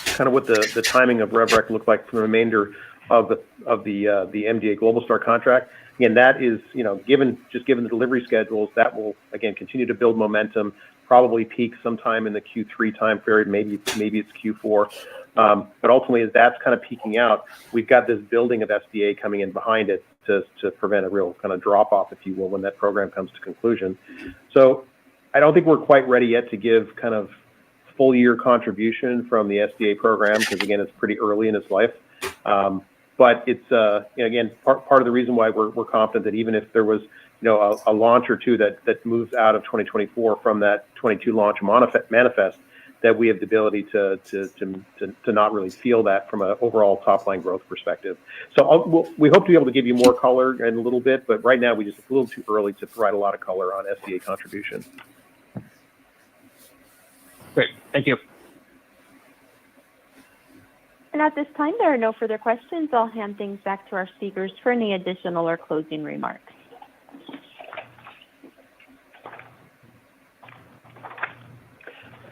kind of what the timing of RevRec looked like for the remainder of the MDA Globalstar contract. Again, that is, given the delivery schedules, that will again continue to build momentum. Probably peak sometime in the Q3 time period. Maybe it's Q4. But ultimately, as that's kind of peaking out, we've got this building of SDA coming in behind it to prevent a real kind of drop off, if you will, when that program comes to conclusion. So I don't think we're quite ready yet to give kind of full year contribution from the SDA program because again, it's pretty early in its life. But it's again part of the reason why we're confident that even if there was a launch or two that moves out of 2024 from that 22 launch manifest, that we have the ability to not really feel that from an overall top line growth perspective. So we hope to be able to give you more color in a little bit, but right now it's a little too early to provide a lot of color on SDA contribution. Great, thank you. And at this time, there are no further questions. I'll hand things back to our speakers for any additional or closing remarks.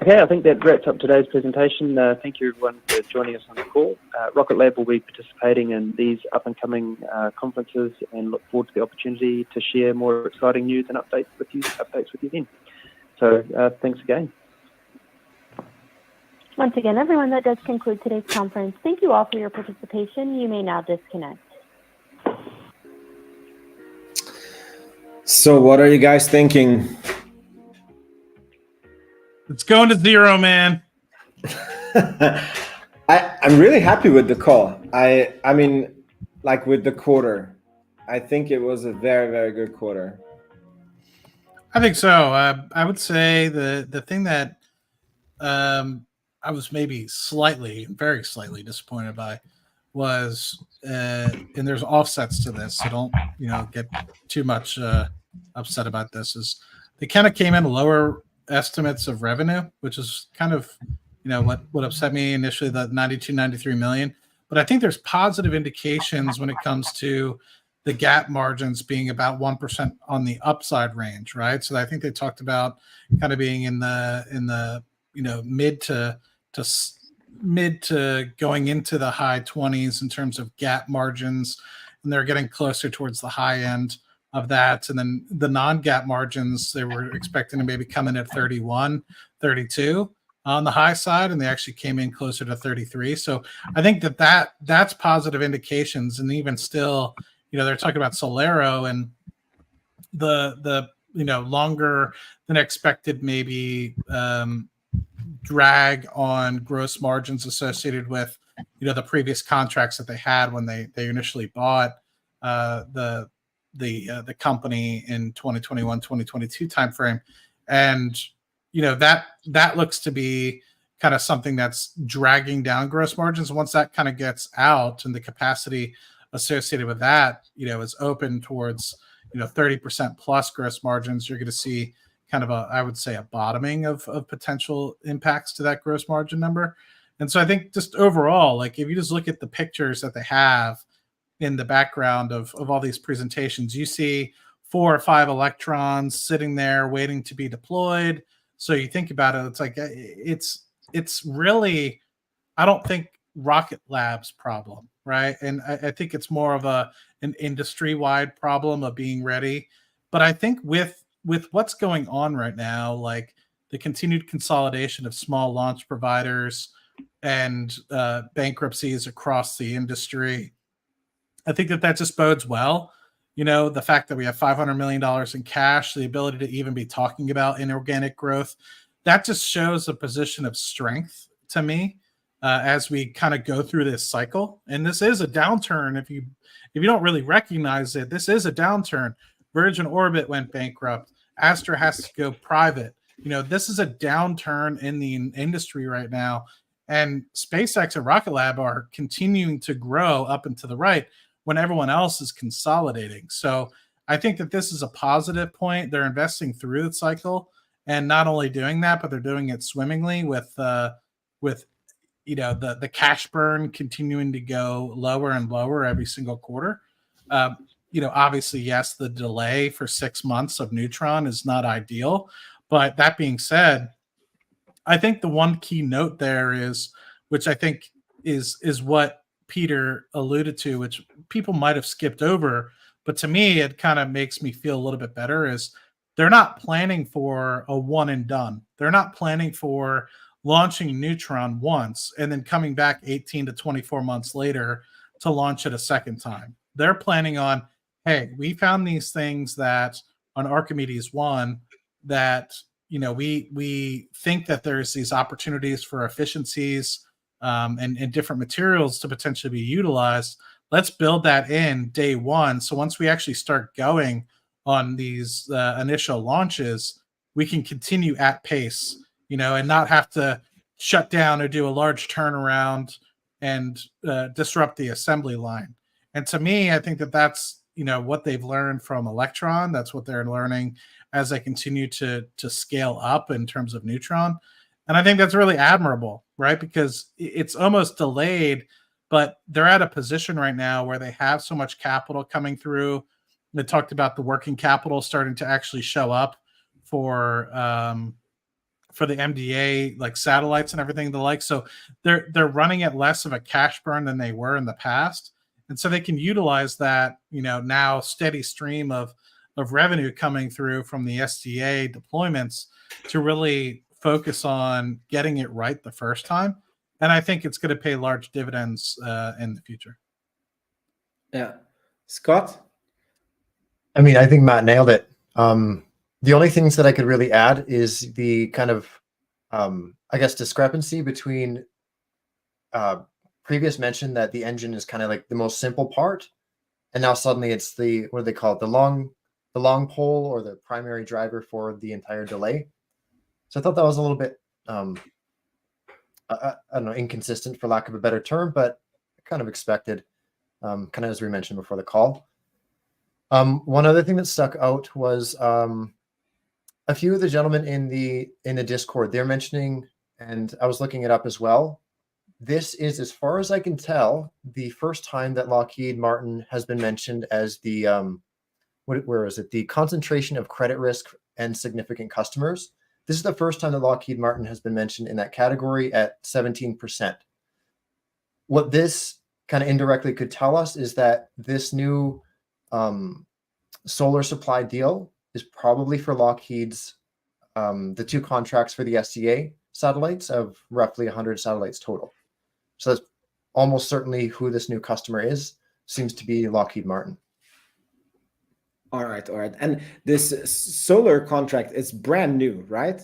Okay, I think that wraps up today's presentation. Thank you everyone for joining us on the call. Rocket Lab will be participating in these up and coming conferences and look forward to the opportunity to share more exciting news and updates with you then. So thanks again. Once again, everyone, that does conclude today's conference. Thank you all for your participation. You may now disconnect. So what are you guys thinking? It's going to 0, man. I'm really happy with the call. I mean, like with the quarter. I think it was a very, very good quarter. I think so. I would say the thing that I was maybe very slightly disappointed by was, and there's offsets to this, so don't get too much upset about this. Is they kind of came in lower estimates of revenue, which is kind of what upset me initially, the 92, 93 million. But I think there's positive indications when it comes to the gap margins being about 1% on the upside range, right? So I think they talked about kind of being in the mid to going into the high 20s in terms of gap margins, and they're getting closer towards the high end of that. And then the non-gap margins, they were expecting to maybe come in at 31, 32 on the high side, and they actually came in closer to 33. So I think that's positive indications. And even still, they're talking about Solero and the longer than expected maybe drag on gross margins associated with the previous contracts that they had when they initially bought the company in 2021-2022 timeframe. And that looks to be kind of something that's dragging down gross margins. Once that kind of gets out and the capacity associated with that is open towards 30% plus gross margins, you're going to see kind of I would say a bottoming of potential impacts to that gross margin number. And so I think just overall, like if you just look at the pictures that they have in the background of all these presentations, you see 4 or 5 electrons sitting there waiting to be deployed. So you think about it, it's like it's really, I don't think Rocket Lab's problem, right? And I think it's more of an industry-wide problem of being ready. But I think with what's going on right now, like the continued consolidation of small launch providers and bankruptcies across the industry, I think that just bodes well. The fact that we have $500 million in cash, the ability to even be talking about inorganic growth, that just shows a position of strength to me as we kind of go through this cycle. And this is a downturn. If you don't really recognize it, this is a downturn. Virgin Orbit went bankrupt. Astra has to go private. This is a downturn in the industry right now. And SpaceX and Rocket Lab are continuing to grow up and to the right when everyone else is consolidating. So I think that this is a positive point. They're investing through the cycle, and not only doing that, but they're doing it swimmingly with the cash burn continuing to go lower and lower every single quarter. Obviously, yes, the delay for 6 months of Neutron is not ideal. But that being said, I think the one key note there is, which I think is what Peter alluded to, which people might have skipped over, but to me, it kind of makes me feel a little bit better, is they're not planning for a one and done. They're not planning for launching Neutron once and then coming back 18 to 24 months later to launch it a second time. They're planning on, hey, we found these things that on Archimedes 1 that we think that there's these opportunities for efficiencies and different materials to potentially be utilized. Let's build that in day one. So once we actually start going on these initial launches, we can continue at pace, and not have to shut down or do a large turnaround and disrupt the assembly line. And to me, I think that that's what they've learned from Electron. That's what they're learning as they continue to scale up in terms of Neutron. And I think that's really admirable, right? Because it's almost delayed, but they're at a position right now where they have so much capital coming through. They talked about the working capital starting to actually show up for the MDA, like satellites and everything the like. So they're running at less of a cash burn than they were in the past. And so they can utilize that, now steady stream of revenue coming through from the SDA deployments to really focus on getting it right the first time. And I think it's going to pay large dividends in the future. Yeah. Scott? I mean, I think Matt nailed it. The only things that I could really add is the kind of, I guess, discrepancy between previous mention that the engine is kind of like the most simple part, and now suddenly it's the, what do they call it, the long pole or the primary driver for the entire delay. So I thought that was a little bit I don't know, inconsistent for lack of a better term, but kind of expected, kind of as we mentioned before the call. One other thing that stuck out was a few of the gentlemen in the Discord, they're mentioning, and I was looking it up as well. This is, as far as I can tell, the first time that Lockheed Martin has been mentioned as the where is it? The concentration of credit risk and significant customers. This is the first time that Lockheed Martin has been mentioned in that category at 17%. What this kind of indirectly could tell us is that this new solar supply deal is probably for Lockheed's the 2 contracts for the SDA satellites of roughly 100 satellites total. So that's almost certainly who this new customer is. Seems to be Lockheed Martin. All right. And this solar contract is brand new, right?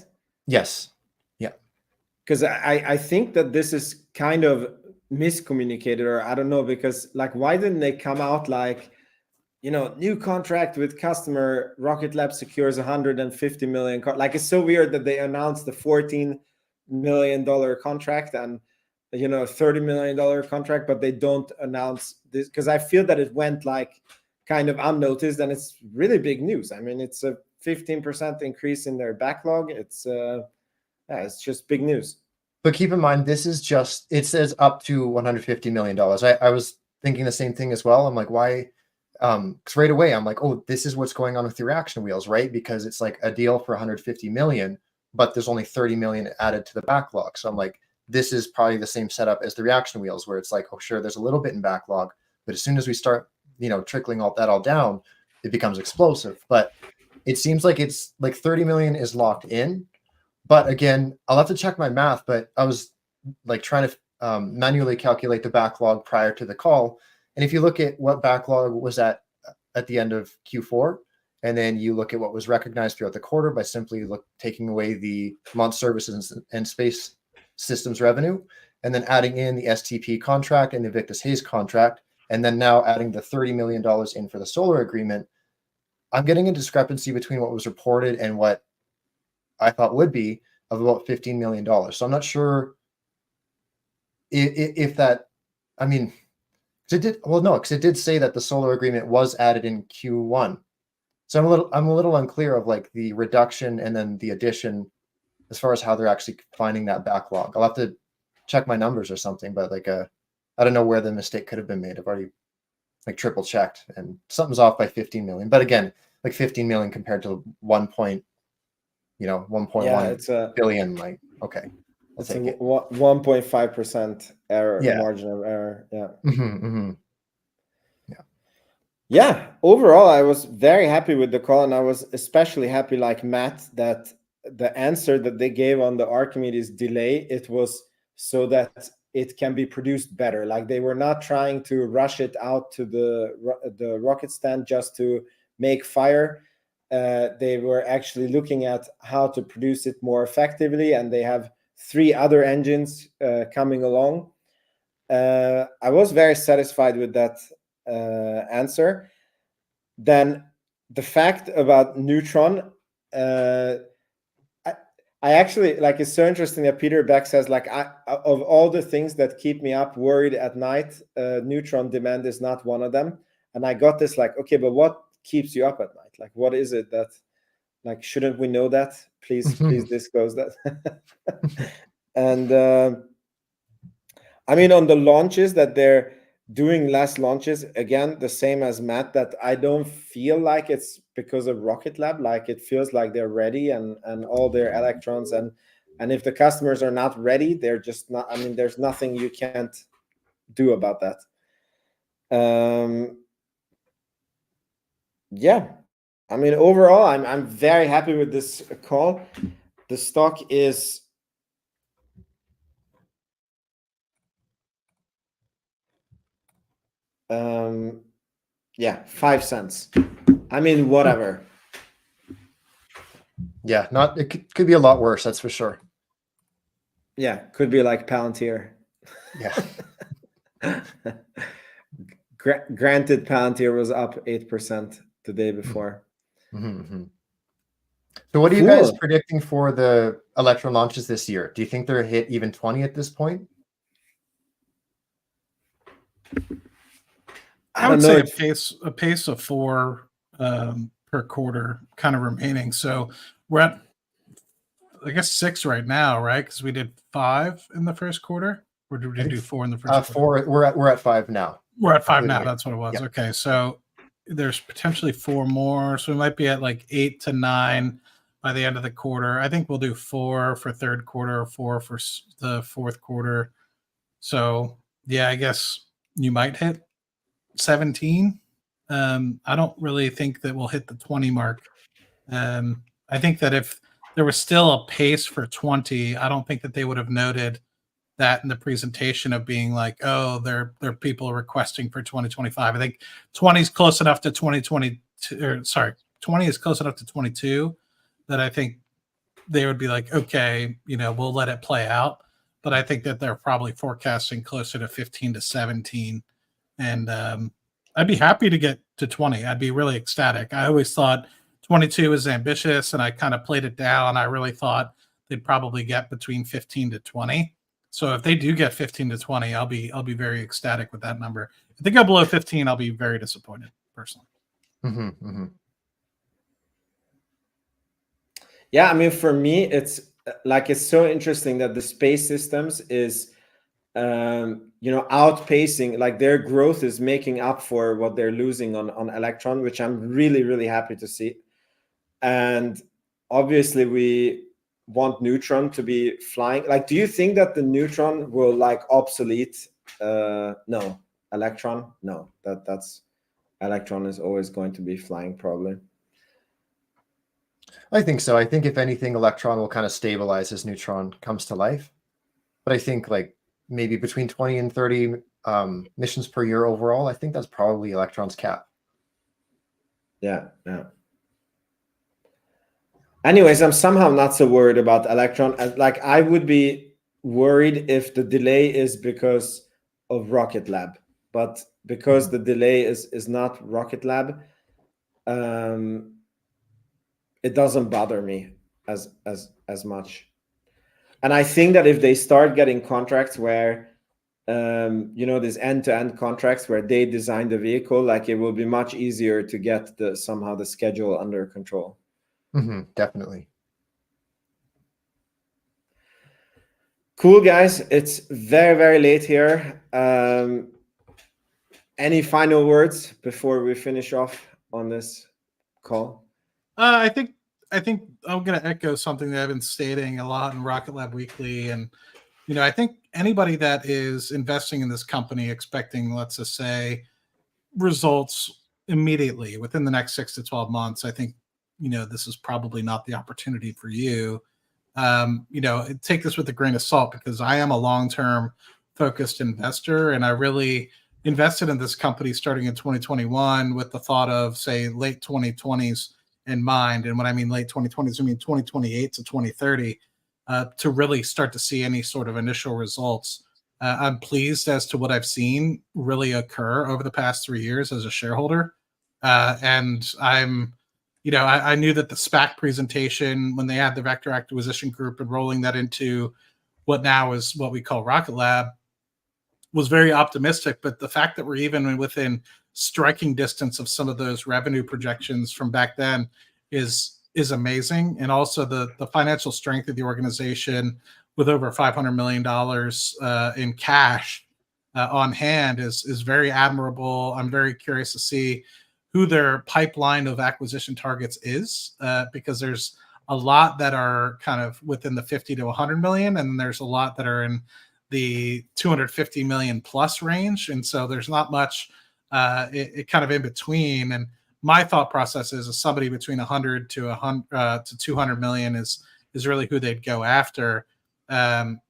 Yes. Yeah. Because I think that this is kind of miscommunicated, or I don't know, because like, why didn't they come out like, new contract with customer, Rocket Lab secures 150 million. Like, it's so weird that they announced the $14 million contract and, $30 million contract, but they don't announce this, because I feel that it went like kind of unnoticed, and it's really big news. I mean, it's a 15% increase in their backlog. It's just big news. But keep in mind, this is just, it says up to $150 million. I was thinking the same thing as well. I'm like, why? Because right away I'm like, oh, this is what's going on with the reaction wheels, right? Because it's like a deal for 150 million, but there's only 30 million added to the backlog. So I'm like, this is probably the same setup as the reaction wheels, where it's like, oh, sure, there's a little bit in backlog, but as soon as we start, trickling all that down, it becomes explosive. But it seems like it's like 30 million is locked in. But again, I'll have to check my math, but I was like trying to manually calculate the backlog prior to the call. And if you look at what backlog was at the end of Q4, and then you look at what was recognized throughout the quarter by simply taking away the launch services and space systems revenue, and then adding in the STP contract and the Victus Hayes contract, and then now adding the $30 million in for the solar agreement, I'm getting a discrepancy between what was reported and what I thought would be of about $15 million. So I'm not sure if that, I mean, because it did say that the solar agreement was added in Q1. So I'm a little unclear of like the reduction and then the addition as far as how they're actually finding that backlog. I'll have to check my numbers or something, but like I don't know where the mistake could have been made. I've already like triple checked, and something's off by 15 million. But again, like 15 million compared to 1.1 billion. Like, okay, it's a 1.5% error, margin of error. Yeah. Yeah. Overall, I was very happy with the call, and I was especially happy, like Matt, that the answer that they gave on the Archimedes delay, it was so that it can be produced better. Like, they were not trying to rush it out to the rocket stand just to make fire. They were actually looking at how to produce it more effectively, and they have 3 other engines coming along. I was very satisfied with that answer. Then the fact about Neutron, I actually, like, it's so interesting that Peter Beck says, like, of all the things that keep me up worried at night, Neutron demand is not one of them. And I got this, like, okay, but what keeps you up at night? Like, what is it that, like, shouldn't we know that? Please disclose that. And I mean, on the launches that they're doing less launches, again, the same as Matt, that I don't feel like it's because of Rocket Lab. Like, it feels like they're ready and all their electrons, and if the customers are not ready, they're just not. I mean, there's nothing you can't do about that. Yeah, I mean, overall, I'm very happy with this call. The stock is yeah, 5 cents. I mean, whatever. Yeah, it could be a lot worse, that's for sure. Yeah, could be like Palantir. Yeah. Granted, Palantir was up 8% the day before. Mm-hmm. So what are you guys predicting for the Electron launches this year? Do you think they're hit even 20 at this point? I would say a pace of 4 per quarter kind of remaining. So we're at, I guess, 6 right now, right? Because we did 5 in the first quarter. Or did we do 4 in the first quarter? 4. We're at 5 now. We're at 5 now. That's what it was. Yep. Okay, so there's potentially 4 more. So we might be at like 8 to 9 by the end of the quarter. I think we'll do 4 for third quarter, 4 for the fourth quarter. So yeah, I guess you might hit 17. I don't really think that we'll hit the 20 mark. I think that if there was still a pace for 20, I don't think that they would have noted that in the presentation of being like, oh, there are people requesting for 2025. I think 20 is close enough to 2022, or sorry, 20 is close enough to 22 that I think they would be like, okay, we'll let it play out. But I think that they're probably forecasting closer to 15 to 17. And I'd be happy to get to 20. I'd be really ecstatic. I always thought 22 was ambitious, and I kind of played it down. I really thought they'd probably get between 15 to 20. So if they do get 15 to 20, I'll be very ecstatic with that number. If they go below 15, I'll be very disappointed personally. Mm-hmm, mm-hmm. Yeah, I mean, for me, it's so interesting that the space systems is outpacing, like their growth is making up for what they're losing on Electron, which I'm really, really happy to see. And obviously we want Neutron to be flying. Like, do you think that the Neutron will like obsolete no Electron? No, that's Electron is always going to be flying probably. I think so. I think if anything, Electron will kind of stabilize as Neutron comes to life. But I think like maybe between 20 and 30 missions per year overall, I think that's probably Electron's cap. Yeah. Anyways, I'm somehow not so worried about Electron. Like, I would be worried if the delay is because of Rocket Lab, but because the delay is not Rocket Lab, it doesn't bother me as much. And I think that if they start getting contracts where these end-to-end contracts where they design the vehicle, like, it will be much easier to get somehow the schedule under control. Mm-hmm, definitely. Cool, guys. It's very, very late here. Any final words before we finish off on this call? I think I'm going to echo something that I've been stating a lot in Rocket Lab Weekly. And, I think anybody that is investing in this company expecting, let's just say, results immediately within the next 6 to 12 months, I think, this is probably not the opportunity for you. Take this with a grain of salt, because I am a long-term focused investor, and I really invested in this company starting in 2021 with the thought of, say, late 2020s in mind. And when I mean late 2020s, I mean 2028 to 2030, to really start to see any sort of initial results. I'm pleased as to what I've seen really occur over the past 3 years as a shareholder. And I'm, I knew that the SPAC presentation, when they had the Vector Acquisition Group and rolling that into what now is what we call Rocket Lab, was very optimistic. But the fact that we're even within striking distance of some of those revenue projections from back then is amazing. And also the financial strength of the organization with over $500 million in cash on hand is very admirable. I'm very curious to see who their pipeline of acquisition targets is, because there's a lot that are kind of within the 50 to 100 million, and there's a lot that are in the 250 million plus range. And so there's not much it kind of in between. And my thought process is somebody between 100 to 200 million is really who they'd go after. And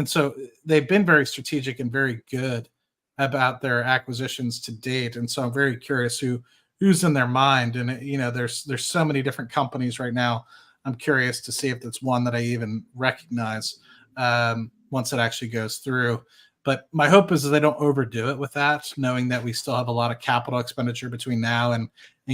so they've been very strategic and very good about their acquisitions to date. And so I'm very curious who's in their mind. And there's so many different companies right now. I'm curious to see if it's one that I even recognize once it actually goes through. But my hope is that they don't overdo it with that, knowing that we still have a lot of capital expenditure between now and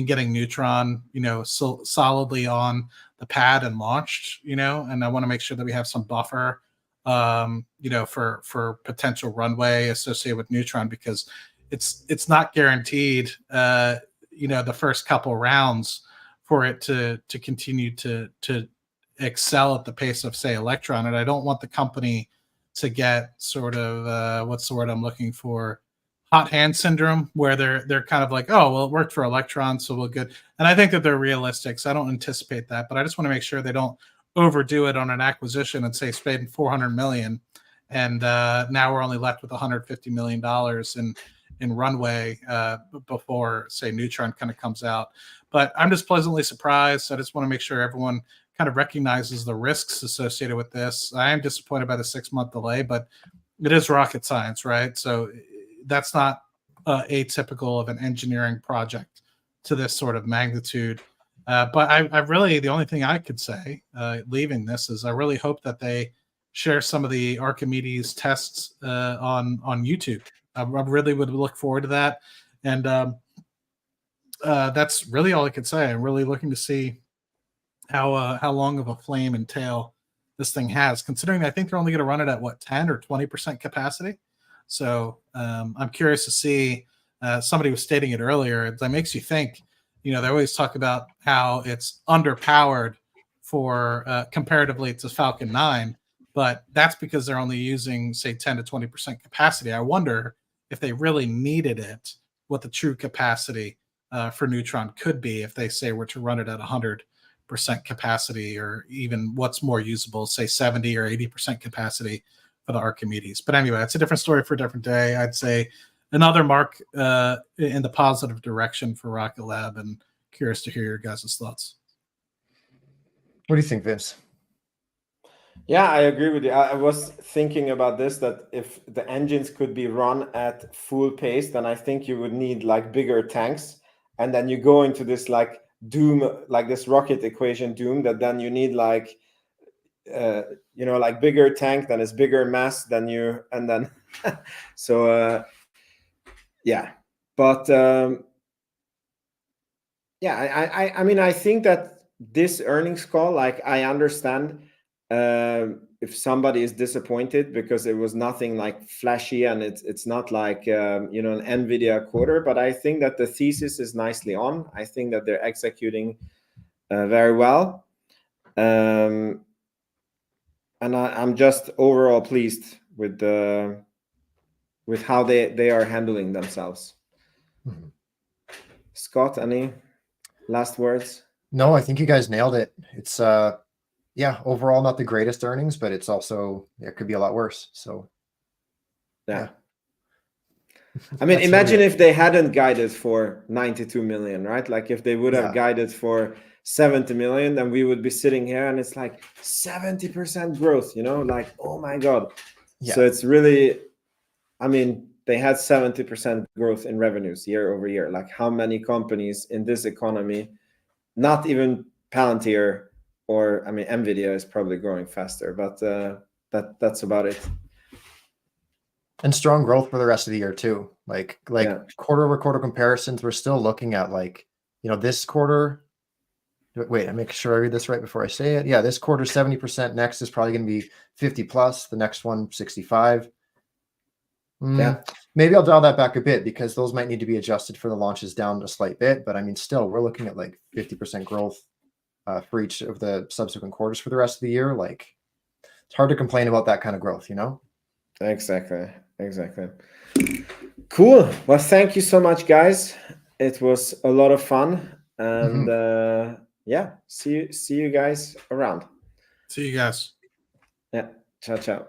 getting Neutron, solidly on the pad and launched, and I want to make sure that we have some buffer, for potential runway associated with Neutron, because it's not guaranteed, the first couple rounds for it to continue to excel at the pace of, say, Electron. And I don't want the company to get sort of what's the word I'm looking for, hot hand syndrome, where they're kind of like, oh, well, it worked for Electron, so we're good. And I think that they're realistic, so I don't anticipate that, but I just want to make sure they don't overdo it on an acquisition and say spend $400 million, and now we're only left with $150 million in runway before, say, Neutron kind of comes out. But I'm just pleasantly surprised. I just want to make sure everyone kind of recognizes the risks associated with this. I am disappointed by the 6-month delay, but it is rocket science, right? So that's not atypical of an engineering project to this sort of magnitude. But I really, the only thing I could say leaving this is I really hope that they share some of the Archimedes tests on YouTube. I really would look forward to that. And that's really all I could say. I'm really looking to see how long of a flame and tail this thing has, considering I think they're only going to run it at 10 or 20% capacity. So I'm curious to see. Somebody was stating it earlier. That makes you think. They always talk about how it's underpowered for comparatively to Falcon 9, but that's because they're only using, say, 10 to 20% capacity. I wonder if they really needed it, what the true capacity for Neutron could be if they say were to run it at 100% capacity, or even what's more usable, say 70 or 80% capacity for the Archimedes. But anyway, it's a different story for a different day. I'd say another mark in the positive direction for Rocket Lab, and curious to hear your guys' thoughts. What do you think, Vince? Yeah, I agree with you. I was thinking about this, that if the engines could be run at full pace, then I think you would need like bigger tanks. And then you go into this like doom, like this rocket equation doom, that then you need like, like bigger tank, then it's bigger mass than you, and then, so yeah. But yeah, I mean, I think that this earnings call, like I understand if somebody is disappointed because it was nothing like flashy, and it's not like an NVIDIA quarter, but I think that the thesis is nicely on. I think that they're executing very well, and I'm just overall pleased with how they are handling themselves. Mm-hmm. Scott, any last words? No, I think you guys nailed it. It's yeah, overall not the greatest earnings, but it's also, it could be a lot worse. So yeah. I mean, imagine if they hadn't guided for 92 million, right? Like if they would have guided for 70 million, then we would be sitting here and it's like 70% growth, like, oh my God. Yeah. So it's really, I mean, they had 70% growth in revenues year over year. Like how many companies in this economy, not even Palantir, or I mean, NVIDIA is probably growing faster, but that's about it. And strong growth for the rest of the year too. Like quarter over quarter comparisons, we're still looking at like, this quarter. Wait, I make sure I read this right before I say it. Yeah, this quarter 70%. Next is probably going to be 50 plus. The next one 65. Yeah, maybe I'll dial that back a bit because those might need to be adjusted for the launches down a slight bit. But I mean, still, we're looking at like 50% growth for each of the subsequent quarters for the rest of the year. Like, it's hard to complain about that kind of growth, Exactly. Cool. Well, thank you so much, guys. It was a lot of fun, and yeah, see you guys around. See you guys. Yeah. Ciao.